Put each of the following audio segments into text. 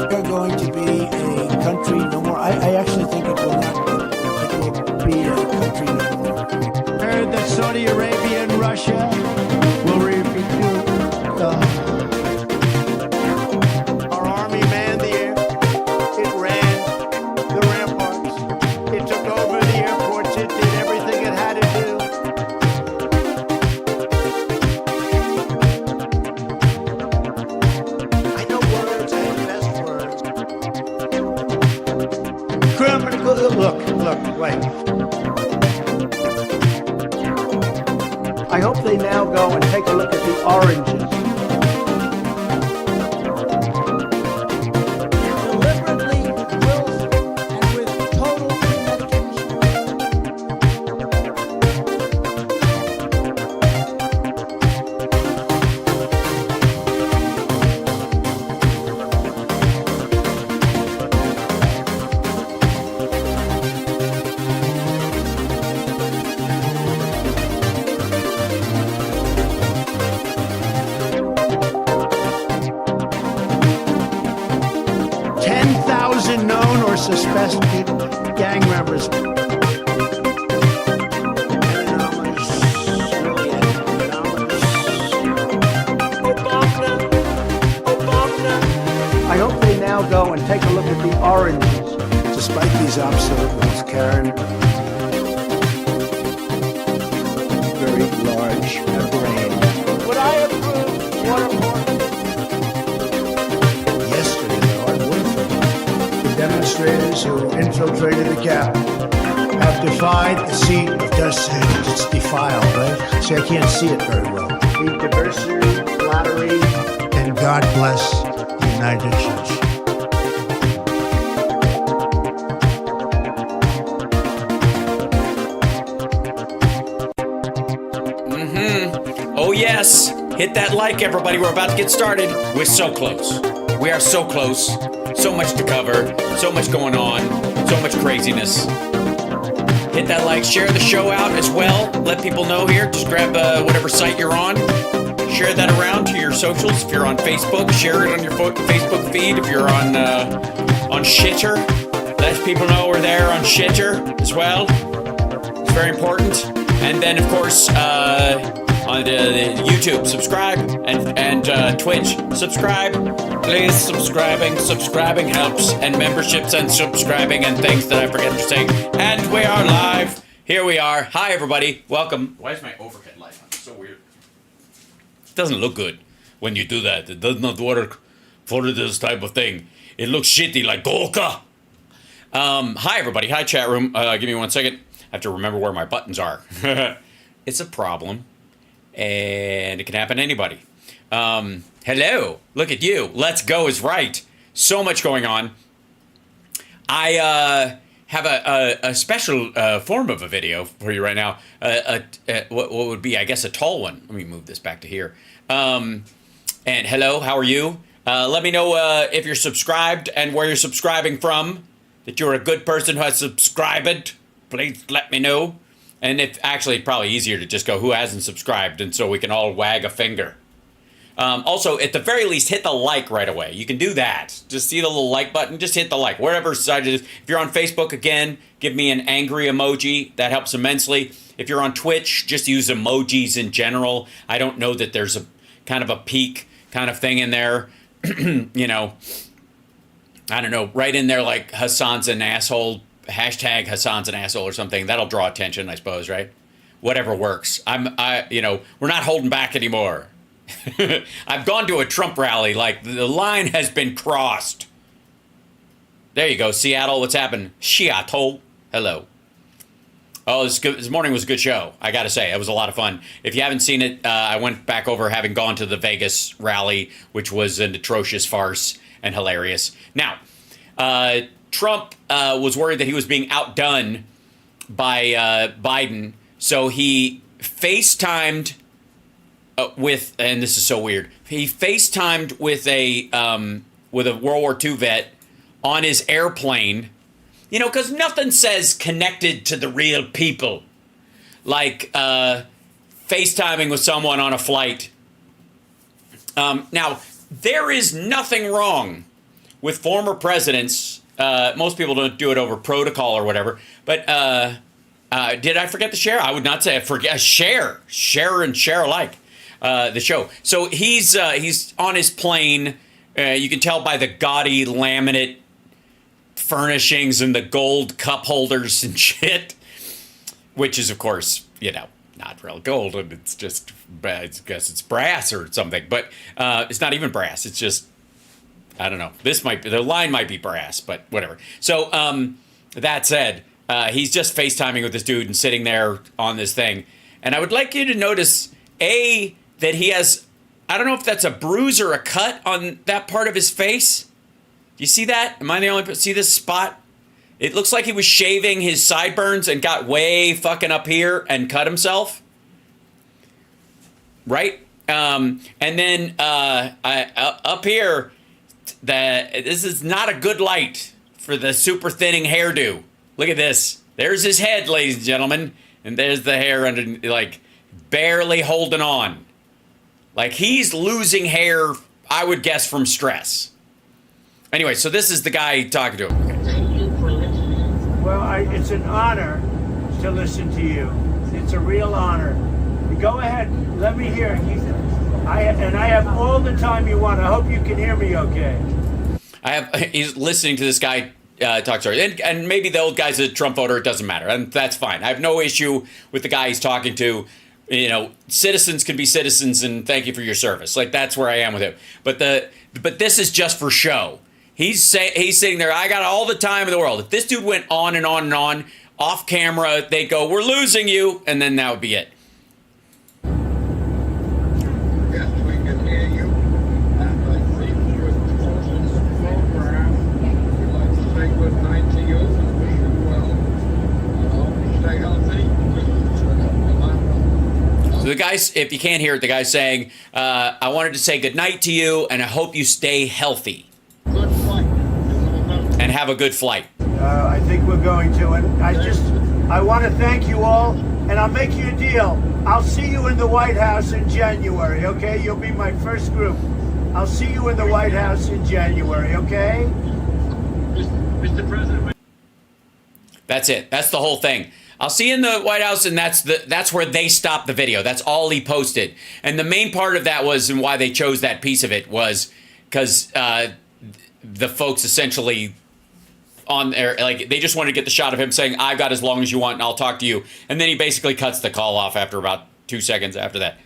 America going to be a country no more? I actually think it will not. It will be a country no more. Heard that Saudi Arabia and Russia will repeat. Our army manned the air. It ran the ramparts. It took over the airports. It did everything it had to do. I know words. I invest words. Criminal. Look, wait. I hope they now go and take a look at the oranges. Deliberately, willfully, and with total premeditation. Known or suspected gang members. I hope they now go and take a look at the oranges. Despite these obstacles, Karen, very large brain. Would I approve waterborne? Demonstrators who infiltrated the Capitol have defied the seat of justice. It's defiled, right? See, I can't see it very well. The diversity, flattery, and God bless the United Church. Oh, yes. Hit that like, everybody. We're about to get started. We're so close. We are so close. So much to cover, so much going on, so much craziness. Hit that like, share the show out as well. Let people know here. Just grab whatever site you're on. Share that around to your socials. If you're on Facebook, share it on your Facebook feed. If you're on Shitter, let people know we're there on Shitter as well. It's very important. And then, of course, on the YouTube, subscribe, and Twitch, subscribe. Please, subscribing helps, and memberships and subscribing and things that I forget to say. And we are live. Here we are. Hi, everybody. Welcome. Why is my overhead light on? It's so weird. It doesn't look good when you do that. It does not work for this type of thing. It looks shitty like Golka. Hi, everybody. Hi, chat room. Give me 1 second. I have to remember where my buttons are. It's a problem, and it can happen to anybody. Hello, look at you. Let's go is right. So much going on. I have a special form of a video for you right now. What would be, I guess, a tall one. Let me move this back to here. And hello, how are you? Let me know if you're subscribed and where you're subscribing from. That you're a good person who has subscribed. Please let me know. And if actually, probably easier to just go who hasn't subscribed, and so we can all wag a finger. Also, at the very least, hit the like right away. You can do that. Just see the little like button. Just hit the like, wherever side it is. If you're on Facebook, again, give me an angry emoji. That helps immensely. If you're on Twitch, just use emojis in general. I don't know that there's a kind of a peak kind of thing in there. You know, I don't know, right in there like Hassan's an asshole, hashtag Hassan's an asshole or something. That'll draw attention, I suppose, right? Whatever works. We're not holding back anymore. I've gone to a Trump rally, like the line has been crossed. There you go, Seattle, what's happened? Seattle, hello. Oh, this morning was a good show, I gotta say. It was a lot of fun. If you haven't seen it, I went back over having gone to the Vegas rally, which was an atrocious farce and hilarious. Now, Trump was worried that he was being outdone by Biden, so he FaceTimed with, and this is so weird, he FaceTimed with a World War II vet on his airplane, you know, because nothing says connected to the real people like FaceTiming with someone on a flight. Now, there is nothing wrong with former presidents. Most people don't do it over protocol or whatever. But did I forget to share? I would not say I forget. Share and share alike. The show. So he's on his plane. You can tell by the gaudy laminate furnishings and the gold cup holders and shit, which is, of course, not real gold, and it's just, I guess it's brass or something, but it's not even brass. It's just, I don't know. The line might be brass, but whatever. So that said, he's just FaceTiming with this dude and sitting there on this thing. And I would like you to notice, that he has, I don't know if that's a bruise or a cut on that part of his face. Do you see that? Am I the only person? See this spot? It looks like he was shaving his sideburns and got way fucking up here and cut himself. Right? And then up here, this is not a good light for the super thinning hairdo. Look at this. There's his head, ladies and gentlemen. And there's the hair under, like, barely holding on. Like, he's losing hair, I would guess, from stress. Anyway, so this is the guy talking to him. Well, it's an honor to listen to you. It's a real honor. Go ahead, let me hear it. I have all the time you want. I hope you can hear me okay. He's listening to this guy talk to her. And maybe the old guy's a Trump voter, it doesn't matter. And that's fine. I have no issue with the guy he's talking to. Citizens can be citizens, and thank you for your service. Like, that's where I am with him. But this is just for show. He's sitting there, I got all the time in the world. If this dude went on and on and on, off camera, they'd go, we're losing you, and then that would be it. Yes, we can hear you. And I think you're closing the program. We'd like to say good night to you and wish you well. Stay healthy. So the guy's, if you can't hear it, the guy's saying, I wanted to say good night to you, and I hope you stay healthy. Good flight. And have a good flight. I think we're going to, and I want to thank you all, and I'll make you a deal. I'll see you in the White House in January, okay? You'll be my first group. I'll see you in the White House in January, okay? Mr. President. That's it. That's the whole thing. I'll see you in the White House, and that's where they stopped the video. That's all he posted. And the main part of that was, and why they chose that piece of it, was because the folks essentially on there, like, they just wanted to get the shot of him saying, I've got as long as you want, and I'll talk to you. And then he basically cuts the call off after about 2 seconds after that.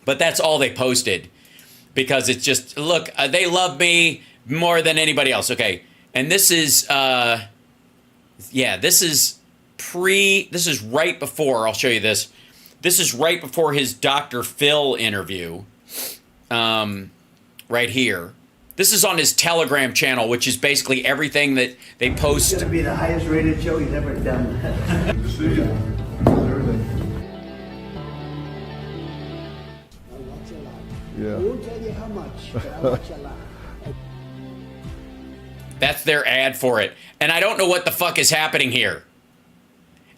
But that's all they posted, because it's just, look, they love me more than anybody else. Okay. And this is, this is right before, I'll show you this. This is right before his Dr. Phil interview, right here. This is on his Telegram channel, which is basically everything that they post. It's going to be the highest rated show you've ever done. Yeah. I won't tell you how much, but I watch a lot. That's their ad for it. And I don't know what the fuck is happening here.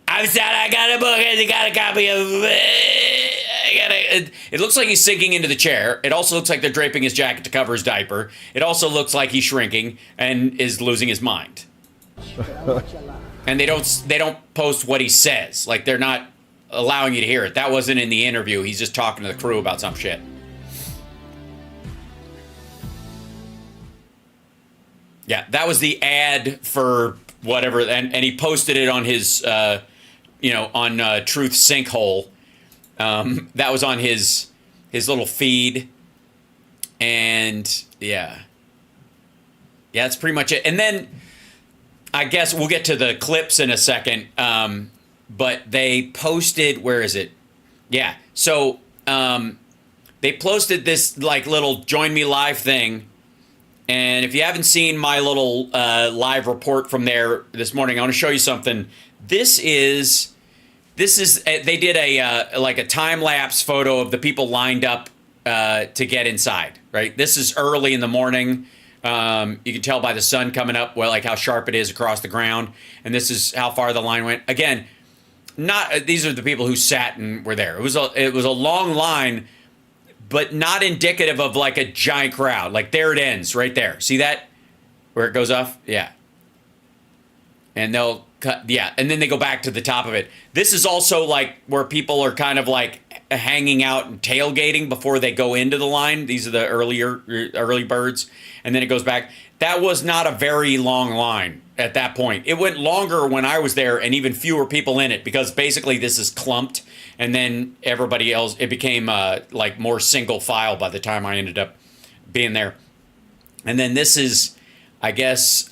I'm sorry, I got a book and I got a copy of it looks like he's sinking into the chair. It also looks like they're draping his jacket to cover his diaper. It also looks like he's shrinking and is losing his mind. And they don't post what he says. Like, they're not allowing you to hear it. That wasn't in the interview. He's just talking to the crew about some shit. Yeah, that was the ad for whatever, and he posted it on his, on Truth Sinkhole. That was on his little feed, and yeah, that's pretty much it. And then I guess we'll get to the clips in a second, but they posted, where is it? Yeah, so they posted this like little Join Me Live thing. And if you haven't seen my little live report from there this morning, I want to show you something. This is they did a time-lapse photo of the people lined up to get inside, right? This is early in the morning. You can tell by the sun coming up, well, like how sharp it is across the ground. And this is how far the line went. Again, these are the people who sat and were there. It was a long line, but not indicative of like a giant crowd. Like, there it ends right there. See that? where it goes off. Yeah. And they'll cut, yeah, and then they go back to the top of it. This is also like where people are kind of like hanging out and tailgating before they go into the line. These are the early birds, and then it goes back. That was not a very long line at that point. It went longer when I was there, and even fewer people in it, because basically this is clumped, and then everybody else, it became like more single file by the time I ended up being there. And then this is, I guess,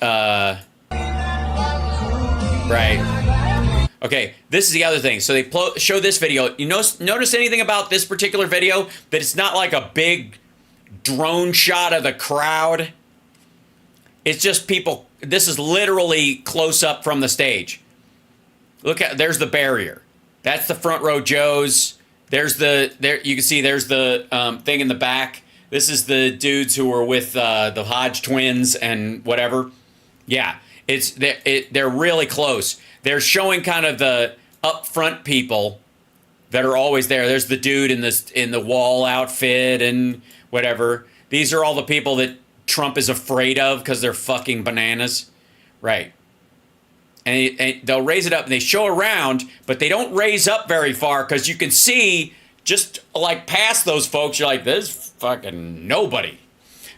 right. Okay, this is the other thing. So they show this video. You notice anything about this particular video? That it's not like a big drone shot of the crowd. It's just people. This is literally close up from the stage. Look at, there's the barrier. That's the front row Joes. There you can see there's the thing in the back. This is the dudes who were with the Hodge twins and whatever. Yeah, they're really close. They're showing kind of the up front people that are always there. There's the dude in the wall outfit and whatever. These are all the people that Trump is afraid of because they're fucking bananas. Right. And they'll raise it up and they show around, but they don't raise up very far because you can see just like past those folks. You're like, there's fucking nobody.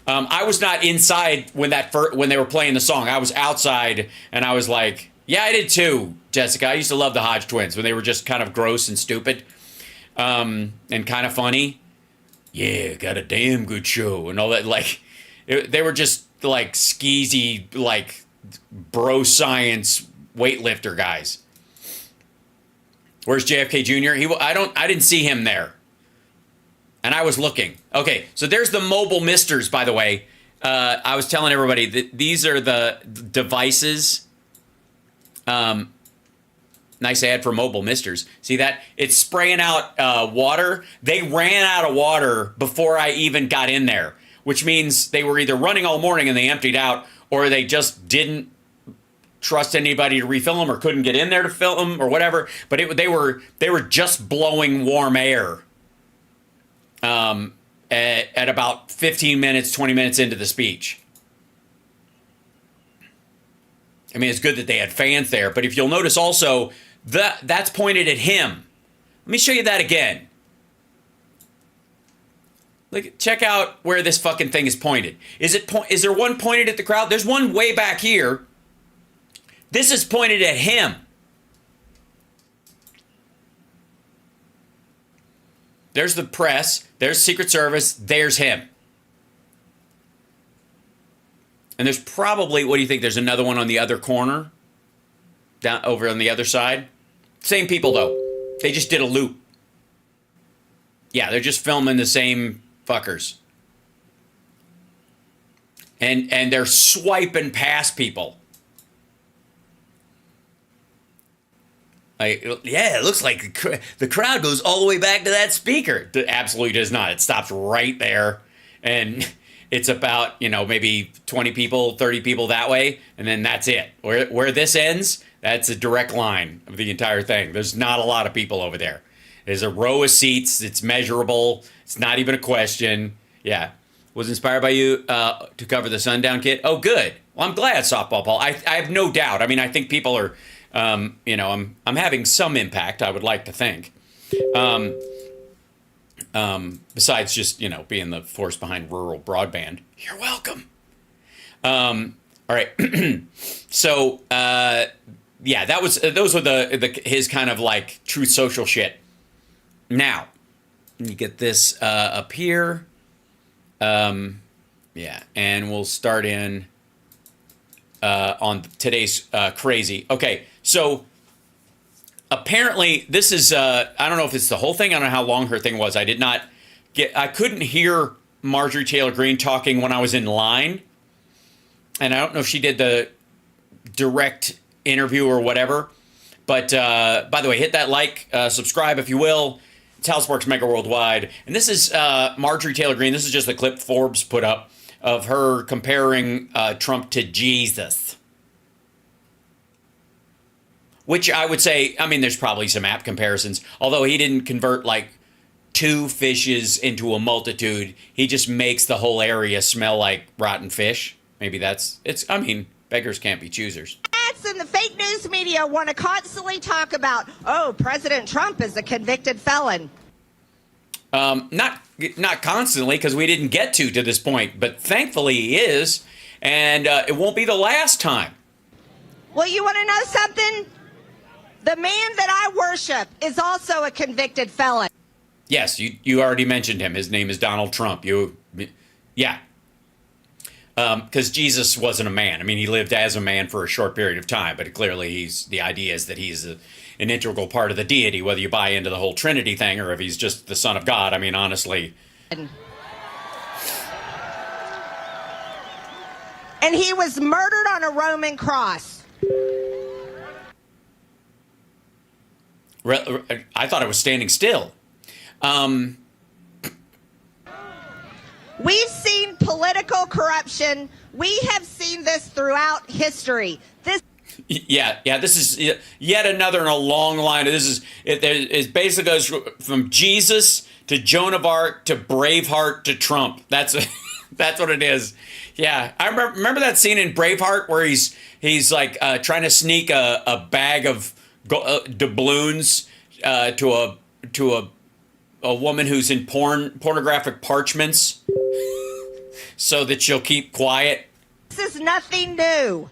I was not inside when they were playing the song. I was outside and I was like, yeah, I did too, Jessica. I used to love the Hodge twins when they were just kind of gross and stupid and kind of funny. Yeah, got a damn good show and all that. Like, they were just like skeezy, like bro science weightlifter guys. Where's JFK Jr.? I didn't see him there. And I was looking. Okay, so there's the mobile misters, by the way. I was telling everybody that these are the devices. Nice ad for mobile misters. See that? It's spraying out water. They ran out of water before I even got in there, which means they were either running all morning and they emptied out, or they just didn't trust anybody to refill them or couldn't get in there to fill them or whatever. But they were just blowing warm air at about 15 minutes, 20 minutes into the speech. I mean, it's good that they had fans there, but if you'll notice also, that's pointed at him. Let me show you that again. Look, check out where this fucking thing is pointed. Is there one pointed at the crowd? There's one way back here. This is pointed at him. There's the press. There's Secret Service. There's him. And there's probably, what do you think? There's another one on the other corner? Down over on the other side? Same people, though. They just did a loop. Yeah, they're just filming the same fuckers. And they're swiping past people. Yeah, it looks like the crowd goes all the way back to that speaker. It absolutely does not. It stops right there. And it's about, maybe 20 people, 30 people that way. And then that's it. Where this ends, that's a direct line of the entire thing. There's not a lot of people over there. There's a row of seats. It's measurable. It's not even a question. Yeah. Was inspired by you to cover the Sundown Kid. Oh, good. Well, I'm glad, Softball Paul. I have no doubt. I mean, I think people are... I'm having some impact, I would like to think. Besides just, being the force behind rural broadband. You're welcome. All right. So, yeah, those were his kind of like Truth Social shit. Now, you get this up here. Yeah, and we'll start in on today's crazy. Okay. So apparently this is, I don't know if it's the whole thing. I don't know how long her thing was. I couldn't hear Marjorie Taylor Greene talking when I was in line. And I don't know if she did the direct interview or whatever. But by the way, hit that like, subscribe if you will. It's Houseworks Mega Worldwide. And this is Marjorie Taylor Greene. This is just a clip Forbes put up of her comparing Trump to Jesus. Which I would say, I mean, there's probably some apt comparisons. Although he didn't convert like 2 fishes into a multitude. He just makes the whole area smell like rotten fish. maybe it's. I mean, beggars can't be choosers. And the fake news media want to constantly talk about, oh, President Trump is a convicted felon. Not constantly, because we didn't get to this point, but thankfully he is, and it won't be the last time. Well, you want to know something? The man that I worship is also a convicted felon. Yes, you already mentioned him. His name is Donald Trump. Yeah. Because Jesus wasn't a man. I mean, he lived as a man for a short period of time, but clearly the idea is that he's an integral part of the deity, whether you buy into the whole Trinity thing or if he's just the Son of God. I mean, honestly. And he was murdered on a Roman cross. I thought it was standing still. We've seen political corruption. We have seen this throughout history. Yeah. This is yet another in a long line. It basically goes from Jesus to Joan of Arc to Braveheart to Trump. That's what it is. Yeah, I remember that scene in Braveheart where he's like trying to sneak a bag of doubloons to a woman who's in pornographic parchments so that she'll keep quiet. This is nothing new.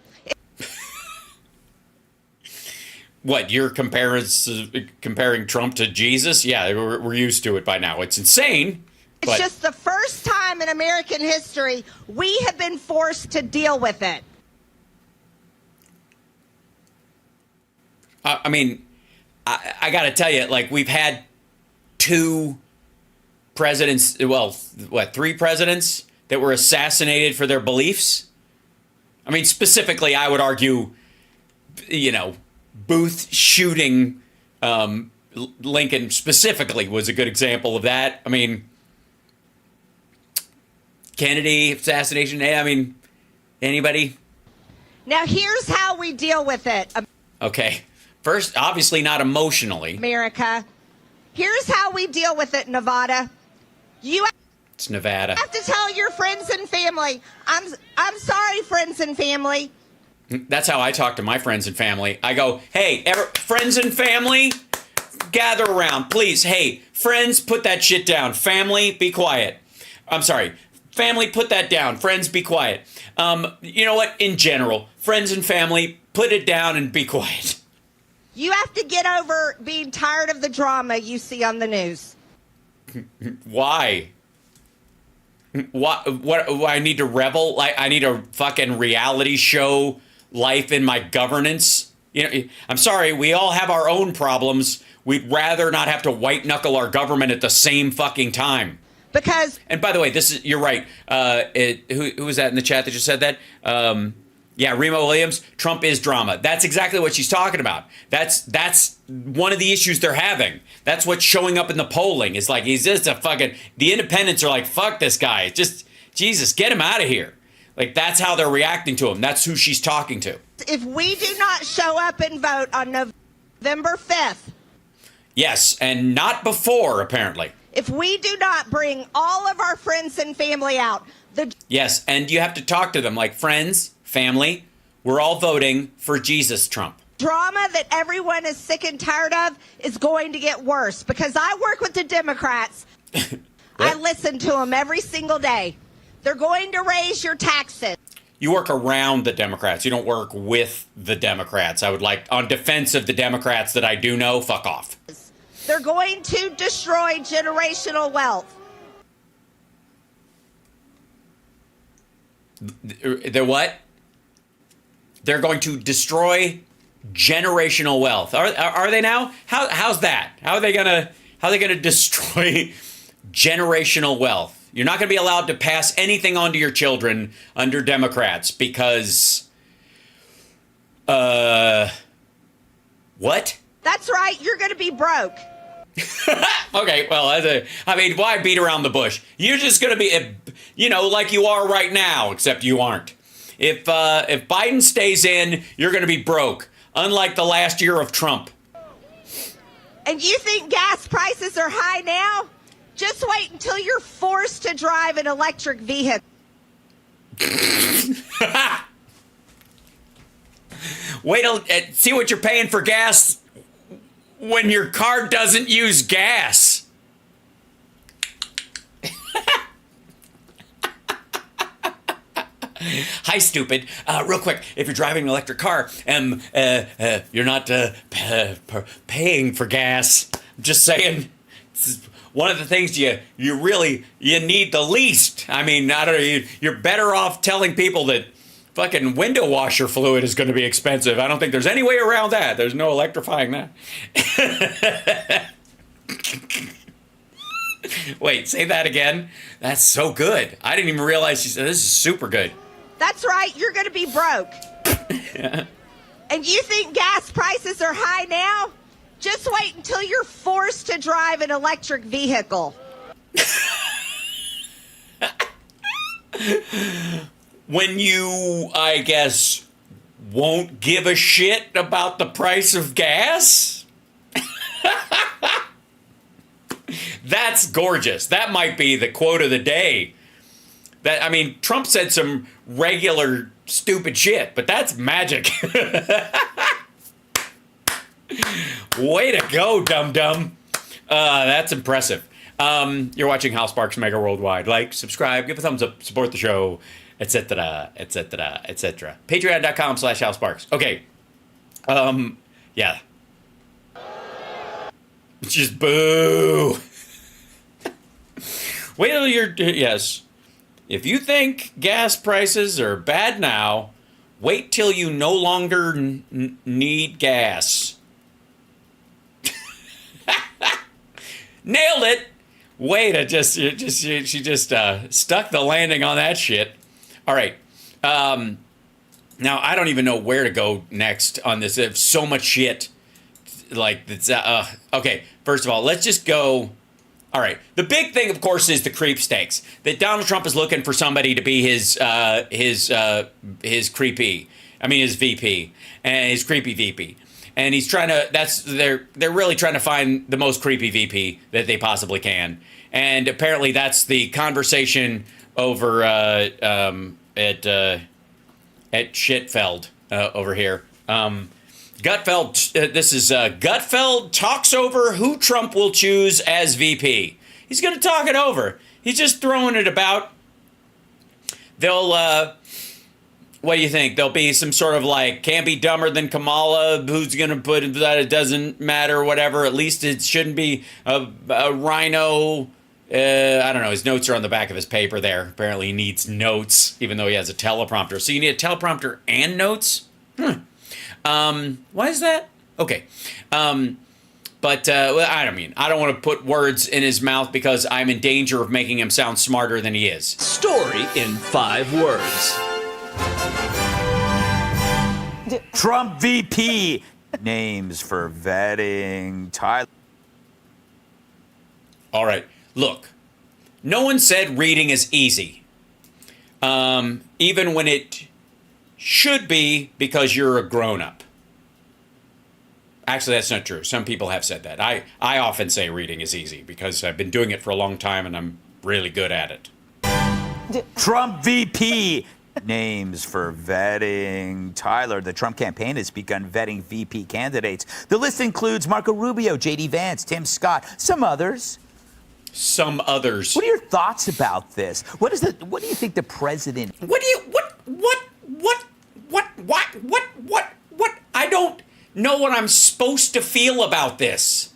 What, you're comparing Trump to Jesus? Yeah, we're used to it by now. It's insane. It's just the first time in American history we have been forced to deal with it. I mean, I got to tell you, like, we've had two presidents, well, what, three presidents that were assassinated for their beliefs? I mean, specifically, I would argue, Booth shooting Lincoln specifically was a good example of that. I mean, Kennedy assassination, I mean, anybody? Now, here's how we deal with it. Okay. First, obviously not emotionally. America. Here's how we deal with it, Nevada. It's Nevada. Have to tell your friends and family. I'm sorry, friends and family. That's how I talk to my friends and family. I go, hey, friends and family, gather around, please. Hey, friends, put that shit down. Family, be quiet. I'm sorry. Family, put that down. Friends, be quiet. You know what? In general, friends and family, put it down and be quiet. You have to get over being tired of the drama you see on the news. Why? What? I need to revel? Like, I need a fucking reality show life in my governance? I'm sorry, we all have our own problems. We'd rather not have to white knuckle our government at the same fucking time. Because, and by the way, you're right. Who was that in the chat that just said that? Yeah, Remo Williams. Trump is drama. That's exactly what she's talking about. That's one of the issues they're having. That's what's showing up in the polling. It's like he's just the independents are like, fuck this guy. Just Jesus, get him out of here. Like, that's how they're reacting to him. That's who she's talking to. If we do not show up and vote on November 5th. Yes, and not before, apparently. If we do not bring all of our friends and family out. Yes, and you have to talk to them like, friends, family, we're all voting for Jesus Trump. Drama that everyone is sick and tired of is going to get worse because I work with the Democrats. I listen to them every single day. They're going to raise your taxes. You work around the Democrats. You don't work with the Democrats. I would like, on defense of the Democrats that I do know, fuck off. They're going to destroy generational wealth. They're what? They're going to destroy generational wealth. Are they now? How's that? How are they gonna destroy generational wealth? You're not going to be allowed to pass anything on to your children under Democrats because, what? That's right. You're going to be broke. Okay, well, I mean, why beat around the bush? You're just going to be, like you are right now, except you aren't. If Biden stays in, you're going to be broke, unlike the last year of Trump. And you think gas prices are high now? Just wait until you're forced to drive an electric vehicle. Wait till see what you're paying for gas when your car doesn't use gas. Hi, stupid. Real quick, if you're driving an electric car, you're not paying for gas. I'm just saying, this is one of the things you need the least. I mean, I don't know. You're better off telling people that fucking window washer fluid is going to be expensive. I don't think there's any way around that. There's no electrifying that. Wait, say that again. That's so good. I didn't even realize she said this is super good. That's right. You're going to be broke. Yeah. And you think gas prices are high now? Just wait until you're forced to drive an electric vehicle. When you, I guess, won't give a shit about the price of gas? That's gorgeous. That might be the quote of the day. That, I mean, Trump said some regular stupid shit, but that's magic. Way to go, dum-dum. That's impressive. You're watching Hal Sparks Mega Worldwide. Like, subscribe, give a thumbs up, support the show, etc., etc., etc. Patreon.com/Hal Sparks. Okay. Yeah. Just boo. Wait till you're, yes. If you think gas prices are bad now, wait till you no longer need gas. Nailed it. Wait, she just stuck the landing on that shit. All right. Now I don't even know where to go next on this. There's so much shit. Like it's okay. First of all, let's just go. All right. The big thing, of course, is the Creepstakes. That Donald Trump is looking for somebody to be his creepy. I mean, his VP and his creepy VP. And he's trying to. They're really trying to find the most creepy VP that they possibly can. And apparently, that's the conversation over at Shitfeld over here. Gutfeld, this is Gutfeld talks over who Trump will choose as VP. He's going to talk it over. He's just throwing it about. They'll, what do you think? There'll be some sort of like, can't be dumber than Kamala, who's going to put that it doesn't matter, whatever. At least it shouldn't be a rhino. I don't know. His notes are on the back of his paper there. Apparently he needs notes, even though he has a teleprompter. So you need a teleprompter and notes? Why is that? Okay. But I don't want to put words in his mouth because I'm in danger of making him sound smarter than he is. Story in 5 words. Trump VP. Names for vetting. Tyler. All right. Look, no one said reading is easy. Even when it should be because you're a grown-up. Actually, that's not true. Some people have said that. I often say reading is easy because I've been doing it for a long time and I'm really good at it. Trump VP. Names for vetting. Tyler, the Trump campaign has begun vetting VP candidates. The list includes Marco Rubio, J.D. Vance, Tim Scott, some others. Some others. What are your thoughts about this? What do you think the president... What? I don't know what I'm supposed to feel about this.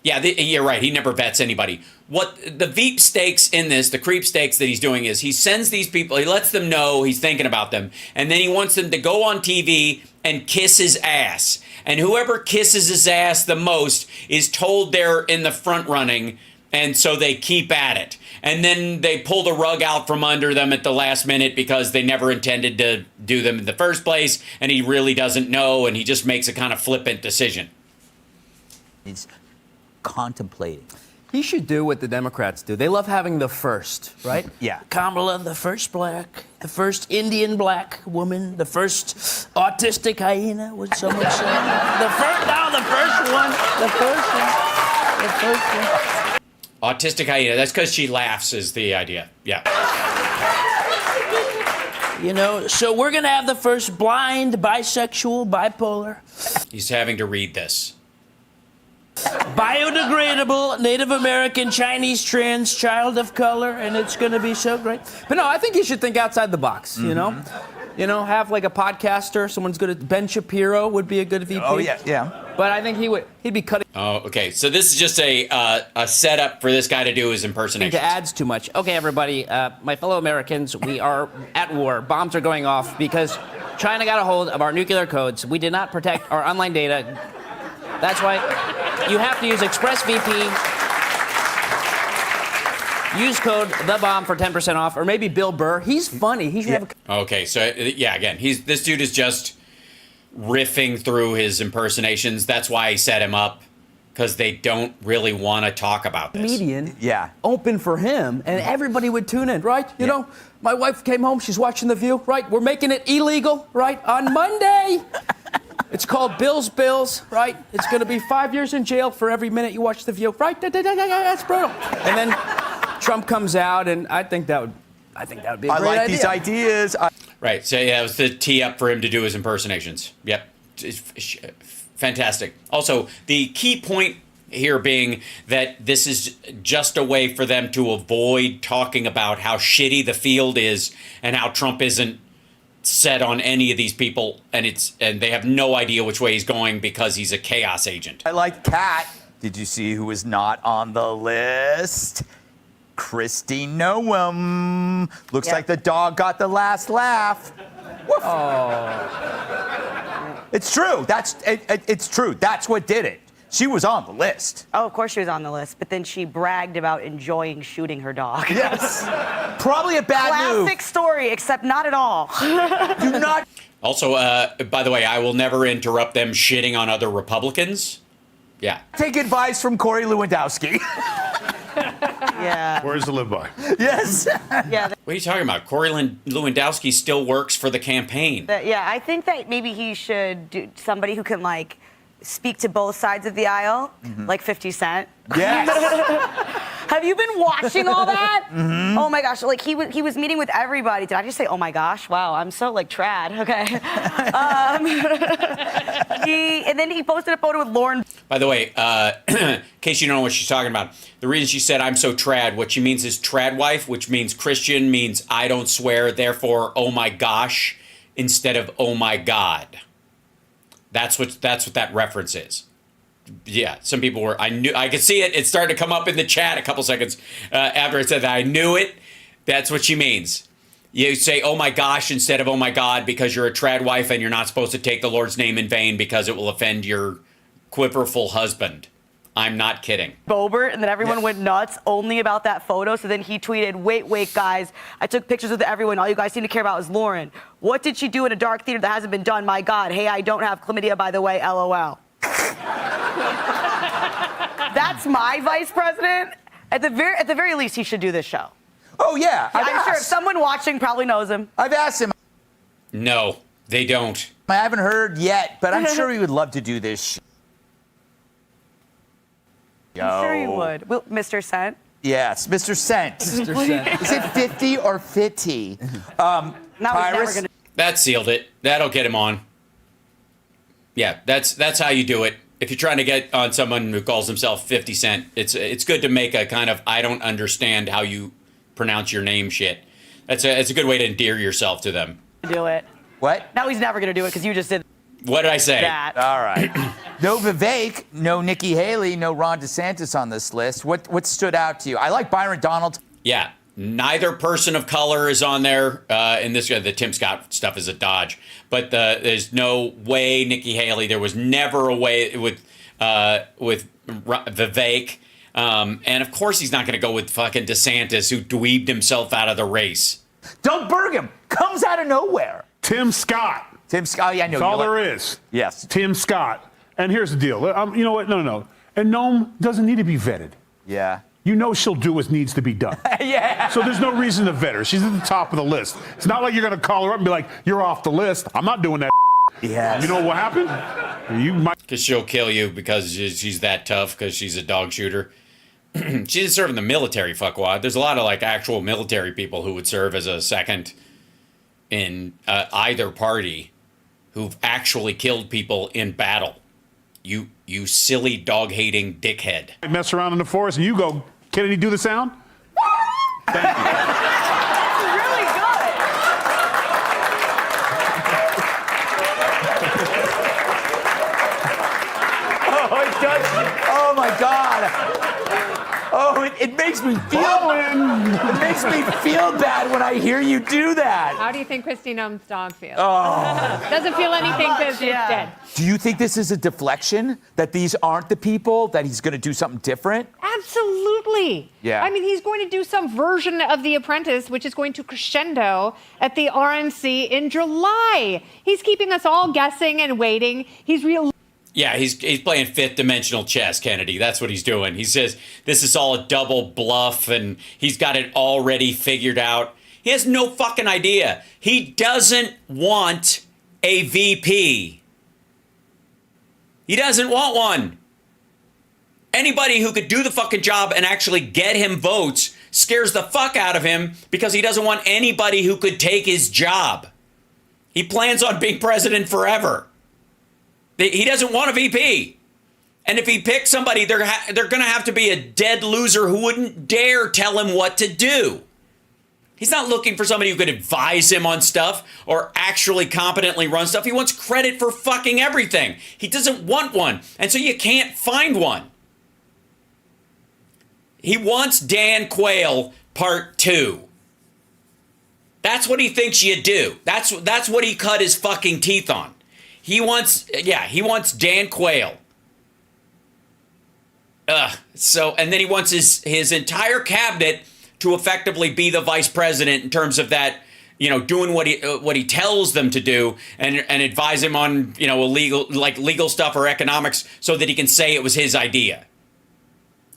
Yeah, you're right. He never vets anybody. What the Veep stakes in this, the creep stakes that he's doing is he sends these people, he lets them know he's thinking about them, and then he wants them to go on TV and kiss his ass. And whoever kisses his ass the most is told they're in the front running, and so they keep at it. And then they pull the rug out from under them at the last minute because they never intended to do them in the first place, and he really doesn't know, and he just makes a kind of flippant decision. He's contemplating. He should do what the Democrats do. They love having the first, right? Yeah. Kamala, the first black, the first Indian black woman, the first autistic hyena, would someone say? The first one. Autistic hyena. That's because she laughs is the idea. Yeah. You know, so we're gonna have the first blind, bisexual, bipolar, He's having to read this. biodegradable, Native American, Chinese, trans, child of color, and it's gonna be so great. But no, I think you should think outside the box, you know? You know, have like a podcaster, someone's good at Ben Shapiro would be a good VP. Oh, yeah. But I think he'd be cutting Oh, okay. So this is just a setup for this guy to do his impersonations. into ads too much. Okay, everybody, my fellow Americans, we are at war. Bombs are going off because China got a hold of our nuclear codes. We did not protect our online data. That's why you have to use ExpressVPN. Use code THEBOMB for 10% off, or maybe Bill Burr. He's funny. He should have a Okay, so yeah, again, this dude is just riffing through his impersonations. That's why he set him up, because they don't really want to talk about this. comedian Yeah. open for him, and everybody would tune in, right? You know, my wife came home, she's watching The View, right? We're making it illegal, right? On Monday. It's called Bill's Bills, right? It's going to be 5 years in jail for every minute you watch The View, right? That's brutal. And then Trump comes out, and I think that would be a I great like idea. these ideas. Right, so yeah, it was the tee up for him to do his impersonations. Yep, it's fantastic. Also, the key point here being that this is just a way for them to avoid talking about how shitty the field is and how Trump isn't set on any of these people, and they have no idea which way he's going because he's a chaos agent. I like Kat. Did you see who was not on the list? Kristi Noem. Looks like the dog got the last laugh. Woof. It's true. It's true. That's what did it. She was on the list. Oh, of course she was on the list, but then she bragged about enjoying shooting her dog. Yes. Probably a bad move. Classic story, except not at all. Do not. Also, by the way, I will never interrupt them shitting on other Republicans. Yeah. Take advice from Corey Lewandowski. Yeah. Where's the live by? Yes. Yeah. What are you talking about? Corey Lewandowski still works for the campaign. Yeah, I think that maybe he should do somebody who can, like, speak to both sides of the aisle, like 50 Cent. Yes. Have you been watching all that? Oh my gosh, like he was meeting with everybody. Did I just say, oh my gosh? Wow, I'm so like trad. Okay. And then he posted a photo with Lauren. By the way, in case you don't know what she's talking about, the reason she said I'm so trad, what she means is trad wife, which means Christian, means I don't swear, therefore, oh my gosh, instead of oh my God. That's what that reference is. Yeah, some people were. I could see it. It started to come up in the chat a couple seconds after I said that. I knew it. That's what she means. You say "oh my gosh" instead of "oh my God" because you're a trad wife and you're not supposed to take the Lord's name in vain because it will offend your quiverful husband. I'm not kidding. Bobert, and then everyone went nuts only about that photo. So then he tweeted, wait, guys, I took pictures with everyone. All you guys seem to care about is Lauren. What did she do in a dark theater that hasn't been done? My God. Hey, I don't have chlamydia, by the way, LOL. That's my vice president. At the very least, he should do this show. Oh, yeah. I'm sure if someone watching probably knows him. I've asked him. No, they don't. I haven't heard yet, but I'm sure he would love to do this. I'm sure he would. Mr. Cent. Yes, Mr. Cent. Mr. Cent. Is it 50 or 50? Now he's never Tyrus? gonna. That sealed it. That'll get him on. Yeah, that's how you do it. If you're trying to get on someone who calls himself 50 Cent, it's good to make a kind of I don't understand how you pronounce your name shit. It's a good way to endear yourself to them. Do it. What? Now he's never gonna do it because you just did What did I say? that. All right. No Vivek, no Nikki Haley, no Ron DeSantis on this list. What stood out to you? I like Byron Donald. Yeah, neither person of color is on there. In this, the Tim Scott stuff is a dodge, but there's no way Nikki Haley. There was never a way with Vivek, and of course he's not going to go with fucking DeSantis, who dweebed himself out of the race. Doug Burgum comes out of nowhere. Tim Scott. Tim Scott, yeah, I know. That's all you there is. Yes. Tim Scott. And here's the deal. You know what? No. And Noam doesn't need to be vetted. Yeah. You know she'll do what needs to be done. Yeah. So there's no reason to vet her. She's at the top of the list. It's not like you're going to call her up and be like, you're off the list. I'm not doing that. Yes. You know what happened? You might. Because she'll kill you because she's that tough because she's a dog shooter. She didn't serve in the military, fuckwad. There's a lot of like actual military people who would serve as a second in either party who've actually killed people in battle. You silly dog-hating dickhead. I mess around in the forest and you go, can he do the sound? Thank you. That's really good. Oh, it does. Oh my God. Oh, it makes me feel. It makes me feel bad when I hear you do that. How do you think Kristi Noem's dog feels? Oh. Doesn't feel anything because it's dead. Do you think this is a deflection? That these aren't the people? That he's going to do something different? Absolutely. Yeah. I mean, he's going to do some version of The Apprentice, which is going to crescendo at the RNC in July. He's keeping us all guessing and waiting. He's real. Yeah, he's playing fifth dimensional chess, Kennedy. That's what he's doing. He says this is all a double bluff and he's got it already figured out. He has no fucking idea. He doesn't want a VP. He doesn't want one. Anybody who could do the fucking job and actually get him votes scares the fuck out of him because he doesn't want anybody who could take his job. He plans on being president forever. He doesn't want a VP. And if he picks somebody, they're going to have to be a dead loser who wouldn't dare tell him what to do. He's not looking for somebody who could advise him on stuff or actually competently run stuff. He wants credit for fucking everything. He doesn't want one. And so you can't find one. He wants Dan Quayle Part 2. That's what he thinks you do. That's what he cut his fucking teeth on. He wants Dan Quayle. And then he wants his entire cabinet to effectively be the vice president in terms of that, doing what he tells them to do and advise him on, legal stuff or economics so that he can say it was his idea.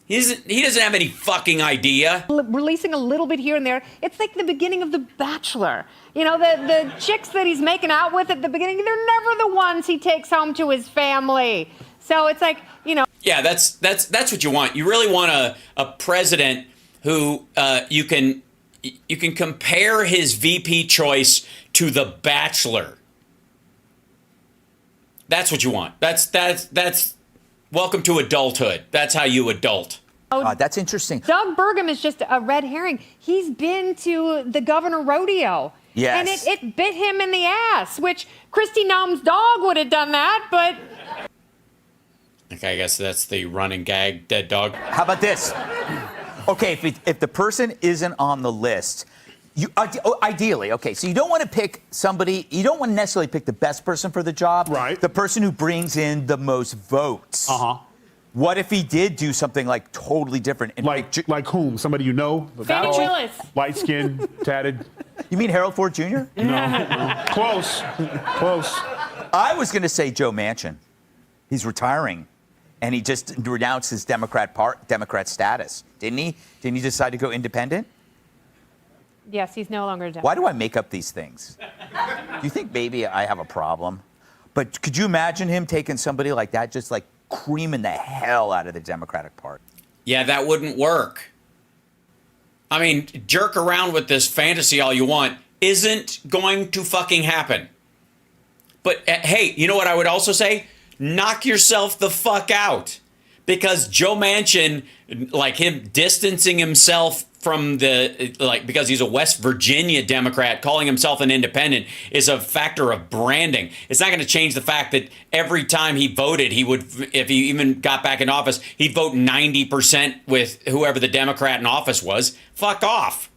He doesn't have any fucking idea. Releasing a little bit here and there. It's like the beginning of The Bachelor. The chicks that he's making out with at the beginning, they're never the ones he takes home to his family. So it's like, Yeah, that's what you want. You really want a president who you can compare his VP choice to The Bachelor. That's what you want. That's welcome to adulthood. That's how you adult. That's interesting. Doug Burgum is just a red herring. He's been to the Governor Rodeo. Yes. And it bit him in the ass, which Kristi Noem's dog would have done that, but... Okay, I guess that's the running gag, dead dog. How about this? Okay, if the person isn't on the list, ideally, okay, so you don't want to pick somebody, you don't want to necessarily pick the best person for the job. Right. The person who brings in the most votes. Uh-huh. What if he did do something like totally different? And Like whom? Somebody you know? Fannie Willis. Light skinned, tatted. You mean Harold Ford Jr.? No. Close. I was going to say Joe Manchin. He's retiring. And he just renounced his Democrat status, didn't he? Didn't he decide to go independent? Yes, he's no longer a Democrat. Why do I make up these things? Do you think maybe I have a problem? But could you imagine him taking somebody like that, just like creaming the hell out of the Democratic Party? Yeah, that wouldn't work. I mean, jerk around with this fantasy all you want isn't going to fucking happen. But hey, you know what I would also say? Knock yourself the fuck out. Because Joe Manchin, like him distancing himself from because he's a West Virginia Democrat, calling himself an independent is a factor of branding. It's not going to change the fact that every time he voted, he would, if he even got back in office, he'd vote 90% with whoever the Democrat in office was. Fuck off.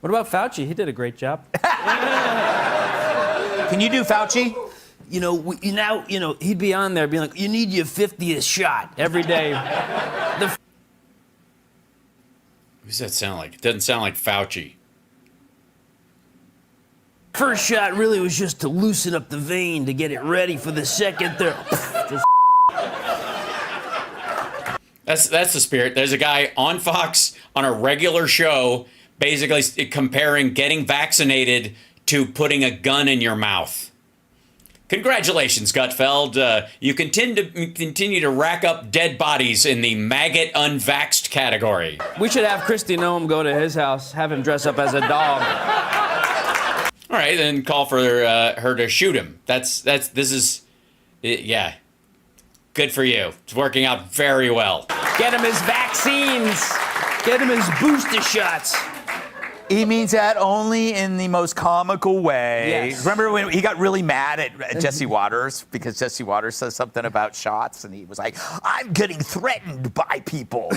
What about Fauci? He did a great job. Can you do Fauci? He'd be on there being like, you need your 50th shot every day. What does that sound like? It doesn't sound like Fauci. First shot really was just to loosen up the vein to get it ready for the second, third. That's the spirit. There's a guy on Fox on a regular show basically comparing getting vaccinated to putting a gun in your mouth. Congratulations, Gutfeld. You continue to rack up dead bodies in the maggot unvaxxed category. We should have Kristi Noem go to his house, have him dress up as a dog. All right, then call for her to shoot him. Yeah. Good for you. It's working out very well. Get him his vaccines. Get him his booster shots. He means that only in the most comical way. Yes. Remember when he got really mad at Jesse Waters because Jesse Waters says something about shots and he was like, I'm getting threatened by people.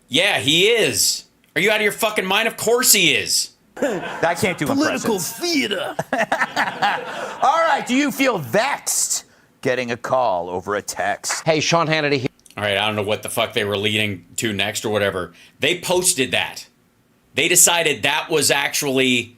Yeah, he is. Are you out of your fucking mind? Of course he is. I can't do Political impressions. theater. All right, do you feel vexed getting a call over a text? Hey, Sean Hannity here. All right, I don't know what the fuck they were leading to next or whatever. They posted that. They decided that was actually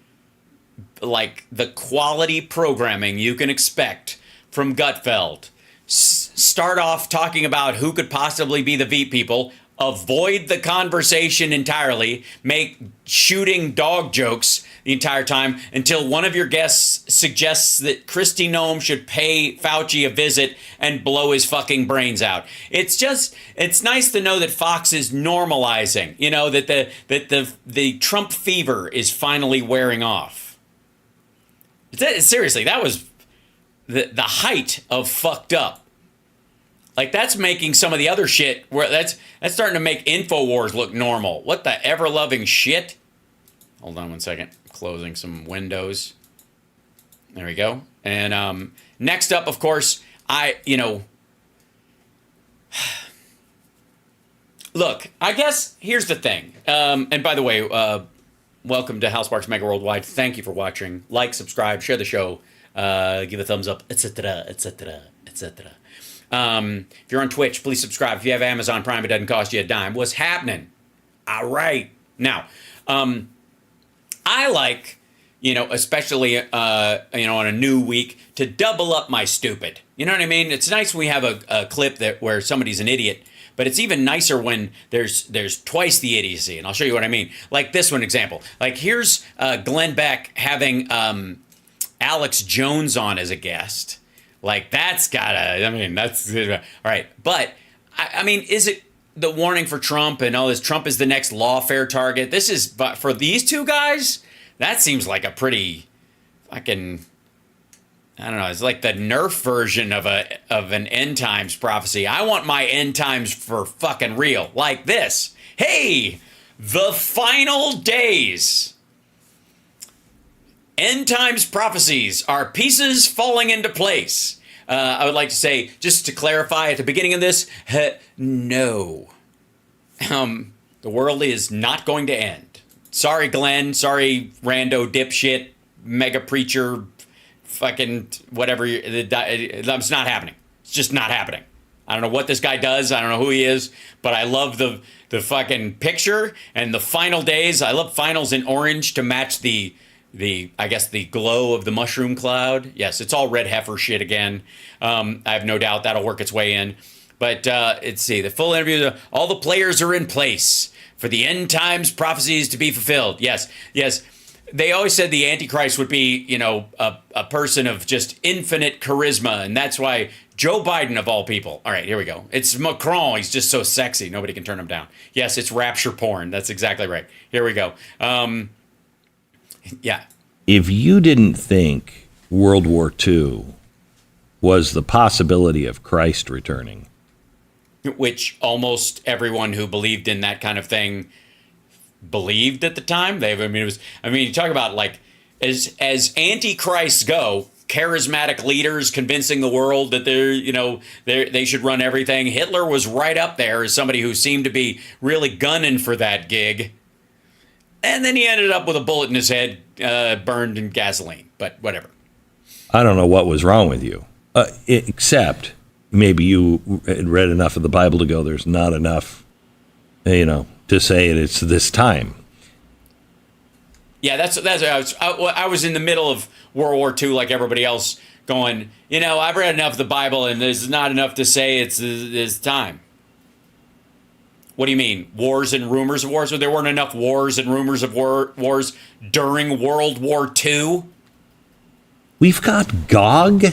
like the quality programming you can expect from Gutfeld. Start off talking about who could possibly be the Veep people, avoid the conversation entirely, make shooting dog jokes the entire time until one of your guests suggests that Kristi Noem should pay Fauci a visit and blow his fucking brains out. It's nice to know that Fox is normalizing, that the Trump fever is finally wearing off. Seriously, that was the height of fucked up. Like, that's making some of the other shit where that's starting to make InfoWars look normal. What the ever-loving shit? Hold on one second. Closing some windows. There we go. And next up, of course, look, I guess here's the thing. And by the way, welcome to Housemarque's Megaworldwide. Thank you for watching. Like, subscribe, share the show, give a thumbs up, etc., etc., etc. If you're on Twitch, please subscribe. If you have Amazon Prime, it doesn't cost you a dime. What's happening? All right. Now, I like, especially, on a new week, to double up my stupid. You know what I mean? It's nice when we have a clip where somebody's an idiot, but it's even nicer when there's twice the idiocy, and I'll show you what I mean. Like this one example. Like, here's Glenn Beck having Alex Jones on as a guest. Like, that's all right. But, I mean, is it the warning for Trump and all this? Trump is the next lawfare target. This is, but for these two guys, that seems like a pretty fucking, I don't know, it's like the Nerf version of an end times prophecy. I want my end times for fucking real. Like this. Hey, the final days. End times prophecies are pieces falling into place. I would like to say, just to clarify at the beginning of this, no. The world is not going to end. Sorry, Glenn. Sorry, rando dipshit, mega preacher, fucking whatever. It's not happening. It's just not happening. I don't know what this guy does. I don't know who he is, but I love the fucking picture and the final days. I love finals in orange to match the glow of the mushroom cloud. Yes, it's all red heifer shit again. I have no doubt that'll work its way in. But let's see, the full interview, all the players are in place for the end times prophecies to be fulfilled. Yes. They always said the Antichrist would be, a person of just infinite charisma. And that's why Joe Biden, of all people. All right, here we go. It's Macron. He's just so sexy. Nobody can turn him down. Yes, it's rapture porn. That's exactly right. Here we go. Yeah. If you didn't think World War II was the possibility of Christ returning, which almost everyone who believed in that kind of thing believed at the time, you talk about like as antichrists go, charismatic leaders convincing the world that they should run everything. Hitler was right up there as somebody who seemed to be really gunning for that gig. And then he ended up with a bullet in his head, burned in gasoline. But whatever. I don't know what was wrong with you, except maybe you had read enough of the Bible to go, there's not enough, to say it's this time. Yeah, that's I was in the middle of World War II like everybody else going, I've read enough of the Bible and there's not enough to say it's this time. What do you mean? Wars and rumors of wars? So there weren't enough wars and rumors of wars during World War II? We've got Gog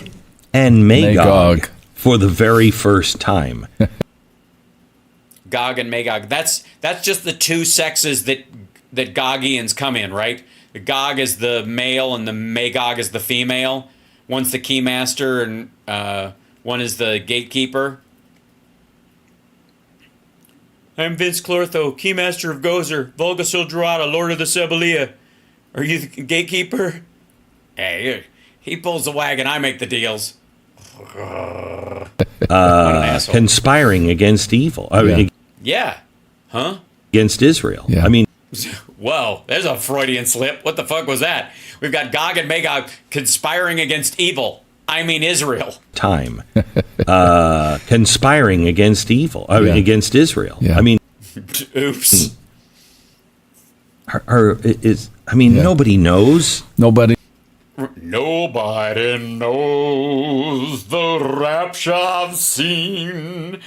and Magog for the very first time. Gog and Magog. That's just the two sexes that Gogians come in, right? the Gog is the male and the Magog is the female. One's the keymaster and one is the gatekeeper. I'm Vince Clortho, keymaster of Gozer, Volga Soldrata, Lord of the Sibilia. Are you the gatekeeper? Hey, he pulls the wagon, I make the deals. Conspiring against evil. I mean, Yeah. Huh? against Israel. Yeah. I mean, Whoa, there's a Freudian slip. What the fuck was that? We've got Gog and Magog conspiring against evil. I mean Israel. time. Conspiring against evil. I mean, Yeah. against Israel. Yeah. I mean, Oops. nobody knows. Nobody. Nobody knows the rapture I've seen.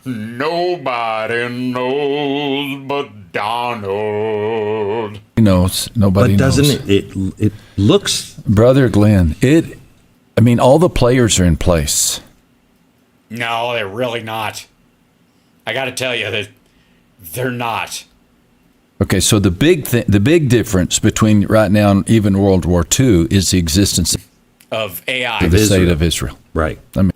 Nobody knows but Donald. Knows. Nobody But doesn't knows. it looks Brother Glenn, all the players are in place. No, they're really not. I got to tell you that they're not. Okay, so the big difference between right now and even World War II is the existence Of AI. of the state Israel. of Israel. right. I mean,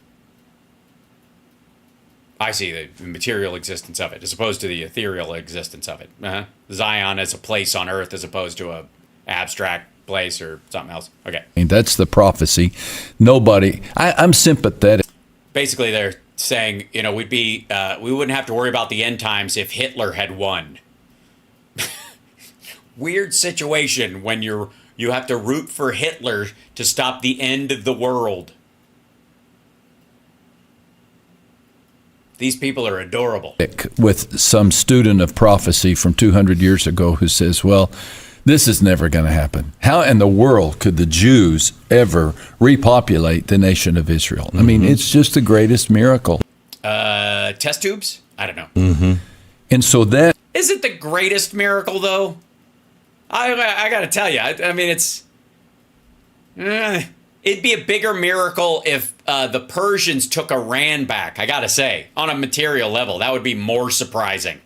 I see the material existence of it as opposed to the ethereal existence of it. Uh-huh. Zion as a place on earth as opposed to a abstract place or something else. Okay. that's the prophecy. Nobody. I'm sympathetic. Basically, they're saying, we wouldn't have to worry about the end times if Hitler had won. Weird situation when you have to root for Hitler to stop the end of the world. These people are adorable. With some student of prophecy from 200 years ago who says, well, this is never going to happen. How in the world could the Jews ever repopulate the nation of Israel? I mean, it's just the greatest miracle. Test tubes? I don't know. And so that Is it the greatest miracle, though? I got to tell you. I mean, it's... it'd be a bigger miracle if the Persians took Iran back, I got to say. On a material level, that would be more surprising.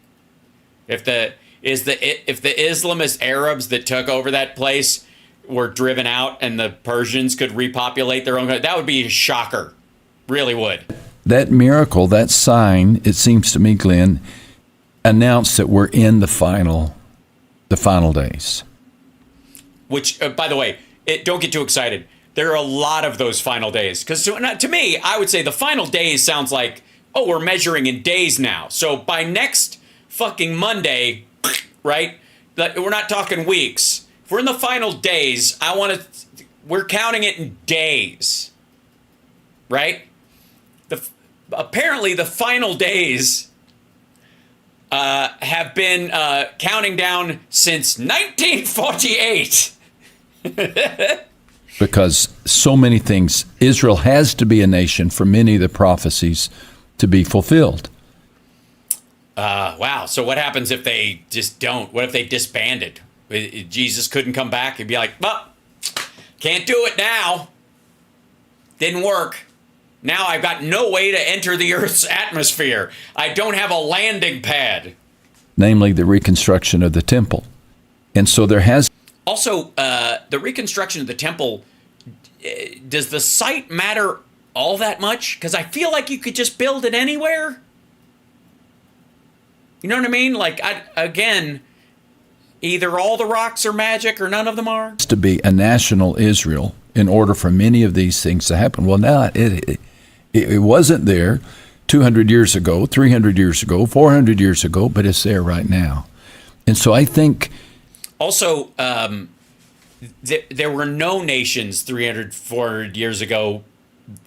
If the Islamist Arabs that took over that place were driven out and the Persians could repopulate their own... That would be a shocker. Really would. that miracle, that sign, it seems to me, Glenn, announced that we're in the final days. Which, by the way, don't get too excited. There are a lot of those final days. Because to me, I would say the final days sounds like, oh, we're measuring in days now. So by next fucking Monday, right? We're not talking weeks. If we're in the final days, we're counting it in days. Right? Apparently, the final days have been counting down since 1948. Because so many things, Israel has to be a nation for many of the prophecies to be fulfilled. Wow. So what happens if they just don't? What if they disbanded? Jesus couldn't come back? He'd be like, well, can't do it now. Didn't work. Now I've got no way to enter the Earth's atmosphere. I don't have a landing pad. Namely, the reconstruction of the temple. And so there has... Also, the reconstruction of the temple, does the site matter all that much? Because I feel like you could just build it anywhere. You know what I mean? Like, again, either all the rocks are magic or none of them are. to be a national Israel in order for many of these things to happen. Well, now it wasn't there 200 years ago, 300 years ago, 400 years ago, but it's there right now. And so I think... Also, there were no nations 300, 400 years ago.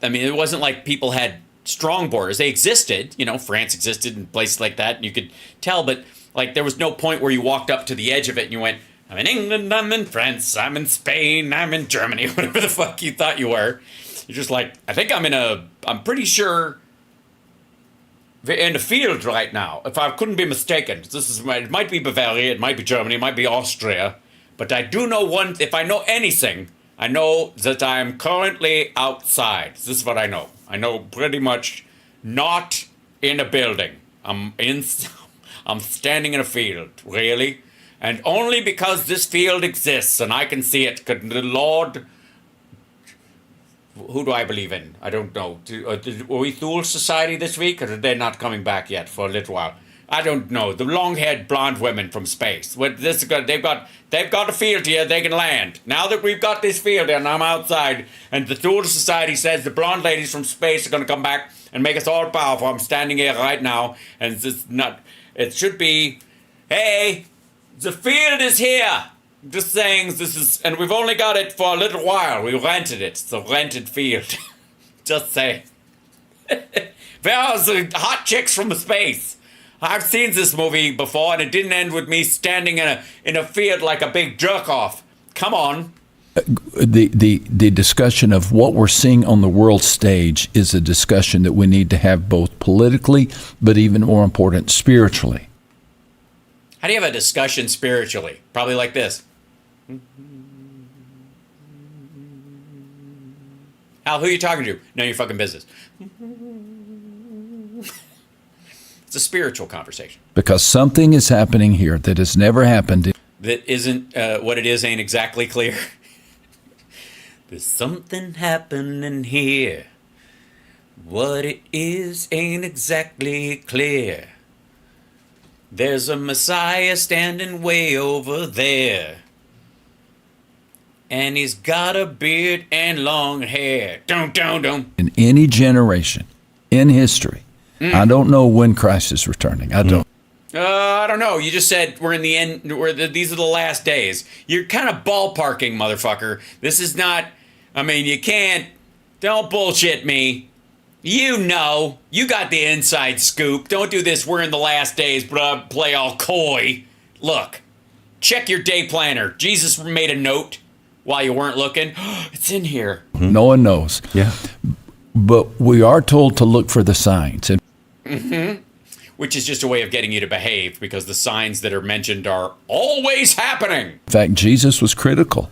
I mean, it wasn't like people had strong borders. They existed. France existed and places like that, and you could tell. But, like, there was no point where you walked up to the edge of it and you went, I'm in England, I'm in France, I'm in Spain, I'm in Germany, whatever the fuck you thought you were. You're just like, I think I'm pretty sure we're in a field right now, if I couldn't be mistaken. It might be Bavaria, it might be Germany, it might be Austria, but I do know if I know anything, I know that I'm currently outside. This is what I know. I know pretty much not in a building. I'm standing in a field, really. And only because this field exists and I can see it, could the Lord... Who do I believe in? I don't know. Were we Thule Society this week, or are they not coming back yet for a little while? I don't know. The long-haired blonde women from space. They've got a field here. They can land. Now that we've got this field and I'm outside, and the Thule Society says the blonde ladies from space are going to come back and make us all powerful. I'm standing here right now, and it's just not. It should be, hey, the field is here. Just saying this is, and we've only got it for a little while. We rented it. It's a rented field. Just saying. Where are the hot chicks from space? I've seen this movie before, and it didn't end with me standing in a field like a big jerk off. Come on. The discussion of what we're seeing on the world stage is a discussion that we need to have both politically, but even more important, spiritually. How do you have a discussion spiritually? Probably like this. Al, who are you talking to? None of your fucking business. It's a spiritual conversation. Because something is happening here that has never happened. That isn't, what it is ain't exactly clear. There's something happening here. What it is ain't exactly clear. There's a Messiah standing way over there. And he's got a beard and long hair. Dum. In any generation in history, I don't know when Christ is returning. I don't. I don't know. You just said we're in the end. These are the last days. You're kind of ballparking, motherfucker. This is not. I mean, you can't. Don't bullshit me. You know. You got the inside scoop. Don't do this. We're in the last days, but play all coy. Look, check your day planner. Jesus made a note while you weren't looking. It's in here. No one knows. Yeah. But we are told to look for the signs. Which is just a way of getting you to behave, because the signs that are mentioned are always happening. In fact, Jesus was critical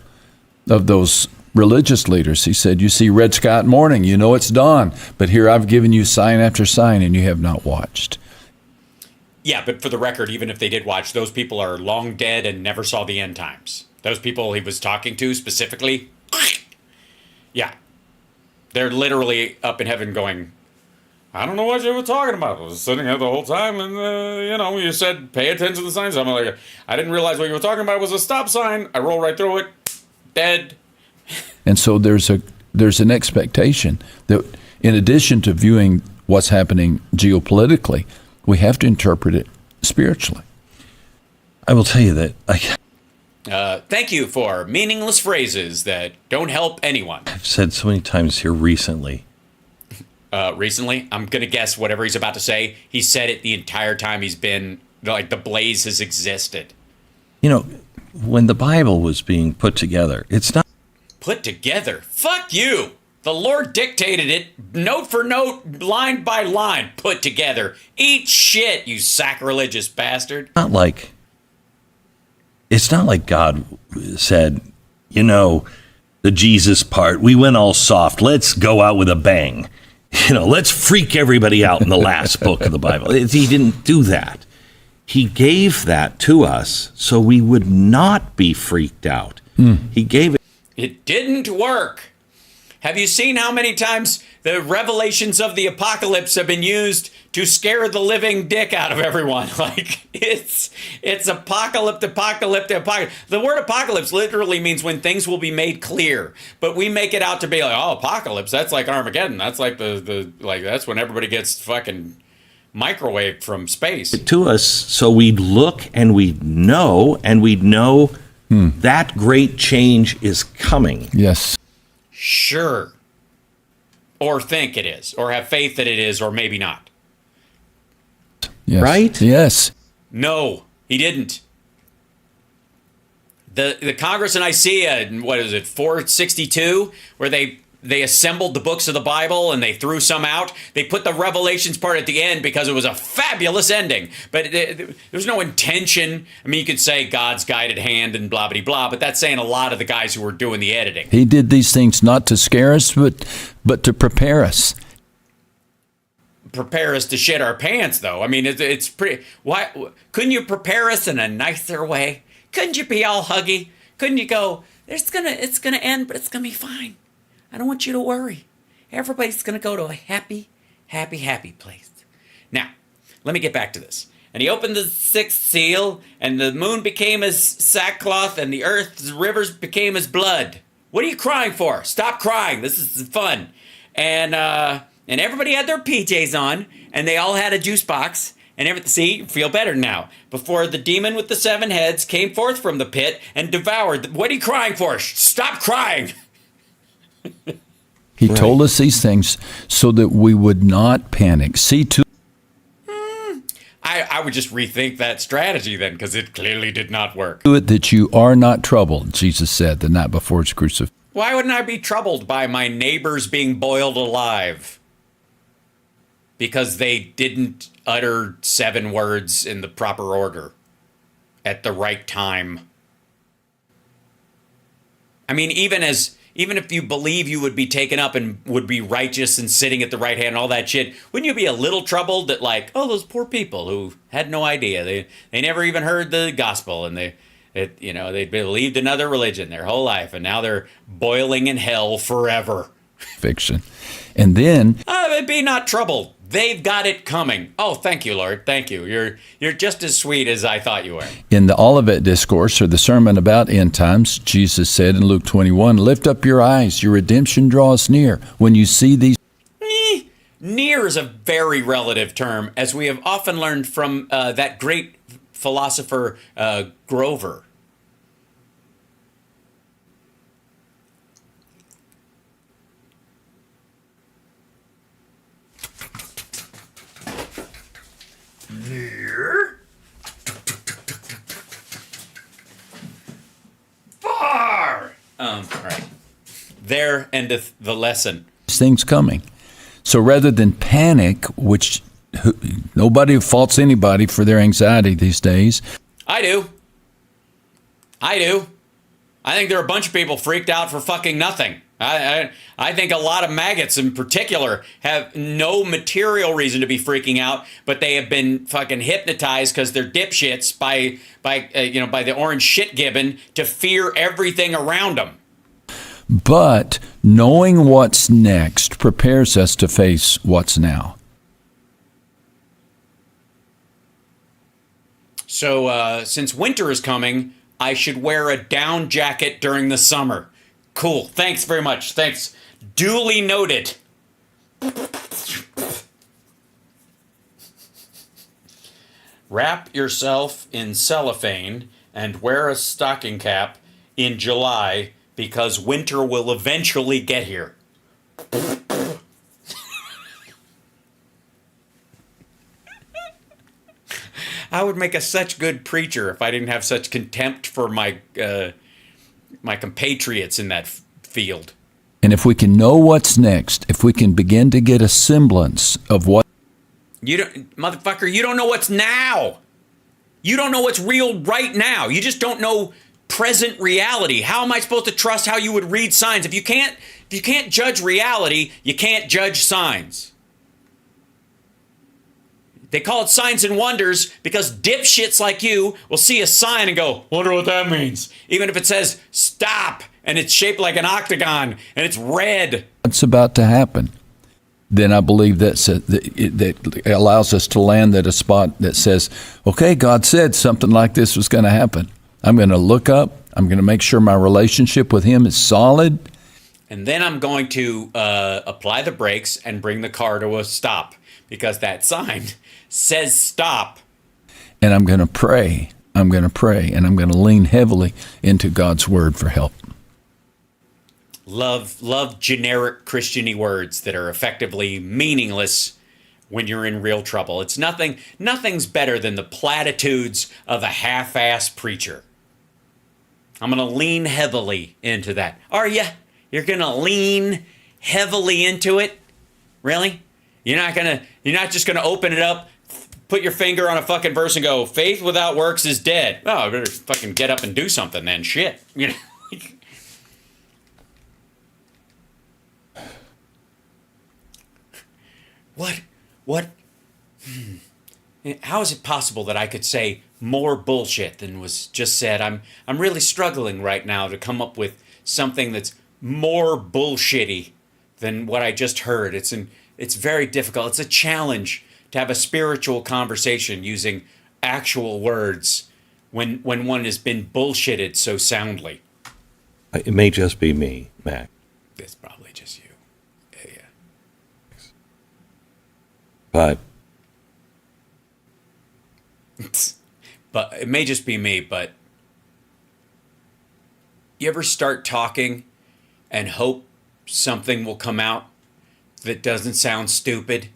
of those religious leaders. He said, you see red sky at morning, you know it's dawn. But here I've given you sign after sign, and you have not watched. Yeah, but for the record, even if they did watch, those people are long dead and never saw the end times. Those people he was talking to specifically, yeah. They're literally up in heaven going, I don't know what you were talking about. I was sitting here the whole time, and, you said, pay attention to the signs. I'm like, I didn't realize what you were talking about was a stop sign. I roll right through it. Dead. And so there's an expectation that in addition to viewing what's happening geopolitically, we have to interpret it spiritually. I will tell you that Thank you for meaningless phrases that don't help anyone. I've said so many times here recently. Recently, I'm going to guess whatever he's about to say. He said it the entire time he's been, like, the blaze has existed. You know, when the Bible was being put together, it's not put together. Fuck you. The Lord dictated it, note for note, line by line, put together. Eat shit, you sacrilegious bastard. It's not like God said, the Jesus part, we went all soft. Let's go out with a bang. Let's freak everybody out in the last book of the Bible. He didn't do that. He gave that to us so we would not be freaked out. He gave it. It didn't work. Have you seen how many times the revelations of the apocalypse have been used to scare the living dick out of everyone? Like, it's apocalypse. The word apocalypse literally means when things will be made clear. But we make it out to be like, oh, apocalypse, that's like Armageddon. That's like that's when everybody gets fucking microwaved from space. To us, so we'd look and we'd know that great change is coming. Yes. Sure. Or think it is, or have faith that it is, or maybe not. Yes. Right? Yes. No, he didn't. The Congress in Nicaea, what is it, 462, where they assembled the books of the Bible and they threw some out. They put the Revelations part at the end because it was a fabulous ending. But there's no intention. I mean, you could say God's guided hand and blah, blah, blah, but that's saying a lot of the guys who were doing the editing. He did these things not to scare us, but to prepare us. Prepare us to shit our pants, though. I mean, it's pretty... Why couldn't you prepare us in a nicer way? Couldn't you be all huggy? Couldn't you go, it's gonna end, but it's gonna be fine. I don't want you to worry. Everybody's gonna go to a happy, happy, happy place. Now, let me get back to this. And he opened the sixth seal, and the moon became as sackcloth, and the earth's rivers became as blood. What are you crying for? Stop crying. This is fun. And everybody had their PJs on, and they all had a juice box. And see, feel better now. Before the demon with the 7 heads came forth from the pit and devoured. What are you crying for? Stop crying. He told us these things so that we would not panic. See to I would just rethink that strategy then, because it clearly did not work. it that you are not troubled, Jesus said the night before his crucifixion. Why wouldn't I be troubled by my neighbors being boiled alive? Because they didn't utter 7 words in the proper order at the right time. I mean, even if you believe you would be taken up and would be righteous and sitting at the right hand and all that shit, wouldn't you be a little troubled that, like, oh, those poor people who had no idea, they never even heard the gospel, and they believed another religion their whole life, and now they're boiling in hell forever. Fiction. And then Be not troubled. They've got it coming. Oh, thank you, Lord. Thank you. You're just as sweet as I thought you were. in the Olivet Discourse, or the sermon about end times, Jesus said in Luke 21, lift up your eyes, your redemption draws near. When you see these Near is a very relative term, as we have often learned from that great philosopher Grover. Near, far. All right. There endeth the lesson. things coming. So rather than panic, which nobody faults anybody for their anxiety these days. I do. I think there are a bunch of people freaked out for fucking nothing. I think a lot of maggots in particular have no material reason to be freaking out, but they have been fucking hypnotized because they're dipshits by the orange shit gibbon to fear everything around them. But knowing what's next prepares us to face what's now. So since winter is coming, I should wear a down jacket during the summer. Cool. Thanks very much. Thanks. Duly noted. Wrap yourself in cellophane and wear a stocking cap in July because winter will eventually get here. I would make such good preacher if I didn't have such contempt for my compatriots in that field. And if we can know what's next, if we can begin to get a semblance of what... You don't know what's now. You don't know what's real right now. You just don't know present reality. How am I supposed to trust how you would read signs? If you can't judge reality, you can't judge signs. They call it signs and wonders because dipshits like you will see a sign and go, wonder what that means. Even if it says stop and it's shaped like an octagon and it's red. What's about to happen? Then I believe that allows us to land at a spot that says, okay, God said something like this was going to happen. I'm going to look up. I'm going to make sure my relationship with him is solid. And then I'm going to apply the brakes and bring the car to a stop because that sign says stop. And I'm going to pray. And I'm going to lean heavily into God's word for help. Love generic Christian-y words that are effectively meaningless when you're in real trouble. It's nothing's better than the platitudes of a half-ass preacher. I'm going to lean heavily into that. Are you? You're going to lean heavily into it? Really? You're not just going to open it up, put your finger on a fucking verse and go, faith without works is dead. Oh, I better fucking get up and do something then. Shit. You know? What? How is it possible that I could say more bullshit than was just said. I'm really struggling right now to come up with something that's more bullshitty than what I just heard. It's very difficult. It's a challenge to have a spiritual conversation using actual words when one has been bullshitted so soundly. It may just be me, Mac. It's probably just you. Yeah. But But it may just be me, but you ever start talking and hope something will come out that doesn't sound stupid?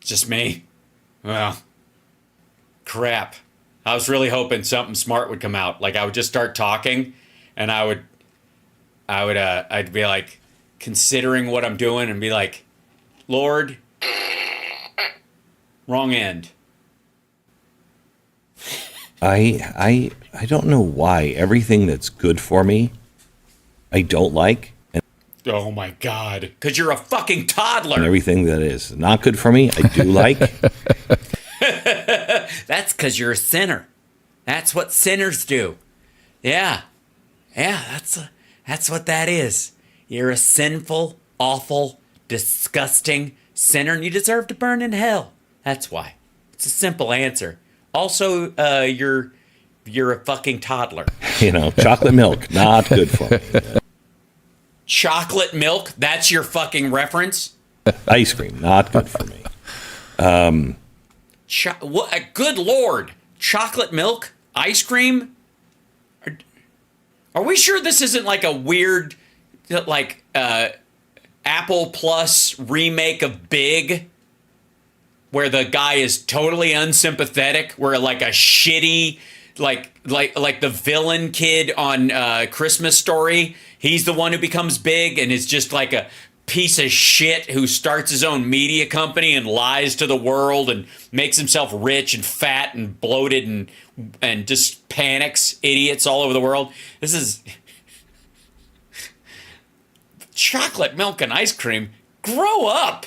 Just me? Well, crap. I was really hoping something smart would come out. Like I would just start talking and I'd be like considering what I'm doing and be like, Lord, wrong end. I don't know why everything that's good for me, I don't like. And Oh my God. Because you're a fucking toddler. everything that is not good for me, I do like. That's because you're a sinner. That's what sinners do. Yeah. Yeah, that's what that is. You're a sinful, awful, disgusting sinner, and you deserve to burn in hell. That's why. It's a simple answer. Also, you're a fucking toddler. Chocolate milk, not good for me. Chocolate milk? That's your fucking reference? Ice cream, not good for me. What? Good Lord. Chocolate milk? Ice cream? Are we sure this isn't like a weird, like, Apple Plus remake of Big? Where the guy is totally unsympathetic, where like a shitty, like the villain kid on Christmas Story, he's the one who becomes big and is just like a piece of shit who starts his own media company and lies to the world and makes himself rich and fat and bloated and just panics idiots all over the world. This is chocolate milk and ice cream. Grow up.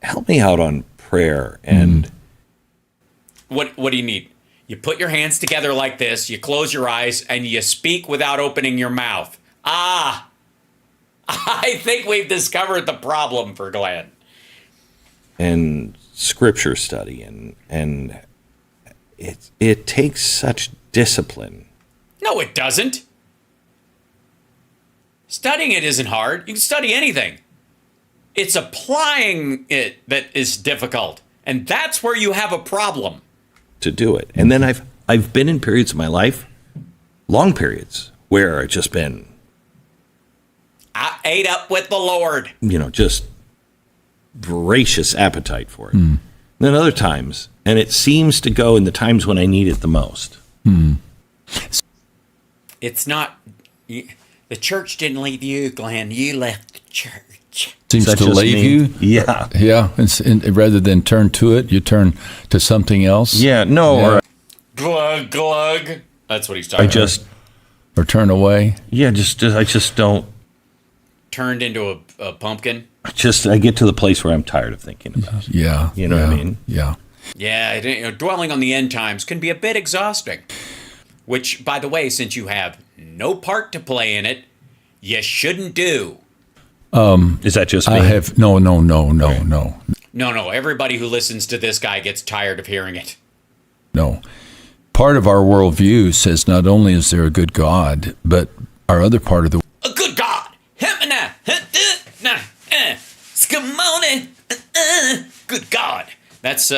Help me out on prayer and What do you need? You put your hands together like this, you close your eyes, and you speak without opening your mouth. I think we've discovered the problem for Glenn. and scripture study and it takes such discipline. No, it doesn't. Studying it isn't hard. You can study anything. It's applying it that is difficult. And that's where you have a problem. To do it. And then I've been in periods of my life, long periods, where I've just been, I ate up with the Lord. Just voracious appetite for it. And then other times, and it seems to go in the times when I need it the most. It's not, the church didn't leave you, Glenn. You left the church. Seems Is that to just leave me? you. Yeah. Yeah. And rather than turn to it, you turn to something else. Yeah, no, Yeah. or Glug, glug. That's what he's talking about. Or turn away. I just don't. Turned into a pumpkin. I get to the place where I'm tired of thinking about it. Yeah. You know what I mean? Yeah. Yeah, dwelling on the end times can be a bit exhausting. Which, by the way, since you have no part to play in it, you shouldn't do. Is that just me? I have no. No, everybody who listens to this guy gets tired of hearing it. No. Part of our worldview says not only is there a good God, but our other part of the A good God! Good God! That's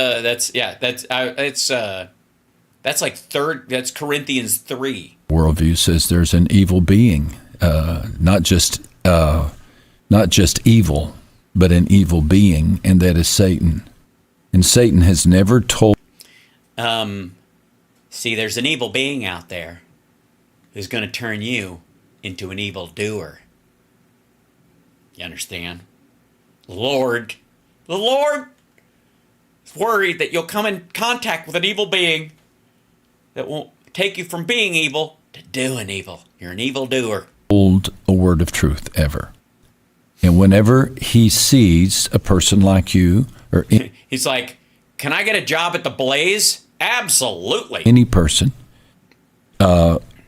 Corinthians 3. worldview says there's an evil being, not just evil, but an evil being, and that is Satan. And Satan has never told. See, there's an evil being out there who's going to turn you into an evil doer. You understand? The Lord is worried that you'll come in contact with an evil being that won't take you from being evil to doing evil. You're an evil doer. Told a word of truth ever. And whenever he sees a person like you, or He's like, can I get a job at the Blaze? Absolutely. Any person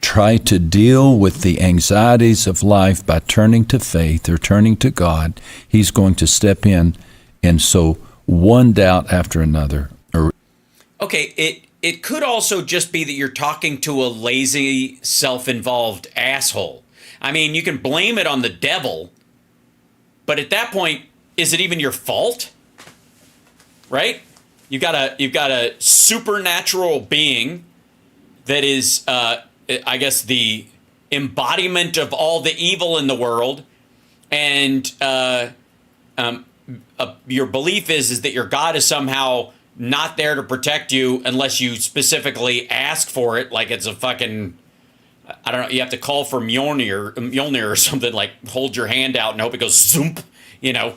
try to deal with the anxieties of life by turning to faith or turning to God, he's going to step in and sow one doubt after another. Okay, it could also just be that you're talking to a lazy, self-involved asshole. I mean, you can blame it on the devil, but at that point, is it even your fault? Right? You've got a supernatural being that is, I guess, the embodiment of all the evil in the world, and your belief is that your God is somehow not there to protect you unless you specifically ask for it, like it's a fucking, I don't know, you have to call for Mjolnir or something, like hold your hand out and hope it goes zoomp, you know.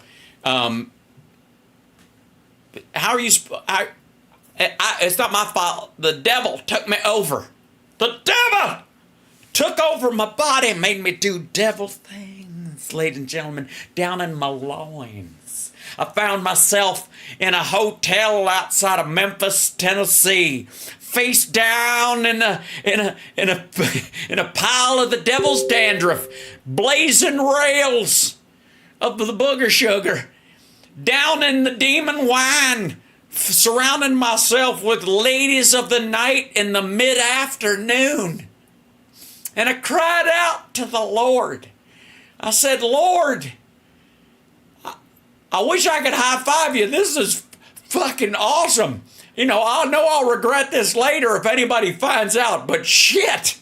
How are you, it's not my fault. The devil took me over. The devil took over my body and made me do devil things, ladies and gentlemen, down in my loins. I found myself in a hotel outside of Memphis, Tennessee, face down in a pile of the devil's dandruff, blazing rails of the booger sugar, down in the demon wine, surrounding myself with ladies of the night in the mid-afternoon. And I cried out to the Lord. I said, Lord, I wish I could high-five you. This is fucking awesome. You know I'll regret this later if anybody finds out, but shit.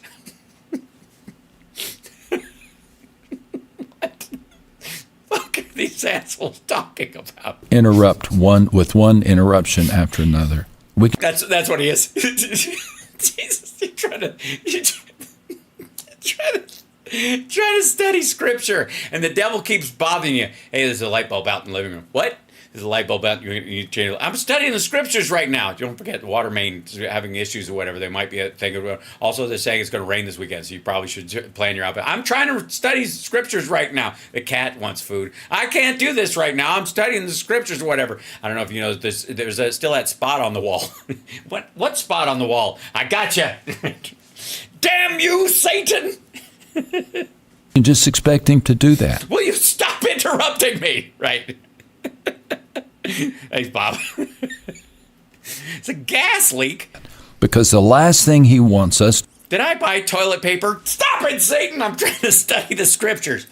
What the fuck are these assholes talking about? Interrupt one interruption after another. That's what he is. Jesus, you're trying to study scripture, and the devil keeps bothering you. Hey, there's a light bulb out in the living room. What? There's a light bulb out. I'm studying the scriptures right now. Don't forget, the water main having issues or whatever. There might be a thing. Also, they're saying it's going to rain this weekend, so you probably should plan your outfit. I'm trying to study scriptures right now. The cat wants food. I can't do this right now. I'm studying the scriptures or whatever. I don't know if you know this. There's still that spot on the wall. What spot on the wall? I gotcha. Damn you, Satan! And just expect him to do that. Will you stop interrupting me? Right. Thanks, Bob. It's a gas leak. Because the last thing he wants us... Did I buy toilet paper? Stop it, Satan! I'm trying to study the scriptures.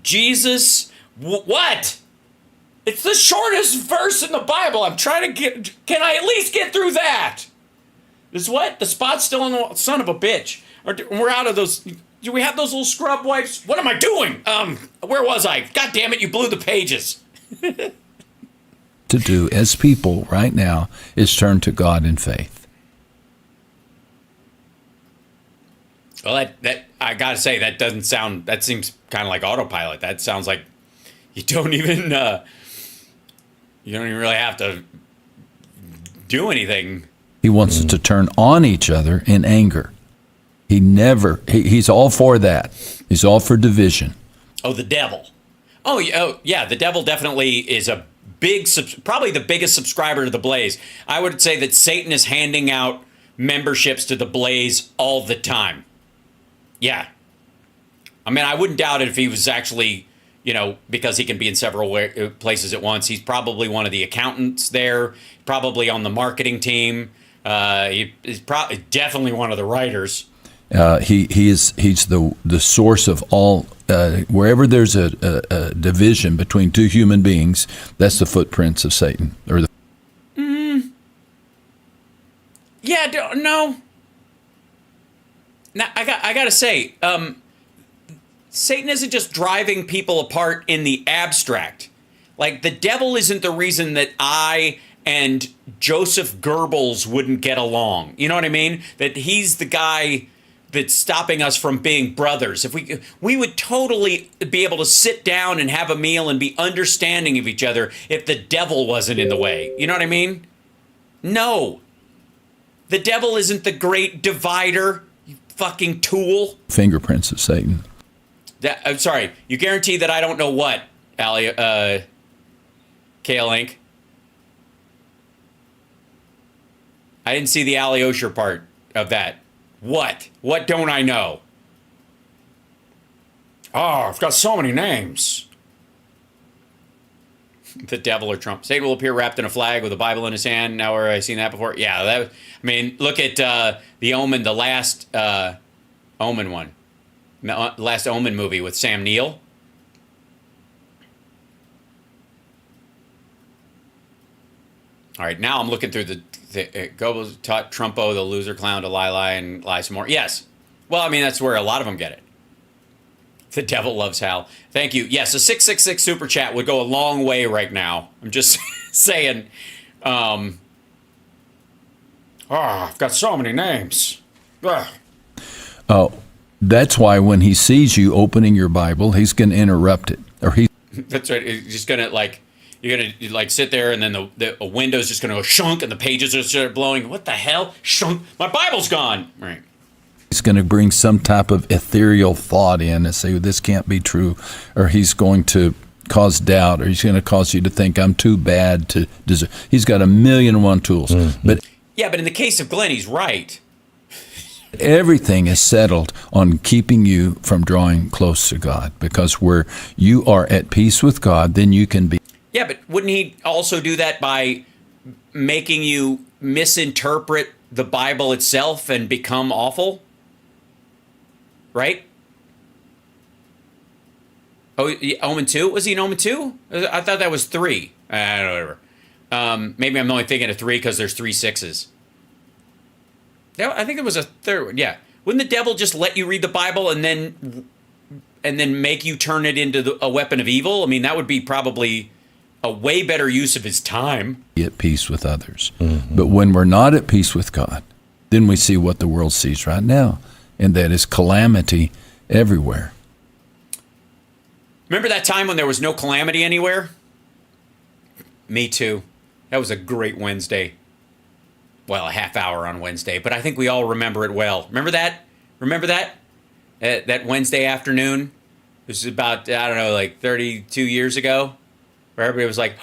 Jesus, what? It's the shortest verse in the Bible. I'm trying to get... Can I at least get through that? Is what? The spot's still on the... Son of a bitch. We're out of those... Do we have those little scrub wipes? What am I doing? Where was I? God damn it, you blew the pages. To do as people right now is turn to God in faith. Well, that I gotta say, that doesn't sound... That seems kind of like autopilot. That sounds like you don't even really have to do anything. He wants us to turn on each other in anger. He's all for that. He's all for division. Oh, the devil. Oh, yeah, the devil definitely is a probably the biggest subscriber to the Blaze. I would say that Satan is handing out memberships to the Blaze all the time. Yeah. I mean, I wouldn't doubt it if he was actually, because he can be in several places at once. He's probably one of the accountants there, probably on the marketing team. He's definitely one of the writers. He's the source of all. Wherever there's a division between two human beings, that's the footprints of Satan. Yeah. No. Now I got to say, Satan isn't just driving people apart in the abstract. Like, the devil isn't the reason that I and Joseph Goebbels wouldn't get along. You know what I mean? That he's the guy that's stopping us from being brothers. If we would totally be able to sit down and have a meal and be understanding of each other if the devil wasn't in the way. You know what I mean? No. The devil isn't the great divider, you fucking tool. Fingerprints of Satan. I'm sorry. You guarantee that I don't know what, Allie? K-Link. I didn't see the Alyosher part of that. What? What don't I know? Oh, I've got so many names. The devil or Trump. Satan will appear wrapped in a flag with a Bible in his hand. Now, where I seen that before? Yeah, that. I mean, look at the Omen, the last Omen one, the last Omen movie with Sam Neill. All right, now I'm looking through the Goebbels taught Trumpo, the loser clown, to lie and lie some more. Yes. Well, I mean, that's where a lot of them get it. The devil loves Hal. Thank you. Yes, a 666 super chat would go a long way right now. I'm just saying. I've got so many names. Ugh. Oh, that's why when he sees you opening your Bible, he's going to interrupt it. That's right. He's just going to you're going to sit there and then the window's just going to go shunk and the pages are start blowing. What the hell? Shunk. My Bible's gone. Right. He's going to bring some type of ethereal thought in and say, this can't be true. Or he's going to cause doubt, or he's going to cause you to think I'm too bad to deserve. He's got 1,000,001 tools. Mm-hmm. But yeah, but in the case of Glenn, he's right. Everything is settled on keeping you from drawing close to God, because where you are at peace with God, then you can be. Yeah, but wouldn't he also do that by making you misinterpret the Bible itself and become awful? Right? Oh, Omen 2? Was he in Omen 2? I thought that was 3. I don't know, whatever. Maybe I'm only thinking of 3 because there's 3 6s. I think there was a third one. Yeah. Wouldn't the devil just let you read the Bible and then make you turn it into a weapon of evil? I mean, that would be probably a way better use of his time. At peace with others. Mm-hmm. But when we're not at peace with God, then we see what the world sees right now. And that is calamity everywhere. Remember that time when there was no calamity anywhere? Me too. That was a great Wednesday. Well, a half hour on Wednesday, but I think we all remember it well. Remember that? Remember that? That Wednesday afternoon? This is about, I don't know, like 32 years ago, where everybody was like,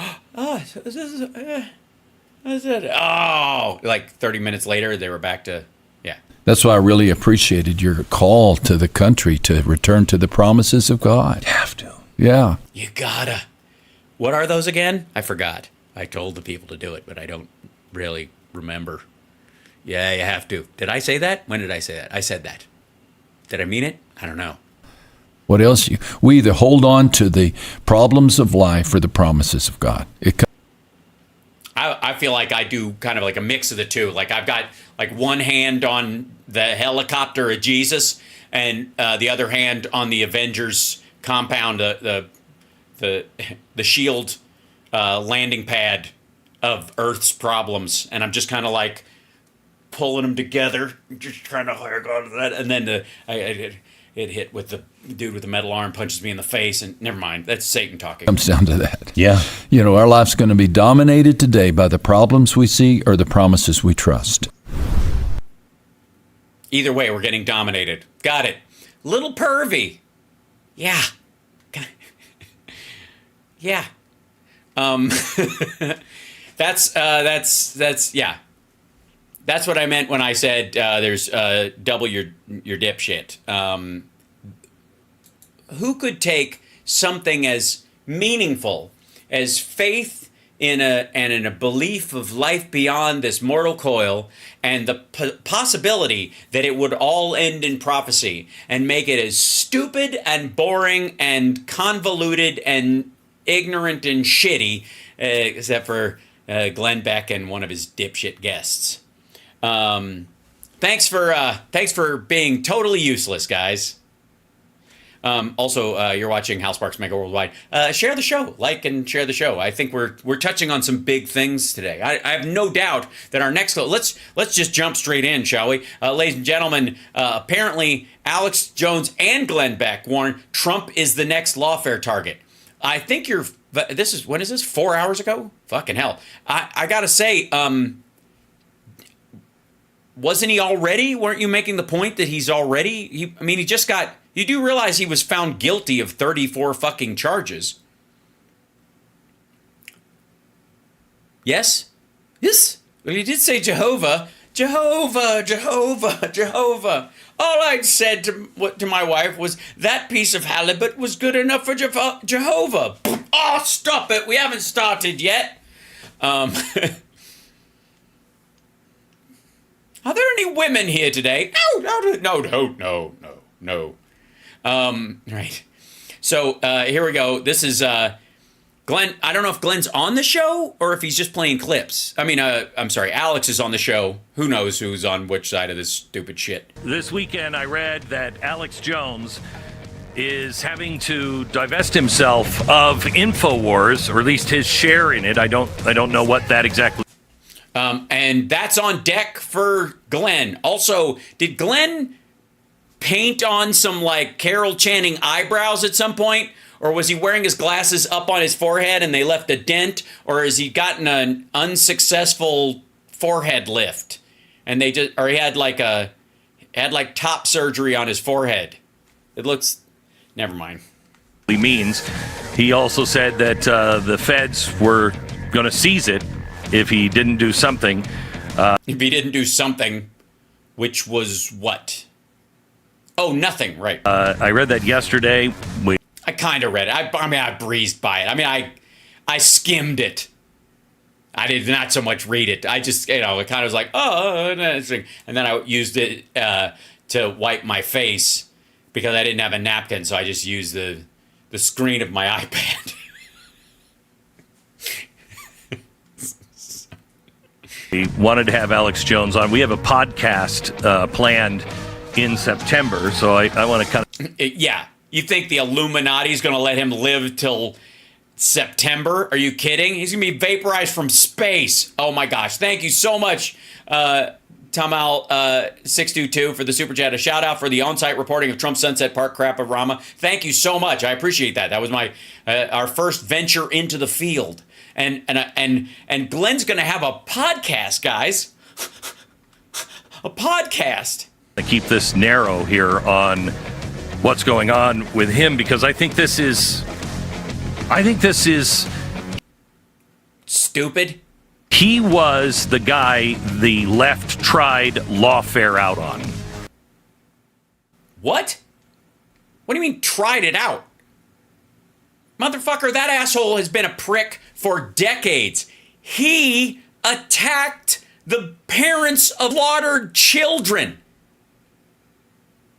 like 30 minutes later, they were back to, yeah. That's why I really appreciated your call to the country to return to the promises of God. You have to. Yeah. You gotta. What are those again? I forgot. I told the people to do it, but I don't really remember. Yeah, you have to. Did I say that? When did I say that? I said that. Did I mean it? I don't know. What else? We either hold on to the problems of life or the promises of God. I feel like I do kind of like a mix of the two. Like I've got like one hand on the helicopter of Jesus and the other hand on the Avengers compound, the shield landing pad of Earth's problems, and I'm just kind of like pulling them together, just trying to hold on to that, and then it hit with the dude with the metal arm punches me in the face, and never mind, that's Satan talking. Comes down to that. Yeah. You know, our life's going to be dominated today by the problems we see or the promises we trust. Either way, we're getting dominated. Got it. Little pervy. Yeah. Yeah. That's yeah. That's what I meant when I said there's double your dipshit. Who could take something as meaningful as faith in a belief of life beyond this mortal coil and the possibility that it would all end in prophecy and make it as stupid and boring and convoluted and ignorant and shitty, except for Glenn Beck and one of his dipshit guests. Thanks for being totally useless, guys. Also, you're watching Hal Sparks Mega Worldwide. Share the show, like and share the show. I think we're touching on some big things today. I have no doubt that our next let's just jump straight in, shall we, ladies and gentlemen? Apparently, Alex Jones and Glenn Beck warn Trump is the next lawfare target. I think when is this? 4 hours ago? Fucking hell! I gotta say, wasn't he already? Weren't you making the point that he's already? He just got. You do realize he was found guilty of 34 fucking charges. Yes? Yes? Well, he did say Jehovah. Jehovah, Jehovah, Jehovah. All I'd said to my wife was that piece of halibut was good enough for Jehovah. Oh, stop it. We haven't started yet. Are there any women here today? No. Right. So here we go. This is Glenn. I don't know if Glenn's on the show or if he's just playing clips. I mean, I'm sorry. Alex is on the show. Who knows who's on which side of this stupid shit? This weekend, I read that Alex Jones is having to divest himself of InfoWars, or at least his share in it. I don't know what that exactly. And that's on deck for Glenn. Also, did Glenn paint on some like Carol Channing eyebrows at some point? Or was he wearing his glasses up on his forehead and they left a dent? Or has he gotten an unsuccessful forehead lift? And he had like top surgery on his forehead. It looks, never mind. He means. He also said that the feds were going to seize it if he didn't do something. If he didn't do something, which was what? Oh, nothing, right. I read that yesterday. I kind of read it. I breezed by it. I mean, I skimmed it. I did not so much read it. I just, it kind of was like, oh, and then I used it to wipe my face because I didn't have a napkin, so I just used the screen of my iPad. We wanted to have Alex Jones on. We have a podcast planned in September, so I want to kind of... Yeah. You think the Illuminati is going to let him live till September? Are you kidding? He's going to be vaporized from space. Oh, my gosh. Thank you so much, Tamal622, for the super chat. A shout out for the on-site reporting of Trump Sunset Park crap-o-rama. Thank you so much. I appreciate that. That was our first venture into the field. And Glenn's going to have a podcast, guys. A podcast. I keep this narrow here on what's going on with him because I think this is stupid. He was the guy the left tried lawfare out on. What? What do you mean tried it out? Motherfucker, that asshole has been a prick for decades. He attacked the parents of slaughtered children.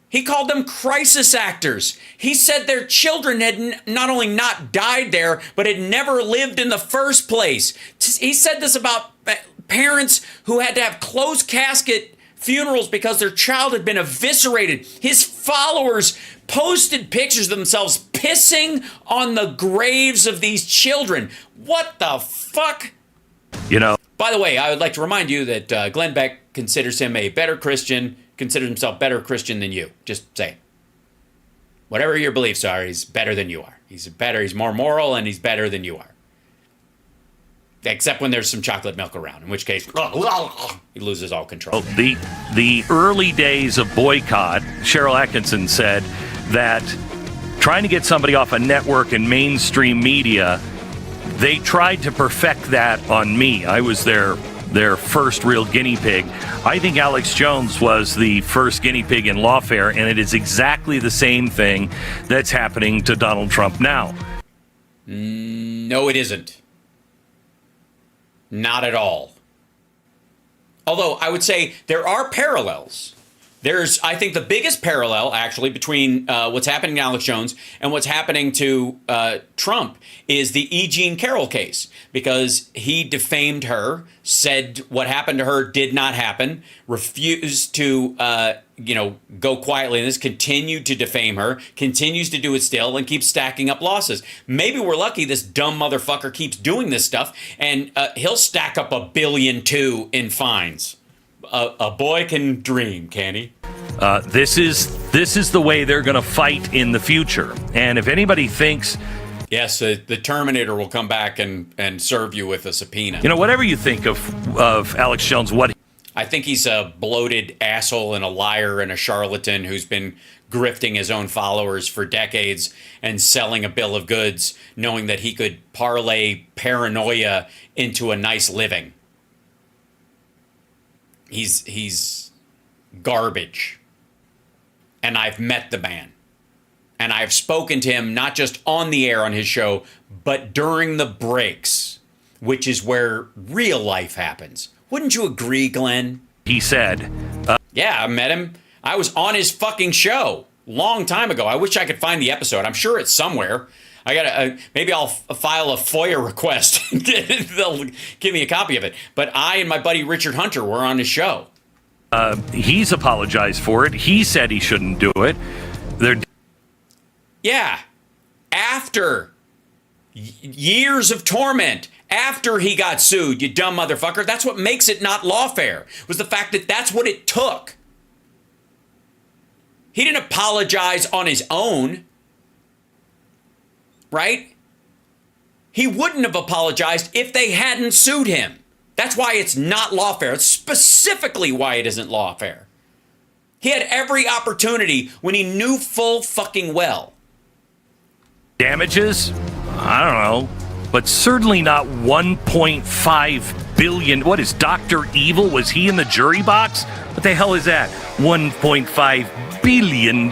He called them crisis actors. He said their children had not only not died there, but had never lived in the first place. He said this about parents who had to have closed casket funerals because their child had been eviscerated. His followers posted pictures of themselves pissing on the graves of these children. What the fuck? By the way, I would like to remind you that Glenn Beck considers him a better Christian, considers himself better Christian than you. Just say it. Whatever your beliefs are, he's better than you are. He's more moral, and he's better than you are. Except when there's some chocolate milk around, in which case he loses all control. The early days of boycott, Cheryl Atkinson said that trying to get somebody off a network and mainstream media, they tried to perfect that on me. I was their first real guinea pig. I think Alex Jones was the first guinea pig in lawfare, and it is exactly the same thing that's happening to Donald Trump now. No, it isn't. Not at all. Although I would say there are parallels. There's, I think, the biggest parallel, actually, between what's happening to Alex Jones and what's happening to Trump is the E. Jean Carroll case, because he defamed her, said what happened to her did not happen, refused to, go quietly in this, continued to defame her, continues to do it still, and keeps stacking up losses. Maybe we're lucky this dumb motherfucker keeps doing this stuff, and he'll stack up $1.2 billion in fines. A boy can dream, can he? This is the way they're going to fight in the future. And if anybody thinks... Yes, the Terminator will come back and serve you with a subpoena. Whatever you think of Alex Jones, I think he's a bloated asshole and a liar and a charlatan who's been grifting his own followers for decades and selling a bill of goods, knowing that he could parlay paranoia into a nice living. He's garbage. And I've met the man. And I've spoken to him not just on the air on his show, but during the breaks, which is where real life happens. Wouldn't you agree, Glenn? He said, yeah, I met him. I was on his fucking show long time ago. I wish I could find the episode. I'm sure it's somewhere. I gotta maybe I'll file a FOIA request. They'll give me a copy of it. But I and my buddy Richard Hunter were on his show. he's apologized for it. He said he shouldn't do it. Yeah. After years of torment, after he got sued, you dumb motherfucker. That's what makes it not lawfare, was the fact that that's what it took. He didn't apologize on his own, right? He wouldn't have apologized if they hadn't sued him. That's why it's not lawfare. It's specifically why it isn't lawfare. He had every opportunity when he knew full fucking well. Damages? I don't know. But certainly not 1.5 billion. What is Dr. Evil? Was he in the jury box? What the hell is that? $1.5 billion.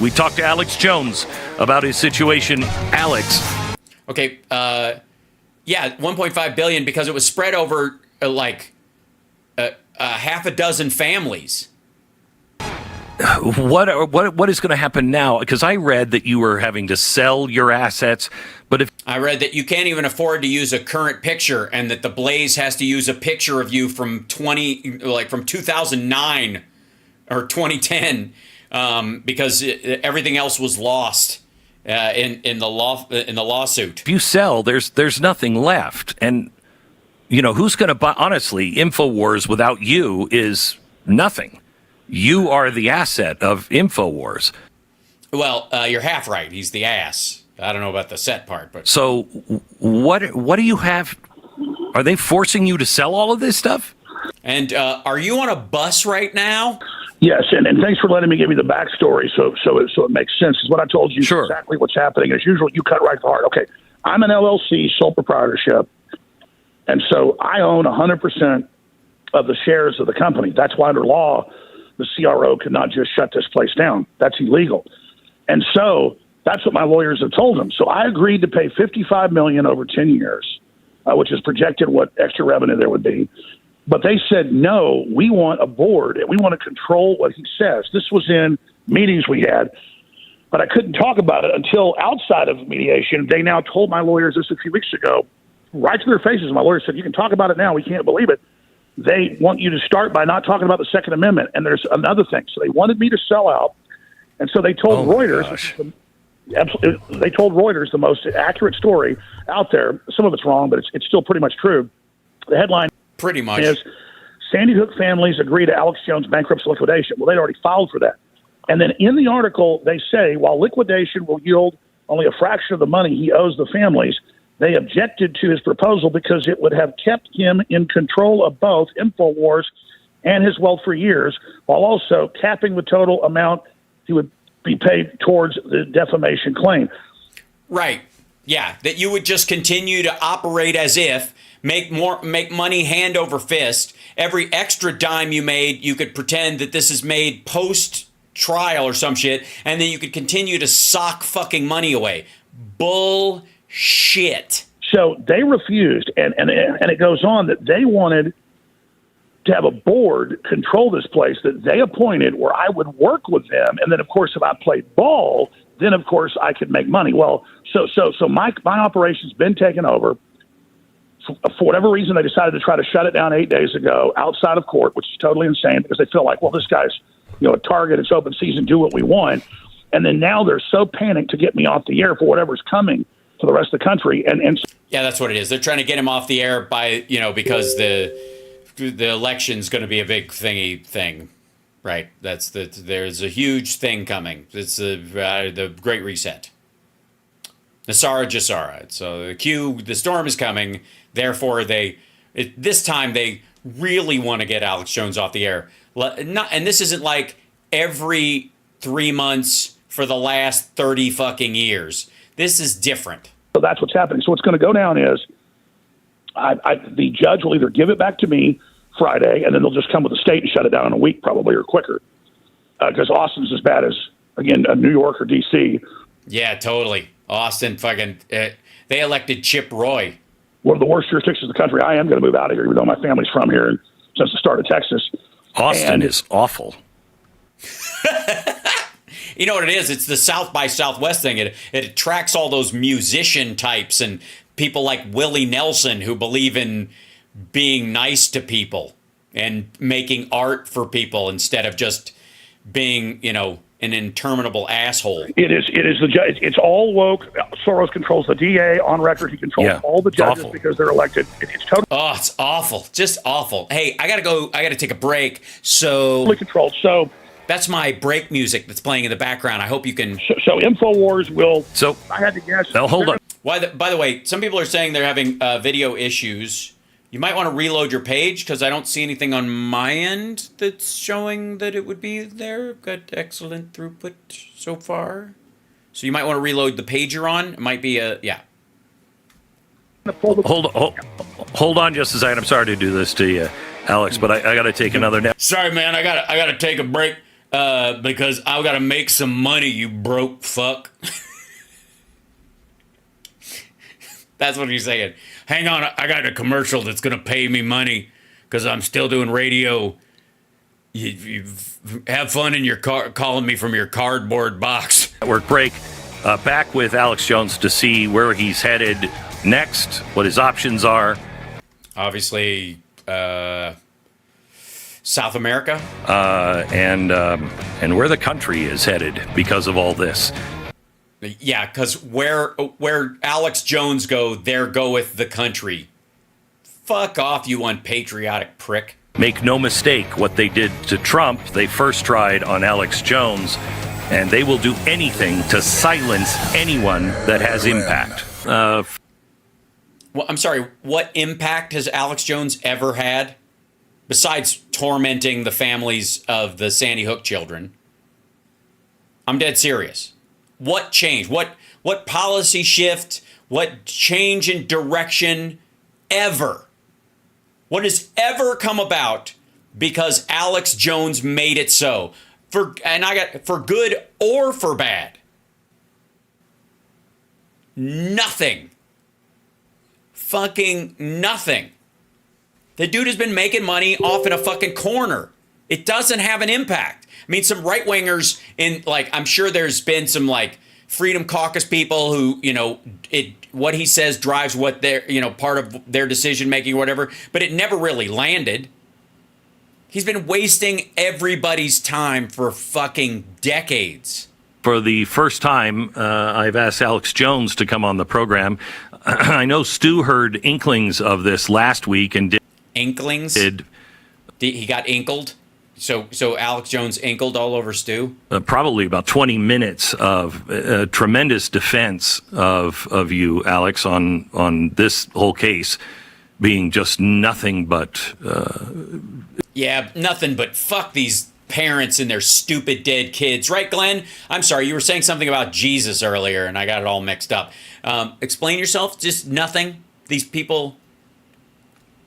We talked to Alex Jones about his situation. Alex. Okay, yeah, 1.5 billion because it was spread over like half a dozen families. What is going to happen now? Because I read that you were having to sell your assets, but if I read that you can't even afford to use a current picture, and that the Blaze has to use a picture of you from 2009 or 2010 because everything else was lost in the lawsuit. If you sell, there's nothing left, and you know who's going to buy? Honestly, Infowars without you is nothing. You are the asset of Infowars. Well, you're half right. He's the ass. I don't know about the set part, but so what do you have? Are they forcing you to sell all of this stuff? And are you on a bus right now? Yes, and thanks for letting me give you the backstory so it makes sense. Is what I told you Sure. Exactly what's happening. As usual, you cut right to the heart. Okay, I'm an LLC, sole proprietorship, and so I own 100% of the shares of the company. That's why under law, the CRO could not just shut this place down. That's illegal. And so that's what my lawyers have told them. So I agreed to pay $55 million over 10 years, which is projected what extra revenue there would be. But they said, no, we want a board and we want to control what he says. This was in meetings we had, but I couldn't talk about it until outside of mediation. They now told my lawyers this a few weeks ago, right to their faces. My lawyer said, you can talk about it now. We can't believe it. They want you to start by not talking about the Second Amendment. And there's another thing. So they wanted me to sell out. And so they told Reuters, they told Reuters the most accurate story out there. Some of it's wrong, but it's still pretty much true. The headline pretty much is Sandy Hook families agree to Alex Jones bankruptcy liquidation. Well, they'd already filed for that. And then in the article, they say, while liquidation will yield only a fraction of the money he owes the families, they objected to his proposal because it would have kept him in control of both Infowars and his wealth for years, while also capping the total amount he would be paid towards the defamation claim. Right. Yeah. That you would just continue to operate as if, make money hand over fist. Every extra dime you made, you could pretend that this is made post-trial or some shit, and then you could continue to sock fucking money away. Bullshit. So they refused, and it goes on that they wanted to have a board control this place that they appointed where I would work with them. And then, of course, if I played ball, then, of course, I could make money. Well, so my operation's been taken over. For whatever reason, they decided to try to shut it down 8 days ago outside of court, which is totally insane because they feel like, well, this guy's a target. It's open season. Do what we want. And then now they're so panicked to get me off the air for whatever's coming to the rest of the country. And yeah, that's what it is. They're trying to get him off the air by, because the election's going to be a big thing, right? There's a huge thing coming. It's the Great Reset. Nasara Jasara. So the storm is coming. Therefore, this time they really want to get Alex Jones off the air. And this isn't like every 3 months for the last 30 fucking years. This is different. So that's what's happening. So what's going to go down is the judge will either give it back to me Friday, and then they'll just come with the state and shut it down in a week probably or quicker. Because Austin's as bad as, again, New York or D.C. Yeah, totally. Austin fucking, they elected Chip Roy. One of the worst jurisdictions in the country. I am going to move out of here, even though my family's from here and since the start of Texas. Austin is awful. You know what it is? It's the South by Southwest thing. It attracts all those musician types and people like Willie Nelson who believe in being nice to people and making art for people instead of just being, an interminable asshole. It is the judge. It's all woke. Soros controls the DA on record. He controls all the judges because they're elected. It's totally. Oh, it's awful. Just awful. Hey, I gotta go. I gotta take a break. So totally controlled. So that's my break music that's playing in the background. I hope you can. So InfoWars will. So I had to guess. Now hold on. By the way, some people are saying they're having video issues. You might want to reload your page because I don't see anything on my end that's showing that it would be there. I've got excellent throughput so far. So you might want to reload the page you're on. It might be yeah. Hold on just a second. I'm sorry to do this to you, Alex, but I got to take another nap. Sorry, man. I gotta take a break because I've got to make some money. You broke fuck. That's what he's saying. Hang on, I got a commercial that's going to pay me money because I'm still doing radio. You have fun in your car, calling me from your cardboard box. Network break. Back with Alex Jones to see where he's headed next, what his options are. Obviously, South America. And where the country is headed because of all this. Yeah, because where Alex Jones go, there goeth the country. Fuck off, you unpatriotic prick. Make no mistake, what they did to Trump, they first tried on Alex Jones, and they will do anything to silence anyone that has impact. Well, I'm sorry, what impact has Alex Jones ever had? Besides tormenting the families of the Sandy Hook children. I'm dead serious. What change? What policy shift? What change in direction ever? What has ever come about because Alex Jones made it so? For good or for bad? Nothing. Fucking nothing. The dude has been making money off in a fucking corner. It doesn't have an impact. I mean, some right-wingers I'm sure there's been some Freedom Caucus people who, what he says drives what they're, part of their decision-making or whatever, but it never really landed. He's been wasting everybody's time for fucking decades. For the first time, I've asked Alex Jones to come on the program. I know Stu heard inklings of this last week and did. Inklings? He got inkled? So Alex Jones ankled all over Stu? Probably about 20 minutes of tremendous defense of you, Alex, on this whole case being just nothing but... Yeah, nothing but fuck these parents and their stupid dead kids. Right, Glenn? I'm sorry, you were saying something about Jesus earlier and I got it all mixed up. Explain yourself. Just nothing? These people...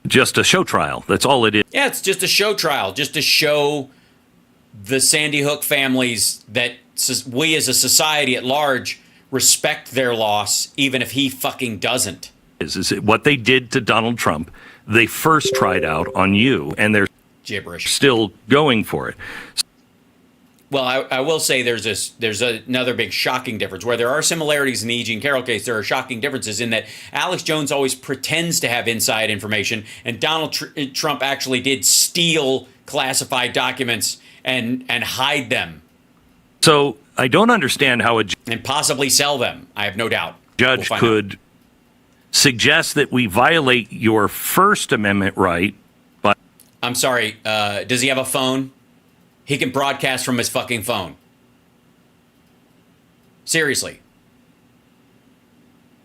Just a show trial. That's all it is. Yeah, it's just a show trial, just to show the Sandy Hook families that we as a society at large respect their loss, even if he fucking doesn't. Is what they did to Donald Trump, they first tried out on you, and they're gibberish. Still going for it. Well, I will say there's another big shocking difference. Where there are similarities in the E. Jean Carroll case, there are shocking differences in that Alex Jones always pretends to have inside information, and Donald Trump actually did steal classified documents and hide them. So I don't understand how and possibly sell them. I have no doubt. Judge could suggest that we violate your First Amendment right. But I'm sorry. Does he have a phone? He can broadcast from his fucking phone. Seriously.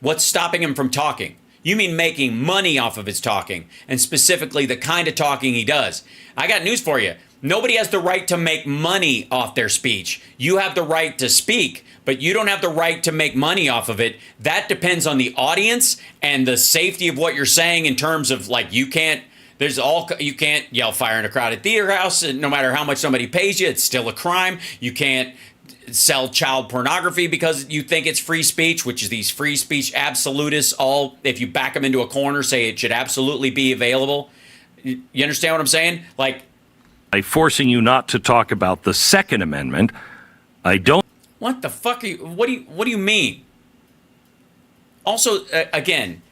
What's stopping him from talking? You mean making money off of his talking, and specifically the kind of talking he does. I got news for you. Nobody has the right to make money off their speech. You have the right to speak, but you don't have the right to make money off of it. That depends on the audience and the safety of what you're saying in terms of, like, you can't yell fire in a crowded theater house, and no matter how much somebody pays you, it's still a crime. You can't sell child pornography because you think it's free speech, which is these free speech absolutists all, if you back them into a corner, say it should absolutely be available. You understand what I'm saying? Like, by forcing you not to talk about the Second Amendment, I don't. What the fuck are you? What do you mean? Also, again,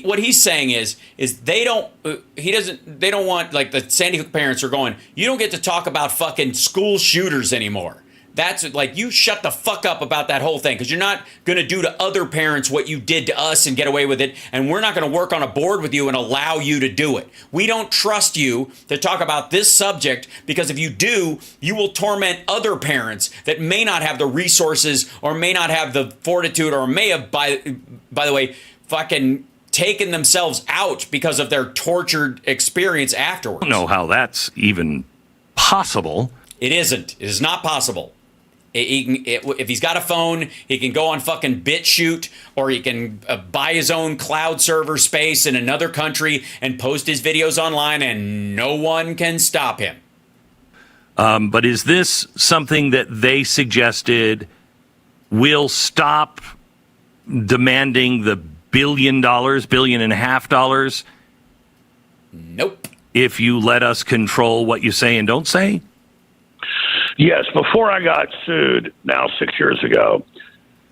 what he's saying is they don't want, like, the Sandy Hook parents are going, you don't get to talk about fucking school shooters anymore. That's like, you shut the fuck up about that whole thing, because you're not going to do to other parents what you did to us and get away with it, and we're not going to work on a board with you and allow you to do it. We don't trust you to talk about this subject, because if you do, you will torment other parents that may not have the resources or may not have the fortitude or may have, by the way, fucking taken themselves out because of their tortured experience afterwards. I don't know how that's even possible. It isn't. It is not possible. If he's got a phone, he can go on fucking BitChute, or he can buy his own cloud server space in another country and post his videos online, and no one can stop him. But is this something that they suggested will stop demanding the $1.5 billion? Nope. If you let us control what you say and don't say? Yes, before I got sued, now 6 years ago,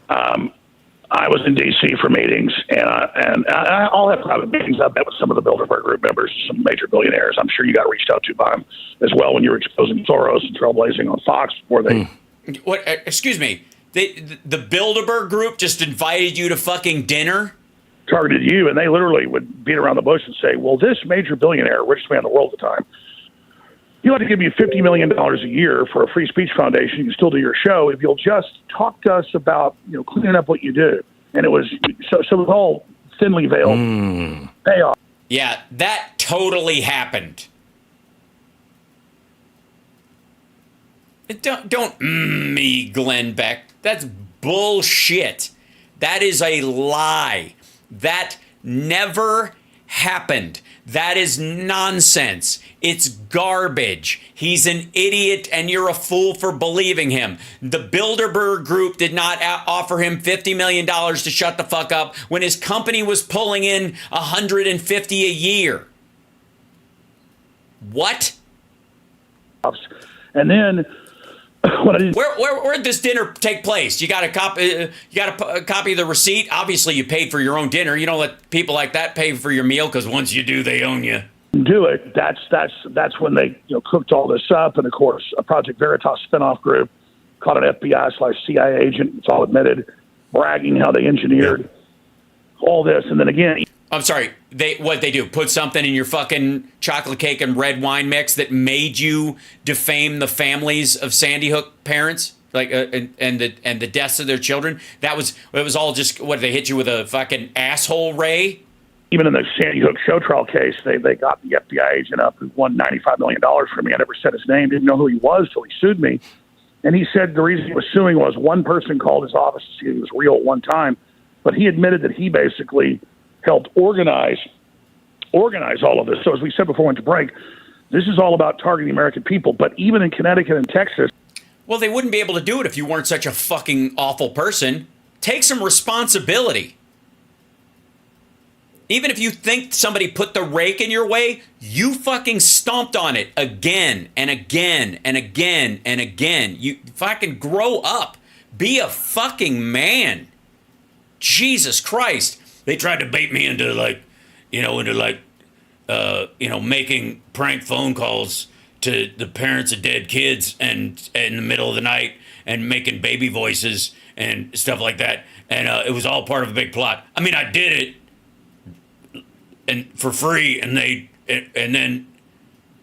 I was in D.C. for meetings, and I'll have private meetings. I've met with some of the Bilderberg Group members, some major billionaires. I'm sure you got reached out to by them as well when you were exposing Soros and trailblazing on Fox before they... What? Excuse me. The Bilderberg Group just invited you to fucking dinner? Targeted you, and they literally would beat around the bush and say, well, this major billionaire, richest man in the world at the time, you ought to give you $50 million a year for a free speech foundation. You can still do your show if you'll just talk to us about, cleaning up what you do. And it was so it was all thinly veiled payoff. Yeah, that totally happened. Don't me, Glenn Beck. That's bullshit. That is a lie. That never happened. That is nonsense. It's garbage. He's an idiot, and you're a fool for believing him. The Bilderberg Group did not offer him $50 million to shut the fuck up when his company was pulling in $150 a year. What? And then where did this dinner take place? You got a copy? You got a copy of the receipt? Obviously, you paid for your own dinner. You don't let people like that pay for your meal, because once you do, they own you. Do it. That's when they cooked all this up, and of course, a Project Veritas spinoff group caught an FBI/CIA agent. It's all admitted, bragging how they engineered all this, and then again. I'm sorry. What they do? Put something in your fucking chocolate cake and red wine mix that made you defame the families of Sandy Hook parents, like and the deaths of their children. It was all just what they hit you with a fucking asshole ray. Even in the Sandy Hook show trial case, they got the FBI agent up who won $95 million from me. I never said his name, didn't know who he was till he sued me, and he said the reason he was suing was one person called his office to see if he was real at one time, but he admitted that he basically helped organize all of this. So as we said before we went to break, this is all about targeting the American people. But even in Connecticut and Texas... Well, they wouldn't be able to do it if you weren't such a fucking awful person. Take some responsibility. Even if you think somebody put the rake in your way, you fucking stomped on it again and again and again and again. You fucking grow up. Be a fucking man. Jesus Christ. They tried to bait me into making prank phone calls to the parents of dead kids and in the middle of the night and making baby voices and stuff like that. And it was all part of a big plot. I mean, I did it and for free, and then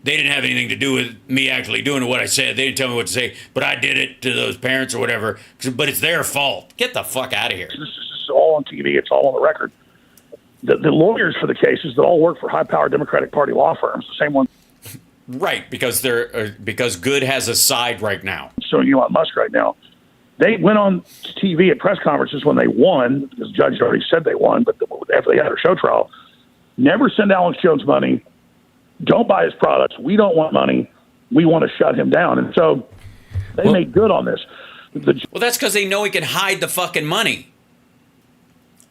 they didn't have anything to do with me actually doing what I said. They didn't tell me what to say, but I did it to those parents or whatever. But it's their fault. Get the fuck out of here. This is all on TV. It's all on the record. The lawyers for the cases that all work for high-powered Democratic Party law firms, the same ones. Right, because because good has a side right now. So Elon Musk right now, they went on TV at press conferences when they won, because the judge already said they won, but after they had their show trial, never send Alex Jones money. Don't buy his products. We don't want money. We want to shut him down. And so they made good on this. Well, that's because they know he can hide the fucking money.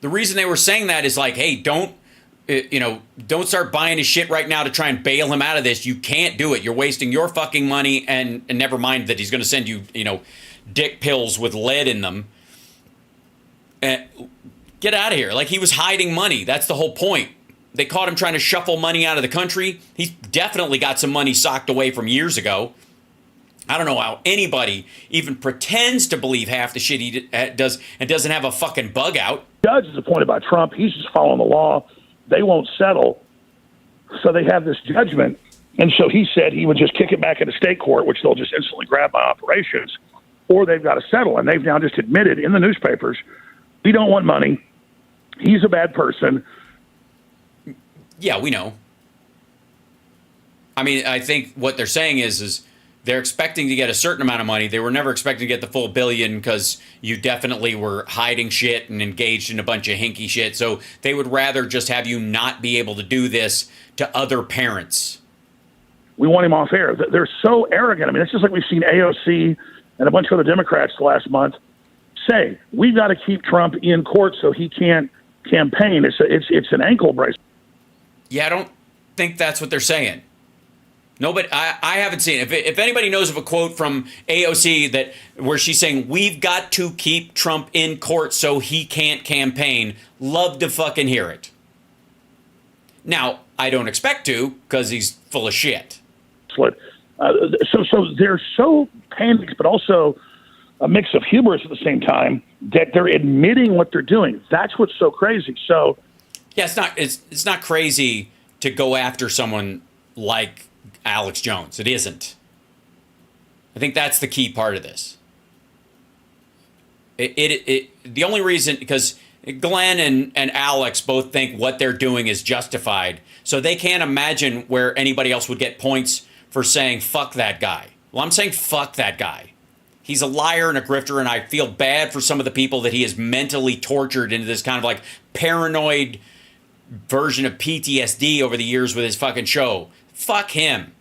The reason they were saying that is like, hey, don't start buying his shit right now to try and bail him out of this. You can't do it. You're wasting your fucking money, and never mind that he's going to send you, dick pills with lead in them. Get out of here. Like, he was hiding money. That's the whole point. They caught him trying to shuffle money out of the country. He's definitely got some money socked away from years ago. I don't know how anybody even pretends to believe half the shit he does and doesn't have a fucking bug out. The judge is appointed by Trump. He's just following the law. They won't settle. So they have this judgment. And so he said he would just kick it back into state court, which they'll just instantly grab my operations, or they've got to settle. And they've now just admitted in the newspapers, we don't want money. He's a bad person. Yeah, we know. I mean, I think what they're saying is they're expecting to get a certain amount of money. They were never expecting to get the full billion because you definitely were hiding shit and engaged in a bunch of hinky shit. So they would rather just have you not be able to do this to other parents. We want him off air. They're so arrogant. I mean, it's just like we've seen AOC and a bunch of other Democrats last month say, we've got to keep Trump in court so he can't campaign. It's an ankle brace. Yeah, I don't think that's what they're saying. Nobody, I haven't seen it. If anybody knows of a quote from AOC where she's saying, we've got to keep Trump in court so he can't campaign, love to fucking hear it. Now, I don't expect to, because he's full of shit. So they're so panicked, but also a mix of hubris at the same time, that they're admitting what they're doing. That's what's so crazy. So, yeah, it's not crazy to go after someone like Alex Jones. It isn't. I think that's the key part of this. The only reason, because Glenn and Alex both think what they're doing is justified, so they can't imagine where anybody else would get points for saying fuck that guy. Well, I'm saying fuck that guy. He's a liar and a grifter, and I feel bad for some of the people that he has mentally tortured into this kind of like paranoid version of PTSD over the years with his fucking show. Fuck him.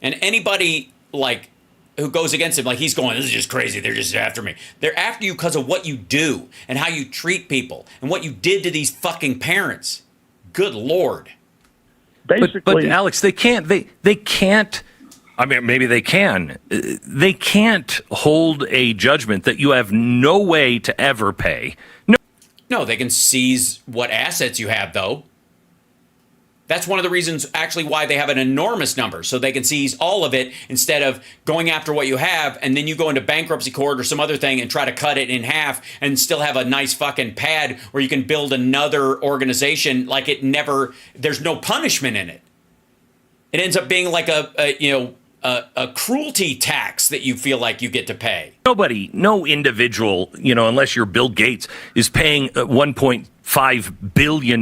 And anybody like who goes against him, like he's going, this is just crazy. They're just after me. They're after you because of what you do and how you treat people and what you did to these fucking parents. Good Lord. Basically, but Alex, they can't. They can't. I mean, maybe they can. They can't hold a judgment that you have no way to ever pay. No, they can seize what assets you have, though. That's one of the reasons, actually, why they have an enormous number, so they can seize all of it instead of going after what you have, and then you go into bankruptcy court or some other thing and try to cut it in half and still have a nice fucking pad where you can build another organization like it never, there's no punishment in it. It ends up being like a cruelty tax that you feel like you get to pay. Nobody, no individual, unless you're Bill Gates, is paying $1.5 billion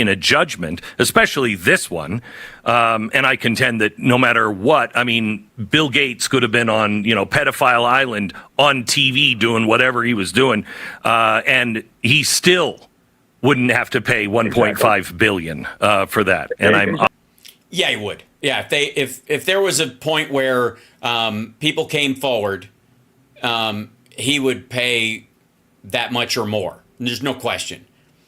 in a judgment, especially this one. And I contend that no matter what, I mean, Bill Gates could have been on, Pedophile Island on TV doing whatever he was doing, and he still wouldn't have to pay $1.5 billion for that. And Yeah, he would. Yeah, if there was a point where people came forward, he would pay that much or more. There's no question.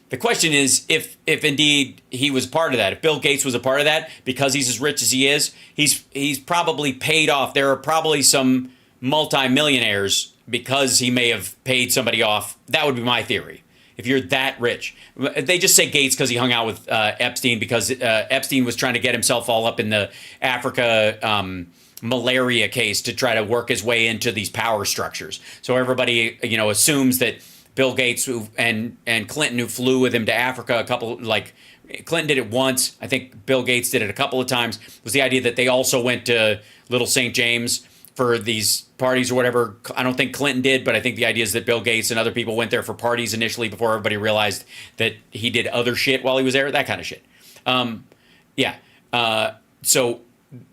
The question is if indeed he was part of that. If Bill Gates was a part of that, because he's as rich as he is, he's probably paid off. There are probably some multimillionaires because he may have paid somebody off. That would be my theory. If you're that rich. They just say Gates because he hung out with Epstein, because Epstein was trying to get himself all up in the Africa malaria case to try to work his way into these power structures. So everybody, assumes that Bill Gates and Clinton, who flew with him to Africa a couple, Clinton did it once. I think Bill Gates did it a couple of times. Was the idea that they also went to Little St. James for these parties or whatever. I don't think Clinton did, but I think the idea is that Bill Gates and other people went there for parties initially before everybody realized that he did other shit while he was there, that kind of shit. So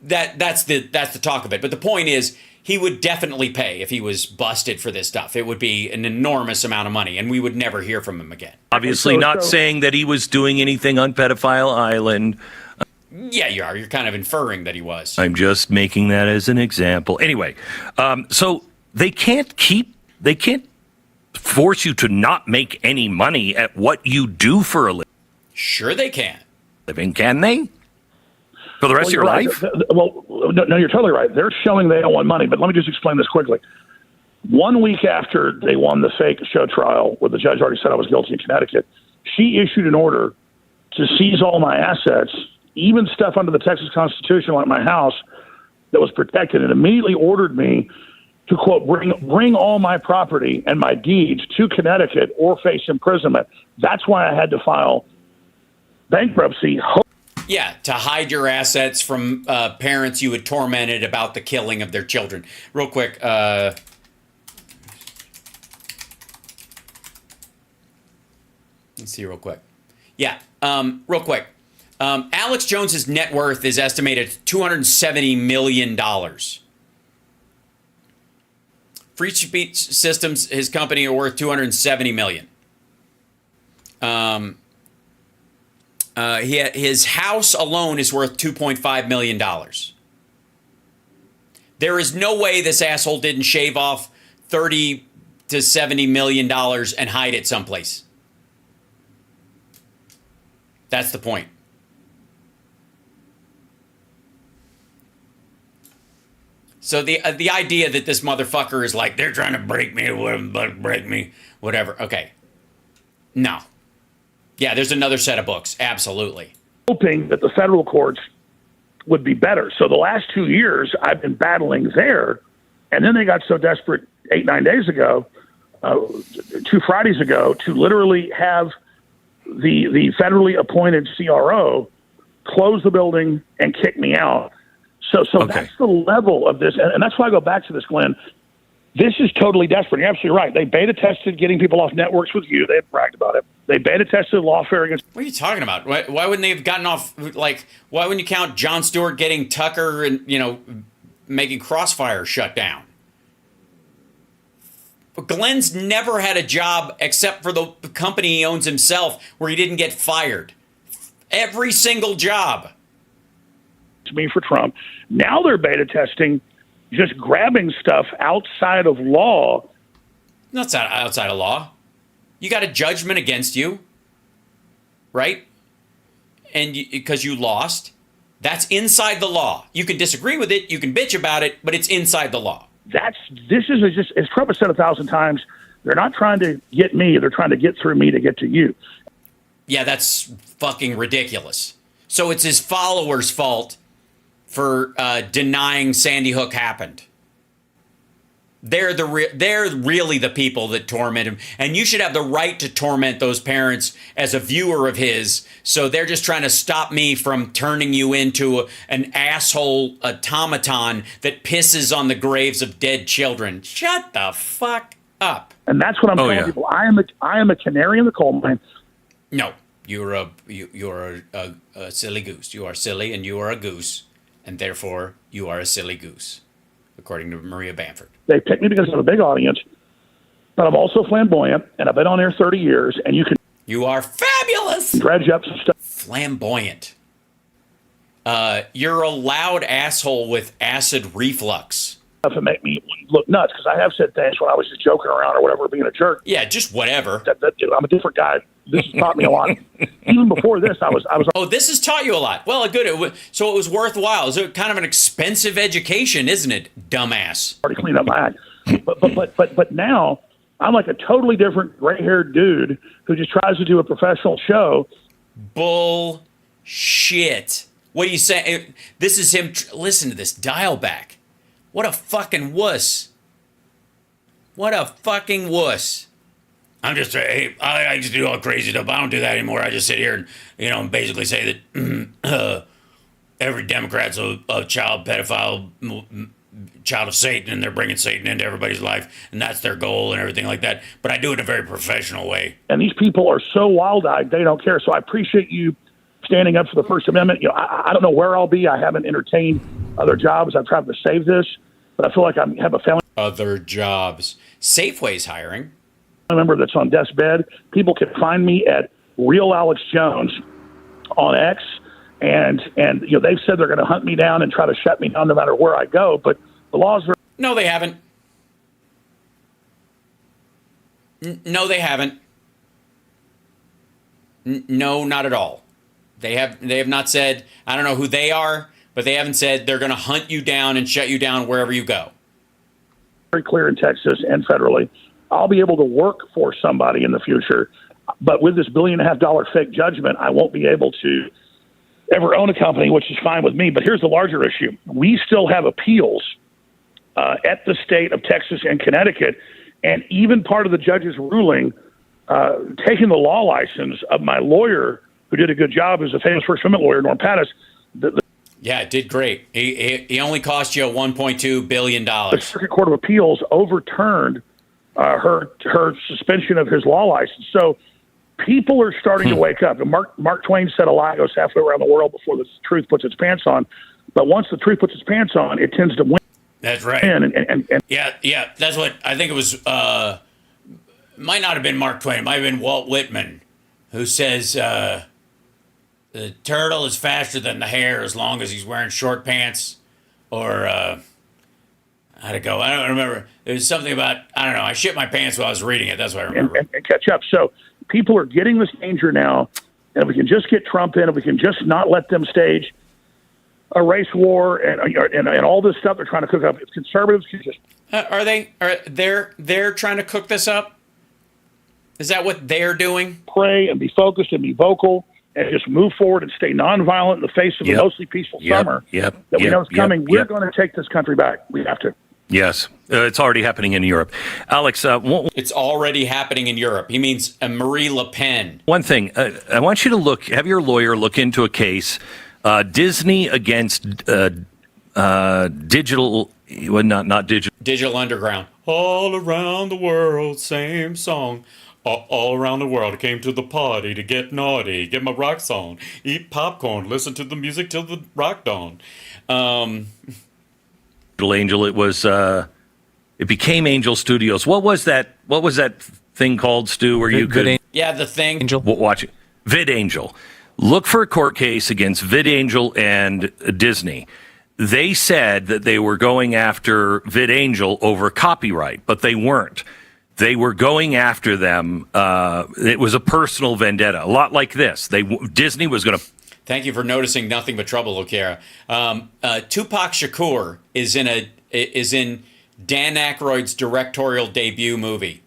that's the talk of it. But the point is, he would definitely pay if he was busted for this stuff. It would be an enormous amount of money, and we would never hear from him again. Obviously not saying that he was doing anything on Pedophile Island. Yeah, you are. You're kind of inferring that he was. I'm just making that as an example. Anyway, so they can't force you to not make any money at what you do for a living. Sure they can. Can they? For the rest of your life? Well, no, you're totally right. They're showing they don't want money, but let me just explain this quickly. 1 week after they won the fake show trial, where the judge already said I was guilty in Connecticut, she issued an order to seize all my assets, even stuff under the Texas Constitution like my house that was protected, and immediately ordered me to, quote, bring all my property and my deeds to Connecticut or face imprisonment. That's why I had to file bankruptcy. Yeah, to hide your assets from parents you had tormented about the killing of their children. Real quick, let's see real quick. Yeah, real quick. Alex Jones's net worth is estimated at $270 million. Free Speech Systems, his company, are worth $270 million. His house alone is worth $2.5 million. There is no way this asshole didn't shave off $30 to $70 million and hide it someplace. That's the point. So the idea that this motherfucker is like, they're trying to break me, whatever. Okay. No. Yeah, there's another set of books. Absolutely. Hoping that the federal courts would be better. So the last 2 years, I've been battling there. And then they got so desperate 8-9 days ago, 2 Fridays ago, to literally have the federally appointed CRO close the building and kick me out. So that's the level of this. And that's why I go back to this, Glenn. This is totally desperate. You're absolutely right. They beta tested getting people off networks with you. They had bragged about it. They beta tested lawfare against. What are you talking about? Why wouldn't they have gotten off? Like, why wouldn't you count Jon Stewart getting Tucker and, making Crossfire shut down? But Glenn's never had a job except for the company he owns himself where he didn't get fired. Every single job. It's me for Trump. Now they're beta testing just grabbing stuff outside of law. Not outside of law. You got a judgment against you, right? And because you lost, that's inside the law. You can disagree with it, you can bitch about it, but it's inside the law. This is just, as Trump has said 1,000 times, they're not trying to get me, they're trying to get through me to get to you. Yeah, that's fucking ridiculous. So it's his followers' fault for denying Sandy Hook happened. They're really the people that torment him. And you should have the right to torment those parents as a viewer of his. So they're just trying to stop me from turning you into an asshole automaton that pisses on the graves of dead children. Shut the fuck up. And that's what I'm telling people. I am a canary in the coal mine. No, you're a silly goose. You are silly and you are a goose. And therefore, you are a silly goose, according to Maria Bamford. They picked me because I have a big audience, but I'm also flamboyant, and I've been on air 30 years, and you can... You are fabulous! Dredge up some stuff. Flamboyant. You're a loud asshole with acid reflux. To make me look nuts, because I have said things when I was just joking around or whatever, being a jerk. Yeah, just whatever. I'm a different guy. This has taught me a lot. Even before this, I was. Oh, this has taught you a lot. Well, good. So it was worthwhile. It's kind of an expensive education, isn't it, dumbass? Already cleaned up my act. But now I'm like a totally different gray-haired dude who just tries to do a professional show. Bullshit. What do you say? This is him. Listen to this. Dial back. What a fucking wuss. What a fucking wuss. I'm just, hey, I just do all crazy stuff. I don't do that anymore. I just sit here and, basically say that every Democrat's a child pedophile, child of Satan, and they're bringing Satan into everybody's life, and that's their goal and everything like that. But I do it in a very professional way. And these people are so wild-eyed, they don't care. So I appreciate you standing up for the First Amendment. I don't know where I'll be. I haven't entertained other jobs. I've tried to save this, but I feel like I have a family Other jobs. Safeway's hiring. member that's on death's bed. People can find me at Real Alex Jones on X, and they've said they're going to hunt me down and try to shut me down no matter where I go. But the laws are. No, they haven't. No, they haven't. No, not at all. They have not said, I don't know who they are, but they haven't said they're going to hunt you down and shut you down wherever you go. Very clear in Texas and federally. I'll be able to work for somebody in the future, but with this $1.5 billion fake judgment, I won't be able to ever own a company, which is fine with me. But here's the larger issue. We still have appeals at the state of Texas and Connecticut, and even part of the judge's ruling taking the law license of my lawyer, who did a good job as a famous First Amendment lawyer, Norm Pattis. Yeah, it did great. He only cost you $1.2 billion. The Circuit Court of Appeals overturned her suspension of his law license. So people are starting to wake up. And Mark Twain said a lie goes halfway around the world before the truth puts its pants on. But once the truth puts its pants on, it tends to win. That's right. And yeah, that's what I think it was. Might not have been Mark Twain. It might have been Walt Whitman, who says the turtle is faster than the hare as long as he's wearing short pants. Or how'd it go? I don't remember. It was something about, I don't know. I shit my pants while I was reading it. That's what I remember. And catch up. So people are getting this danger now. And if we can just get Trump in, if we can just not let them stage a race war and all this stuff they're trying to cook up, if conservatives can just they're trying to cook this up? Is that what they're doing? Pray and be focused and be vocal and just move forward and stay nonviolent in the face of a mostly peaceful summer that we know is coming. We're going to take this country back. We have to. Yes, it's already happening in Europe. Alex, it's already happening in Europe. He means Marie Le Pen. One thing, I want you to have your lawyer look into a case, Disney against digital, well, not digital. Digital Underground. All around the world, same song. All around the world, I came to the party to get naughty, get my rocks on, eat popcorn, listen to the music till the rock dawn. Angel, it was. It became Angel Studios. What was that? What was that thing called, Stu? Where you could? Yeah, the thing. Angel. Watch it. VidAngel. Look for a court case against VidAngel and Disney. They said that they were going after VidAngel over copyright, but they weren't. They were going after them. It was a personal vendetta, a lot like this. Disney was going to. Thank you for noticing nothing but trouble, O'Kara. Tupac Shakur is in Dan Aykroyd's directorial debut movie.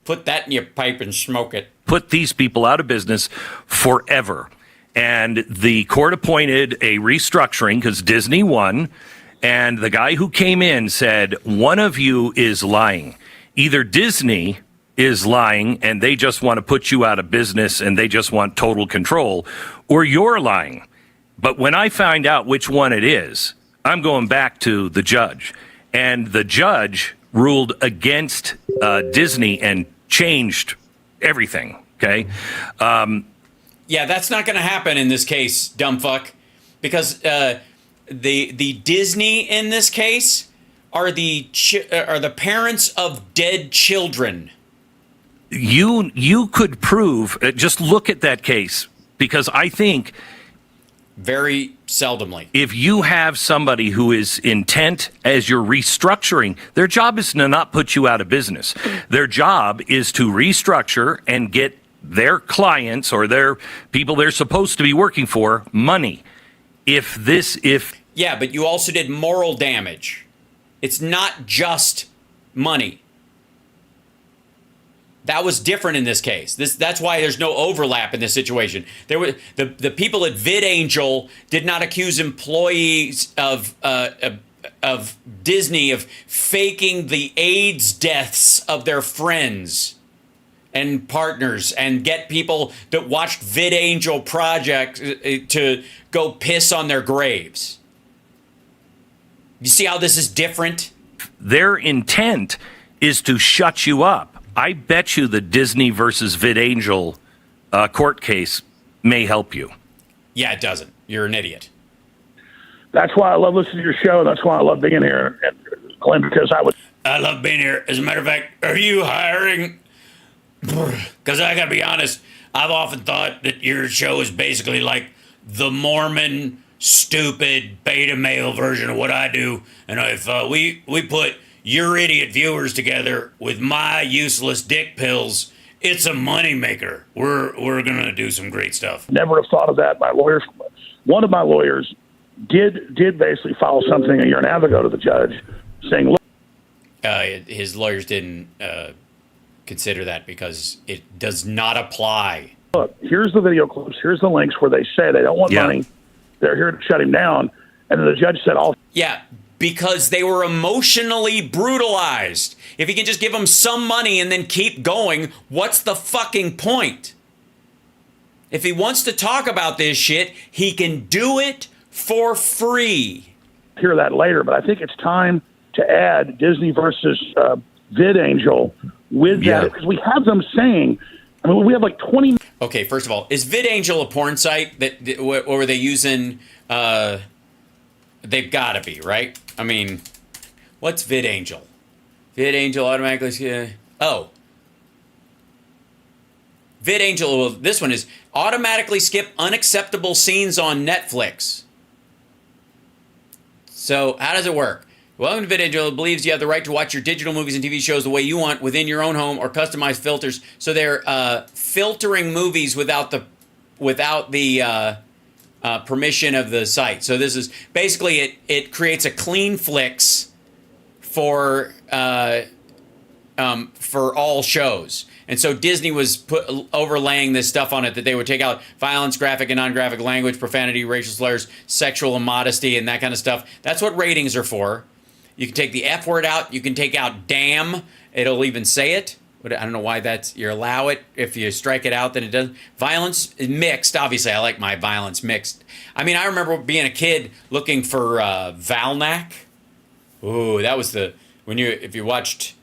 Put that in your pipe and smoke it. Put these people out of business forever. And the court appointed a restructuring because Disney won. And the guy who came in said, one of you is lying. Either Disney is lying and they just want to put you out of business and they just want total control, or you're lying. But when I find out which one it is, I'm going back to the judge. And the judge ruled against Disney and changed everything, okay? Yeah, that's not going to happen in this case, dumb fuck. Because the Disney in this case are the parents of dead children. You could prove, just look at that case, because I think very seldomly, if you have somebody who is intent as you're restructuring, their job is to not put you out of business. Their job is to restructure and get their clients or their people they're supposed to be working for money. Yeah, but you also did moral damage. It's not just money. That was different in this case. That's why there's no overlap in this situation. There were the people at VidAngel did not accuse employees of Disney of faking the AIDS deaths of their friends and partners and get people that watched VidAngel Project to go piss on their graves. You see how this is different? Their intent is to shut you up. I bet you the Disney versus VidAngel court case may help you. Yeah, it doesn't. You're an idiot. That's why I love listening to your show. That's why I love being here, and Glenn, because I love being here. As a matter of fact, are you hiring? Because I gotta be honest, I've often thought that your show is basically like the Mormon, stupid beta male version of what I do. And if we put your idiot viewers together with my useless dick pills, it's a moneymaker. We're gonna do some great stuff. Never have thought of that. One of my lawyers did basically file something a year and a half ago to the judge saying, look. His lawyers didn't consider that because it does not apply. Look, here's the video clips. Here's the links where they say they don't want money. They're here to shut him down. And then the judge said, yeah, because they were emotionally brutalized. If he can just give them some money and then keep going, what's the fucking point? If he wants to talk about this shit, he can do it for free. Hear that later, but I think it's time to add Disney versus VidAngel with that, because we have them saying, I mean, we have like 20. Okay, first of all, is VidAngel a porn site or are they using? They've got to be, right? I mean, what's VidAngel? VidAngel automatically. Oh, VidAngel. Well, this one is automatically skip unacceptable scenes on Netflix. So how does it work? Welcome to VidAngel. It believes you have the right to watch your digital movies and TV shows the way you want within your own home or customized filters. So they're filtering movies without the permission of the site. So this is basically it creates a clean flicks for all shows. And so Disney was overlaying this stuff on it that they would take out violence, graphic and non-graphic language, profanity, racial slurs, sexual immodesty, and that kind of stuff. That's what ratings are for. You can take the F word out. You can take out damn. It'll even say it. But I don't know why you allow it. If you strike it out, then it doesn't. Violence mixed. Obviously, I like my violence mixed. I mean, I remember being a kid looking for Valnak. Ooh, that was if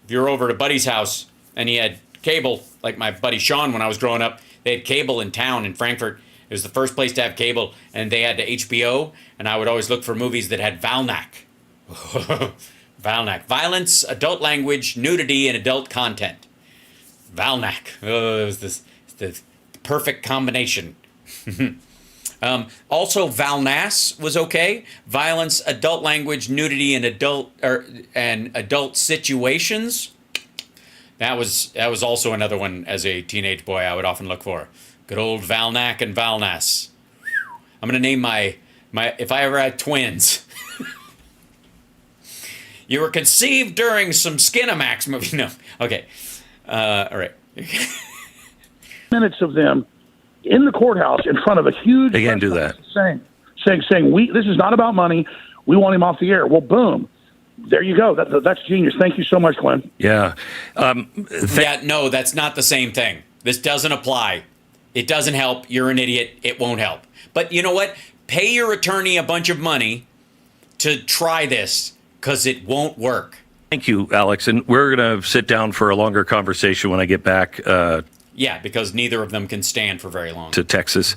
you're over to Buddy's house and he had cable, like my buddy Sean when I was growing up, they had cable in town in Frankfurt. It was the first place to have cable, and they had HBO, and I would always look for movies that had Valnak. Valnak. Violence, adult language, nudity, and adult content. Valnak. Oh, it was the perfect combination. Also, Valnas was okay. Violence, adult language, nudity, and adult situations. That was also another one as a teenage boy I would often look for. Good old Valnak and Valnas. I'm gonna name my if I ever had twins. You were conceived during some Skinamax movie. No. Okay. All right. Minutes of them in the courthouse in front of a huge. They can't do that. Saying this is not about money. We want him off the air. Well, boom. There you go. That's genius. Thank you so much, Glenn. Yeah. No, that's not the same thing. This doesn't apply. It doesn't help. You're an idiot. It won't help. But you know what? Pay your attorney a bunch of money to try this, because it won't work. Thank you, Alex. And we're going to sit down for a longer conversation when I get back. Yeah, because neither of them can stand for very long. To Texas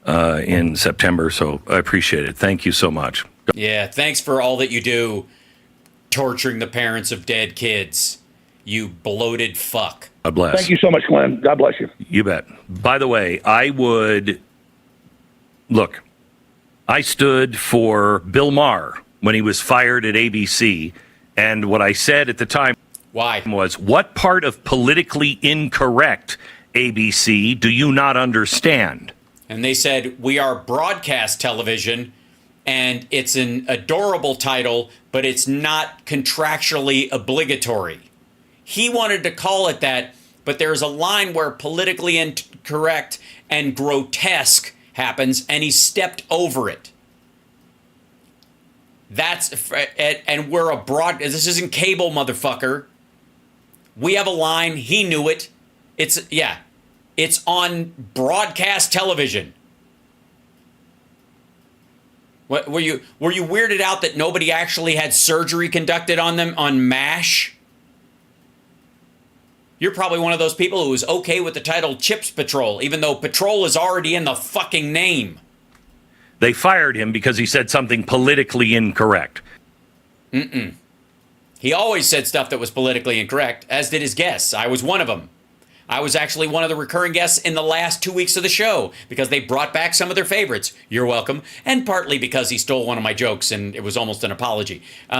in September. So I appreciate it. Thank you so much. Yeah, thanks for all that you do, torturing the parents of dead kids. You bloated fuck. God bless. Thank you so much, Glenn. God bless you. You bet. By the way, I stood for Bill Maher when he was fired at ABC. And what I said at the time was, what part of politically incorrect ABC do you not understand? And they said, we are broadcast television, and it's an adorable title, but it's not contractually obligatory. He wanted to call it that, but there's a line where politically incorrect and grotesque happens, and he stepped over it. And we're abroad. This isn't cable, motherfucker. We have a line. He knew it. It's on broadcast television. What, were you weirded out that nobody actually had surgery conducted on them on MASH? You're probably one of those people who was okay with the title Chips Patrol, even though patrol is already in the fucking name. They fired him because he said something politically incorrect. He always said stuff that was politically incorrect, as did his guests. I was one of them. I was actually one of the recurring guests in the last 2 weeks of the show because they brought back some of their favorites. You're welcome. And partly because he stole one of my jokes and it was almost an apology. He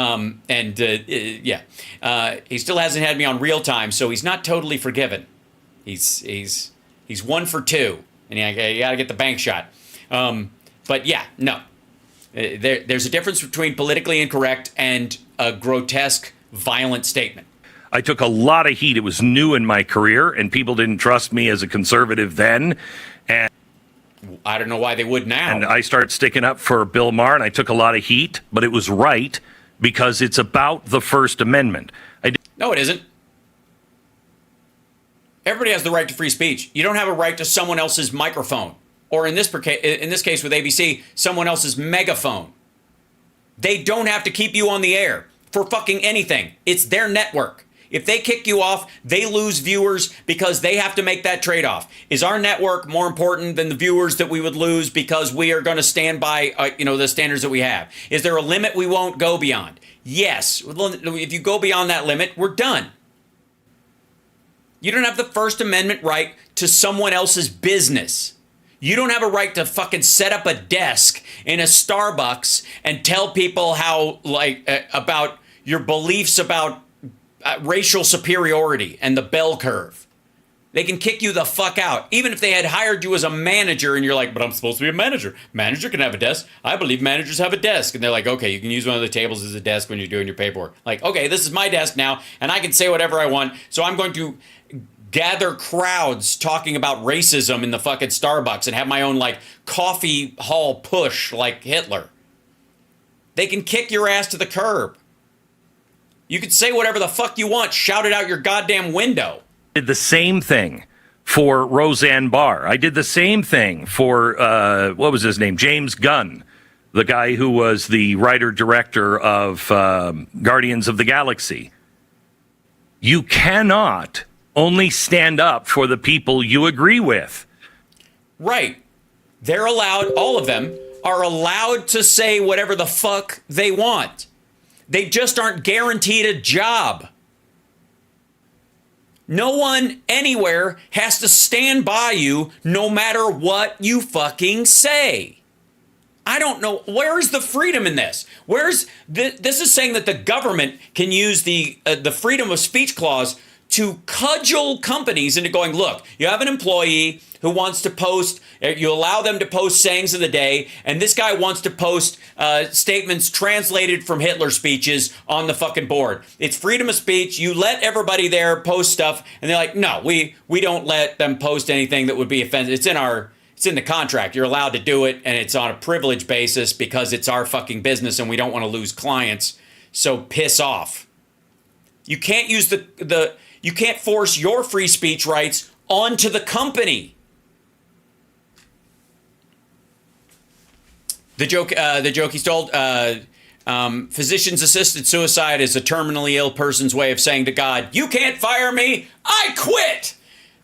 still hasn't had me on real time, so he's not totally forgiven. He's 1 for 2, and you got to get the bank shot. But yeah, no. There's a difference between politically incorrect and a grotesque, violent statement. I took a lot of heat. It was new in my career, and people didn't trust me as a conservative then. And I don't know why they would now. And I started sticking up for Bill Maher, and I took a lot of heat, but it was right because it's about the First Amendment. No, it isn't. Everybody has the right to free speech. You don't have a right to someone else's microphone. Or in this case with ABC, someone else's megaphone. They don't have to keep you on the air for fucking anything. It's their network. If they kick you off, they lose viewers because they have to make that trade-off. Is our network more important than the viewers that we would lose because we are going to stand by the standards that we have? Is there a limit we won't go beyond? Yes. If you go beyond that limit, we're done. You don't have the First Amendment right to someone else's business. You don't have a right to fucking set up a desk in a Starbucks and tell people how, about your beliefs about racial superiority and the bell curve. They can kick you the fuck out. Even if they had hired you as a manager and you're like, but I'm supposed to be a manager. Manager can have a desk. I believe managers have a desk. And they're like, okay, you can use one of the tables as a desk when you're doing your paperwork. Like, okay, this is my desk now and I can say whatever I want. So I'm going to gather crowds talking about racism in the fucking Starbucks and have my own coffee hall push like Hitler. They can kick your ass to the curb. You can say whatever the fuck you want, shout it out your goddamn window. I did the same thing for Roseanne Barr. I did the same thing for, what was his name? James Gunn, the guy who was the writer-director of Guardians of the Galaxy. You cannot only stand up for the people you agree with. Right. They're allowed, all of them, are allowed to say whatever the fuck they want. They just aren't guaranteed a job. No one anywhere has to stand by you no matter what you fucking say. I don't know. Where's the freedom in this? This is saying that the government can use the freedom of speech clause to cudgel companies into going, look, you have an employee who wants to post, you allow them to post sayings of the day, and this guy wants to post statements translated from Hitler speeches on the fucking board. It's freedom of speech. You let everybody there post stuff, and they're like, no, we don't let them post anything that would be offensive. It's in the contract. You're allowed to do it, and it's on a privilege basis because it's our fucking business, and we don't want to lose clients. So piss off. You can't use you can't force your free speech rights onto the company. The joke he stole, physician's assisted suicide is a terminally ill person's way of saying to God, you can't fire me, I quit.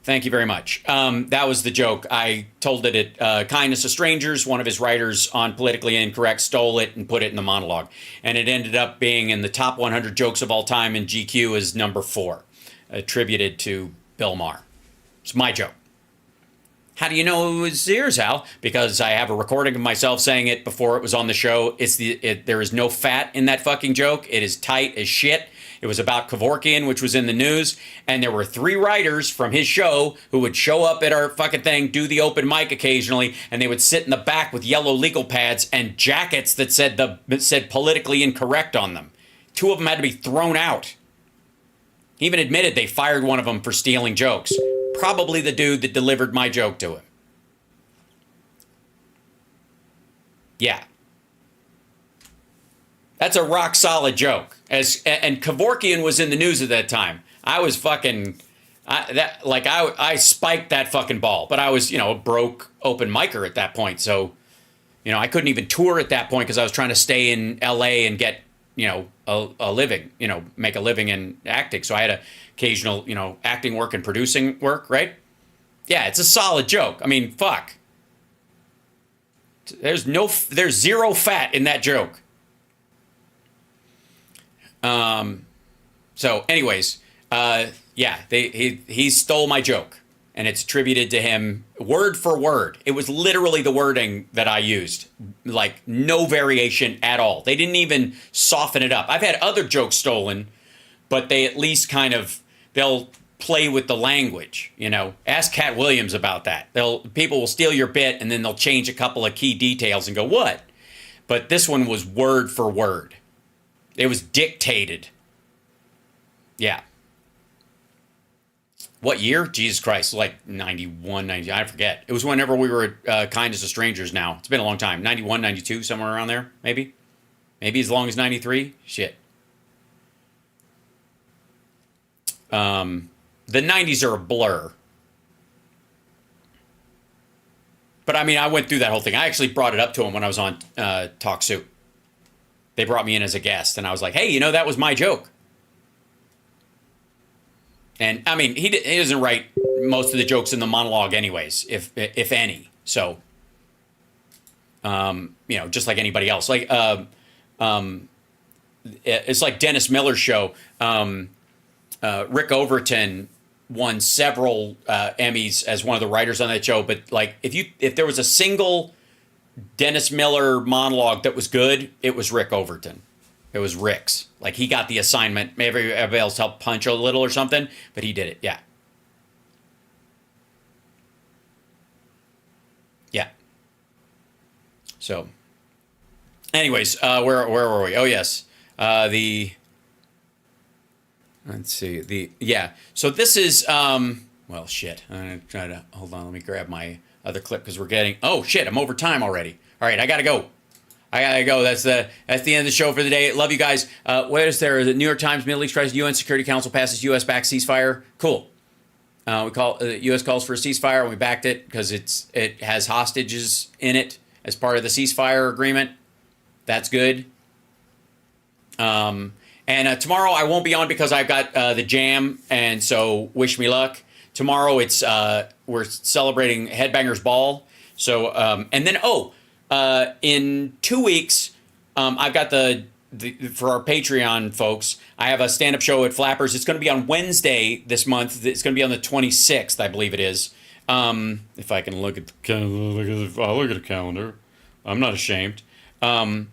Thank you very much. That was the joke. I told it at Kindness of Strangers. One of his writers on Politically Incorrect stole it and put it in the monologue. And it ended up being in the top 100 jokes of all time in GQ as number 4, attributed to Bill Maher. It's my joke. How do you know it was yours, Hal? Because I have a recording of myself saying it before it was on the show. There is no fat in that fucking joke. It is tight as shit. It was about Kevorkian, which was in the news, and there were 3 writers from his show who would show up at our fucking thing, do the open mic occasionally, and they would sit in the back with yellow legal pads and jackets that said politically incorrect on them. 2 of them had to be thrown out. He even admitted they fired one of them for stealing jokes. Probably the dude that delivered my joke to him. Yeah. That's a rock solid joke. And Kevorkian was in the news at that time. I was fucking I spiked that fucking ball, but I was, you know, a broke open micer at that point. So, you know, I couldn't even tour at that point because I was trying to stay in LA and get, you know, a living, you know, make a living in acting. So I had occasional, you know, acting work and producing work, right? Yeah, it's a solid joke. I mean, fuck. There's zero fat in that joke. So anyways, yeah, he stole my joke, and it's attributed to him word for word. It was literally the wording that I used, like no variation at all. They didn't even soften it up. I've had other jokes stolen, but they at least they'll play with the language, you know. Ask Cat Williams about that. People will steal your bit and then they'll change a couple of key details and go, what? But this one was word for word. It was dictated. Yeah. What year? Jesus Christ, like 91, 90, I forget. It was whenever we were Kindness to Strangers now. It's been a long time. 91, 92, somewhere around there, maybe? Maybe as long as 93? Shit. The 90s are a blur. But I mean, I went through that whole thing. I actually brought it up to him when I was on Talk Soup. They brought me in as a guest, and I was like, hey, you know, that was my joke. And I mean, he doesn't write most of the jokes in the monologue anyways, if any. So, you know, just like anybody else. Like, it's like Dennis Miller's show. Rick Overton won several Emmys as one of the writers on that show. But like, if there was a single Dennis Miller monologue that was good, it was Rick Overton. It was Rick's. Like, he got the assignment. Maybe everybody else helped punch a little or something, but he did it. Yeah. Yeah. So, anyways, where were we? Oh, yes. Let's see. Yeah. So this is, well, shit. I'm going to try to, hold on. Let me grab my other clip because we're getting, oh, shit. I'm over time already. All right. I got to go. That's the end of the show for the day. Love you guys. What is there? The New York Times, Middle East tries UN Security Council passes U.S.-backed ceasefire. Cool. We call U.S. calls for a ceasefire, and we backed it because it has hostages in it as part of the ceasefire agreement. That's good. And tomorrow I won't be on because I've got the jam, and so wish me luck. Tomorrow we're celebrating Headbangers Ball. So and then in 2 weeks, I've got the for our Patreon folks, I have a stand-up show at Flappers. It's going to be on Wednesday this month. It's going to be on the 26th, I believe it is. If I can look at the calendar, I'm not ashamed. While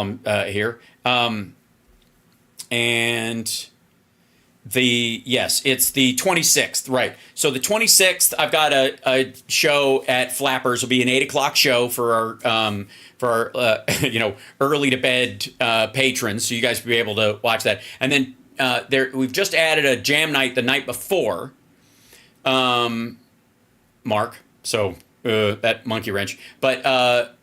I'm here, and it's the 26th, right? So the 26th, I've got a show at Flappers. It'll be an 8:00 show for our early to bed patrons, so you guys will be able to watch that. And then we've just added a jam night the night before, Mark. So that monkey wrench, but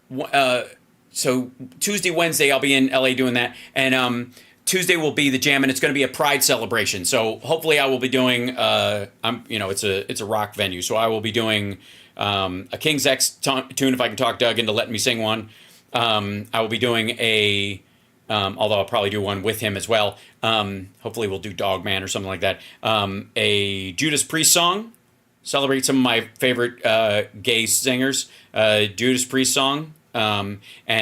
so Tuesday, Wednesday, I'll be in LA doing that, and Tuesday will be the jam, and it's going to be a Pride celebration. So hopefully, I will be doing. It's a rock venue, so I will be doing a King's X tune if I can talk Doug into letting me sing one. I will be doing although I'll probably do one with him as well. Hopefully, we'll do Dog Man or something like that. A Judas Priest song, celebrate some of my favorite gay singers. Judas Priest song. And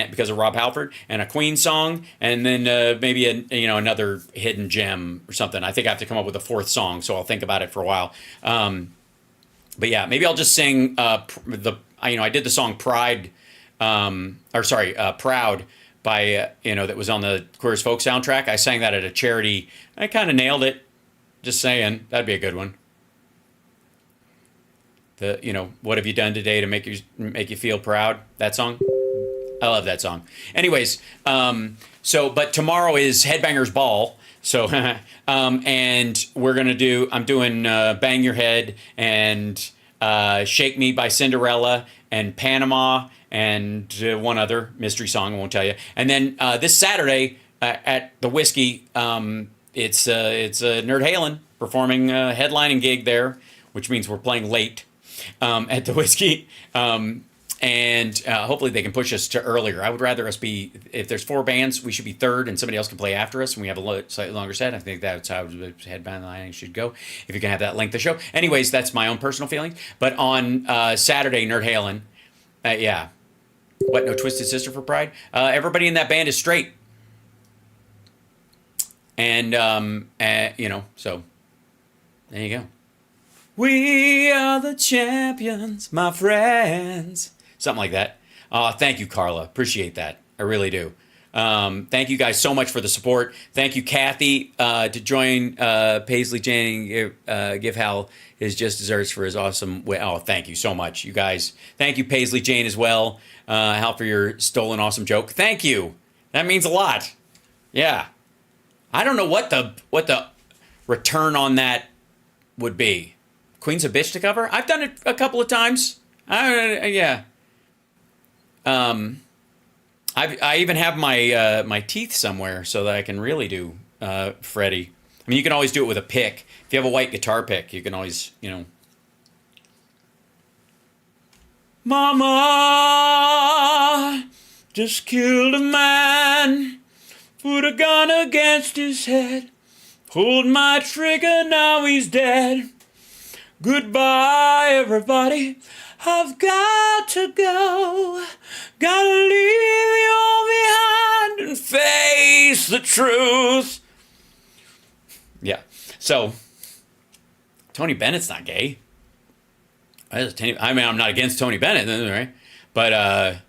because of Rob Halford, and a Queen song, and then maybe another hidden gem or something. I think I have to come up with a fourth song, so I'll think about it for a while. But yeah, maybe I'll just sing I did the song Proud by that was on the Queer as Folk soundtrack. I sang that at a charity. I kind of nailed it. Just saying, that'd be a good one. What have you done today to make you feel proud? That song. I love that song. Anyways, but tomorrow is Headbangers Ball. So, and I'm doing Bang Your Head and Shake Me by Cinderella and Panama and one other mystery song, I won't tell you. And then this Saturday, at the Whiskey. It's Nerd Halen performing a headlining gig there, which means we're playing late at the Whiskey. And hopefully they can push us to earlier. I would rather us be, if there's 4 bands, we should be third and somebody else can play after us and we have a slightly longer set. I think that's how the headlining should go, if you can have that length of show. Anyways, that's my own personal feeling. But on Saturday, Nerd Halen, yeah. What, no Twisted Sister for Pride? Everybody in that band is straight. And, you know, so there you go. We are the champions, my friends. Something like that. Thank you, Carla. Appreciate that. I really do. Thank you guys so much for the support. Thank you, Kathy, to join Paisley Jane and give Hal his just desserts for his awesome way. Oh, thank you so much, you guys. Thank you, Paisley Jane, as well. Hal, for your stolen awesome joke. Thank you. That means a lot. Yeah. I don't know what the return on that would be. Queen's a bitch to cover? I've done it a couple of times. Yeah. I even have my my teeth somewhere so that I can really do Freddie. I mean, you can always do it with a pick. If you have a white guitar pick, you can always, you know. Mama just killed a man, put a gun against his head, pulled my trigger, now he's dead. Goodbye, everybody. I've got to go. Gotta leave you all behind and face the truth. Yeah. So, Tony Bennett's not gay. I mean, I'm not against Tony Bennett, right? But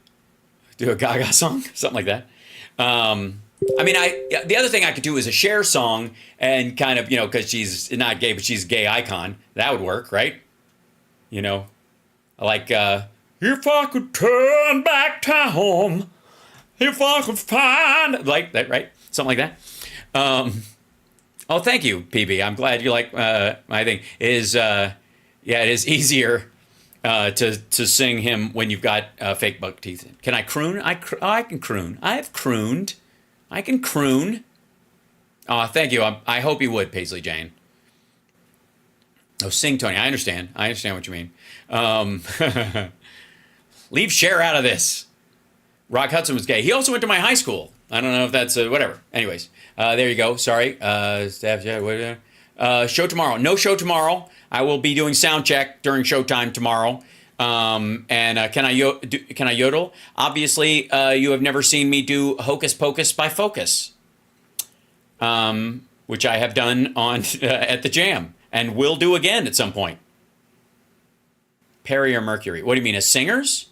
do a Gaga song, something like that. I mean, the other thing I could do is a Cher song and kind of, you know, because she's not gay, but she's a gay icon. That would work, right? You know, like, if I could turn back time, if I could find, like that, right? Something like that. Oh, thank you, PB. I'm glad you like my thing. Yeah, it is easier to sing him when you've got fake buck teeth. Can I croon? I can croon. I have crooned. I can croon. Oh, thank you. I hope you would, Paisley Jane. Oh, sing, Tony. I understand. I understand what you mean. Leave Cher out of this. Rock Hudson was gay. He also went to my high school. I don't know if that's whatever. Anyways, there you go. Sorry. Show tomorrow. No show tomorrow. I will be doing sound check during showtime tomorrow. And can I yodel? Obviously, you have never seen me do Hocus Pocus by Focus, which I have done on at the Jam and will do again at some point. Perry or Mercury? What do you mean, as singers?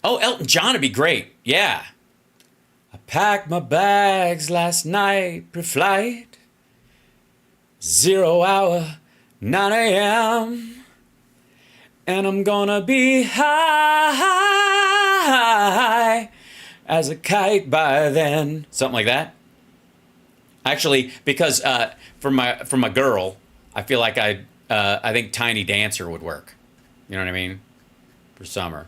Oh, Elton John would be great. Yeah. I packed my bags last night pre-flight. 0 hour, 9 a.m. And I'm gonna be high as a kite by then. Something like that. Actually, because from a girl, I feel like I think Tiny Dancer would work. You know what I mean? For summer.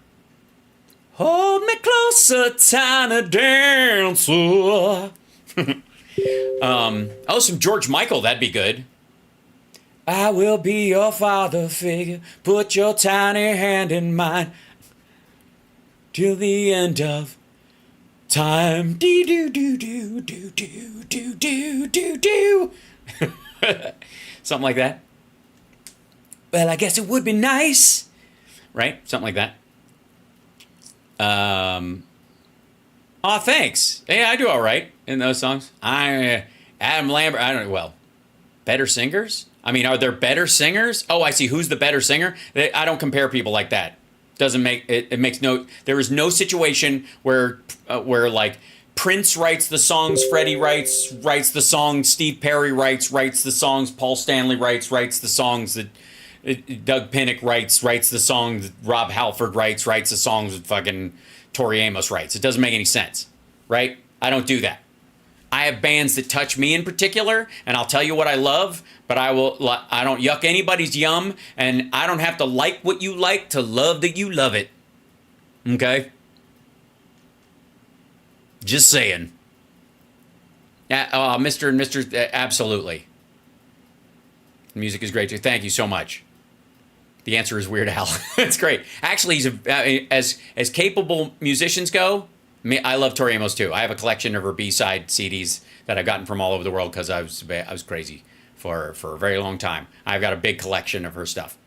Hold me closer, Tiny Dancer. Some George Michael, that'd be good. I will be your father figure. Put your tiny hand in mine. Till the end of time. Do do do do do do do do do do. Something like that. Well, I guess it would be nice, right? Something like that. Oh, thanks. Yeah, I do all right in those songs. Adam Lambert. I don't know. Well, better singers. I mean, are there better singers? Oh, I see. Who's the better singer? I don't compare people like that. Doesn't make it. It makes no. There is no situation where like Prince writes the songs, Freddie writes the songs, Steve Perry writes the songs, Paul Stanley writes the songs that Doug Pinnick writes the songs that Rob Halford writes the songs that fucking Tori Amos writes. It doesn't make any sense, right? I don't do that. I have bands that touch me in particular, and I'll tell you what I love, but I don't yuck anybody's yum, and I don't have to like what you like to love that you love it. Okay? Just saying. Mr. and Mr. Absolutely. Music is great too. Thank you so much. The answer is Weird Al. It's great. Actually, he's as capable musicians go. I love Tori Amos too. I have a collection of her B-side CDs that I've gotten from all over the world because I was crazy for a very long time. I've got a big collection of her stuff.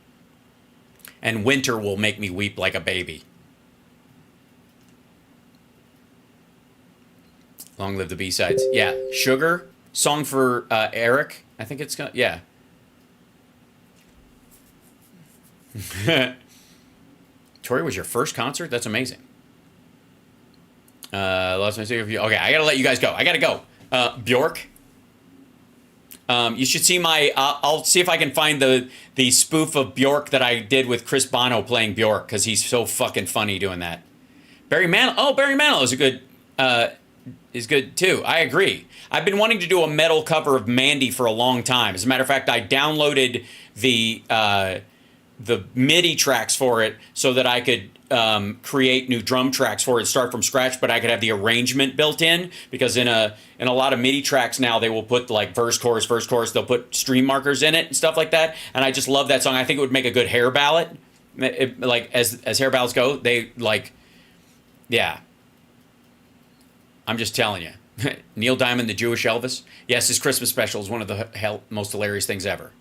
And Winter will make me weep like a baby. Long live the B-sides. Yeah, Sugar, song for Eric. I think it's got, yeah. Tori was your first concert? That's amazing. Lost my secret. Okay, I gotta let you guys go. I gotta go. Bjork. You should see my. I'll see if I can find the spoof of Bjork that I did with Chris Bono playing Bjork because he's so fucking funny doing that. Barry Manilow. Oh, Barry Manilow is a good. Is good too. I agree. I've been wanting to do a metal cover of Mandy for a long time. As a matter of fact, I downloaded the MIDI tracks for it so that I could create new drum tracks for it, start from scratch, but I could have the arrangement built in because in a lot of MIDI tracks now they will put like verse, chorus, they'll put stream markers in it and stuff like that. And I just love that song. I think it would make a good hair ballad. Like as hair ballads go, they like, yeah. I'm just telling you. Neil Diamond, the Jewish Elvis. Yes, his Christmas special is one of the most hilarious things ever.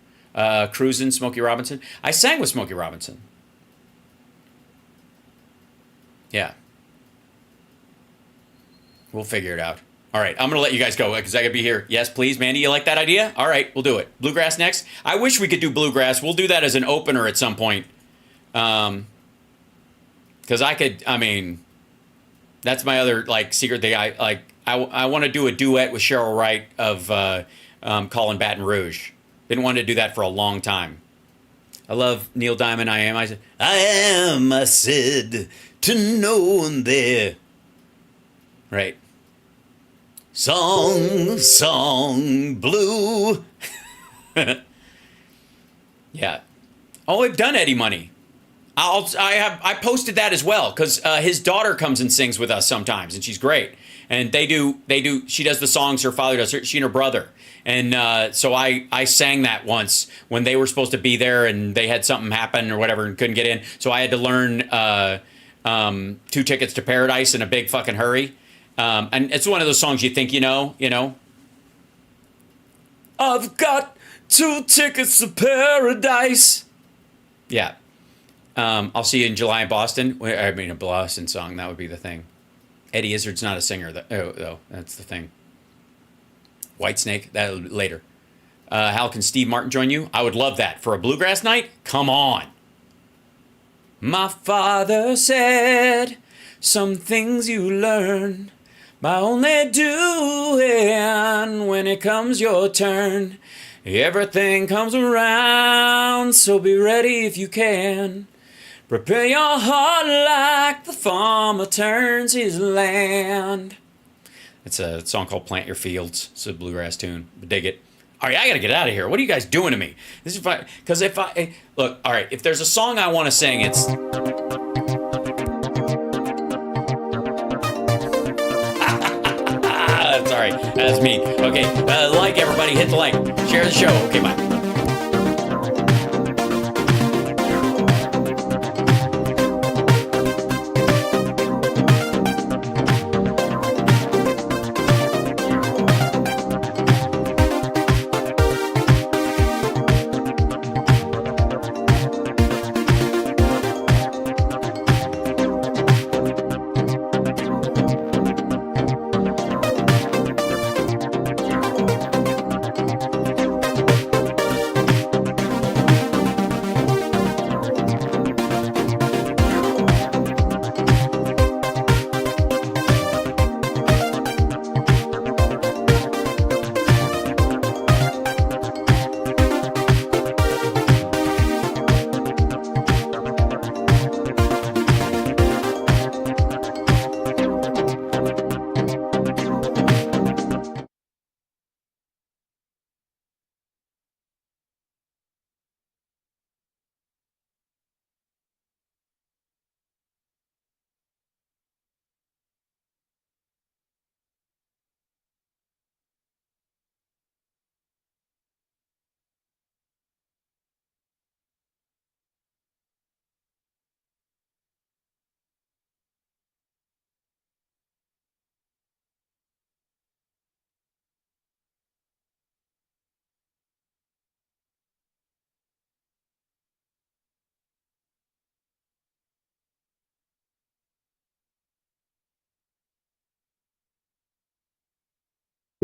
Cruisin', Smokey Robinson. I sang with Smokey Robinson. Yeah. We'll figure it out. All right, I'm going to let you guys go because I got to be here. Yes, please, Mandy, you like that idea? All right, we'll do it. Bluegrass next? I wish we could do Bluegrass. We'll do that as an opener at some point. Because that's my other, like, secret thing. I want to do a duet with Cheryl Wright of Callin' Baton Rouge. Didn't want to do that for a long time. I love Neil Diamond. I said, to no one there. Right. Song, blue. Yeah. Oh, I've done Eddie Money. I posted that as well because his daughter comes and sings with us sometimes, and she's great. And she does the songs her father does, she and her brother. And so I sang that once when they were supposed to be there and they had something happen or whatever and couldn't get in. So I had to learn 2 Tickets to Paradise in a big fucking hurry. And it's one of those songs you think you know. I've got 2 tickets to paradise. Yeah. I'll see you in July in Boston. I mean, a Boston song, that would be the thing. Eddie Izzard's not a singer, though. That's the thing. Whitesnake, that later. How can Steve Martin join you? I would love that. For a bluegrass night? Come on. My father said, some things you learn by only doing when it comes your turn. Everything comes around, so be ready if you can. Prepare your heart like the farmer turns his land. It's a song called Plant Your Fields. It's a bluegrass tune. Dig it. All right, I got to get out of here. What are you guys doing to me? This is because look, all right, if there's a song I want to sing, it's sorry, that's me. Okay, like everybody, hit the like, share the show. Okay, bye.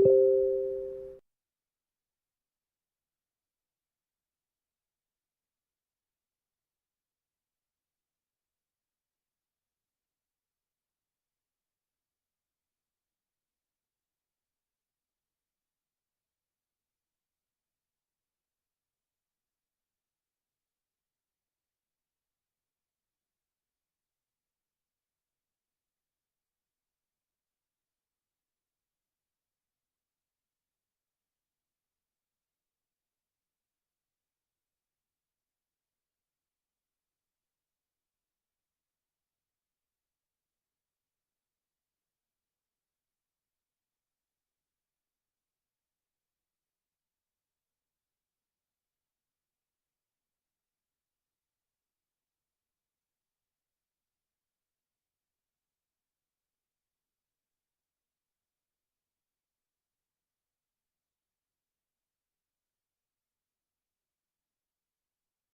you.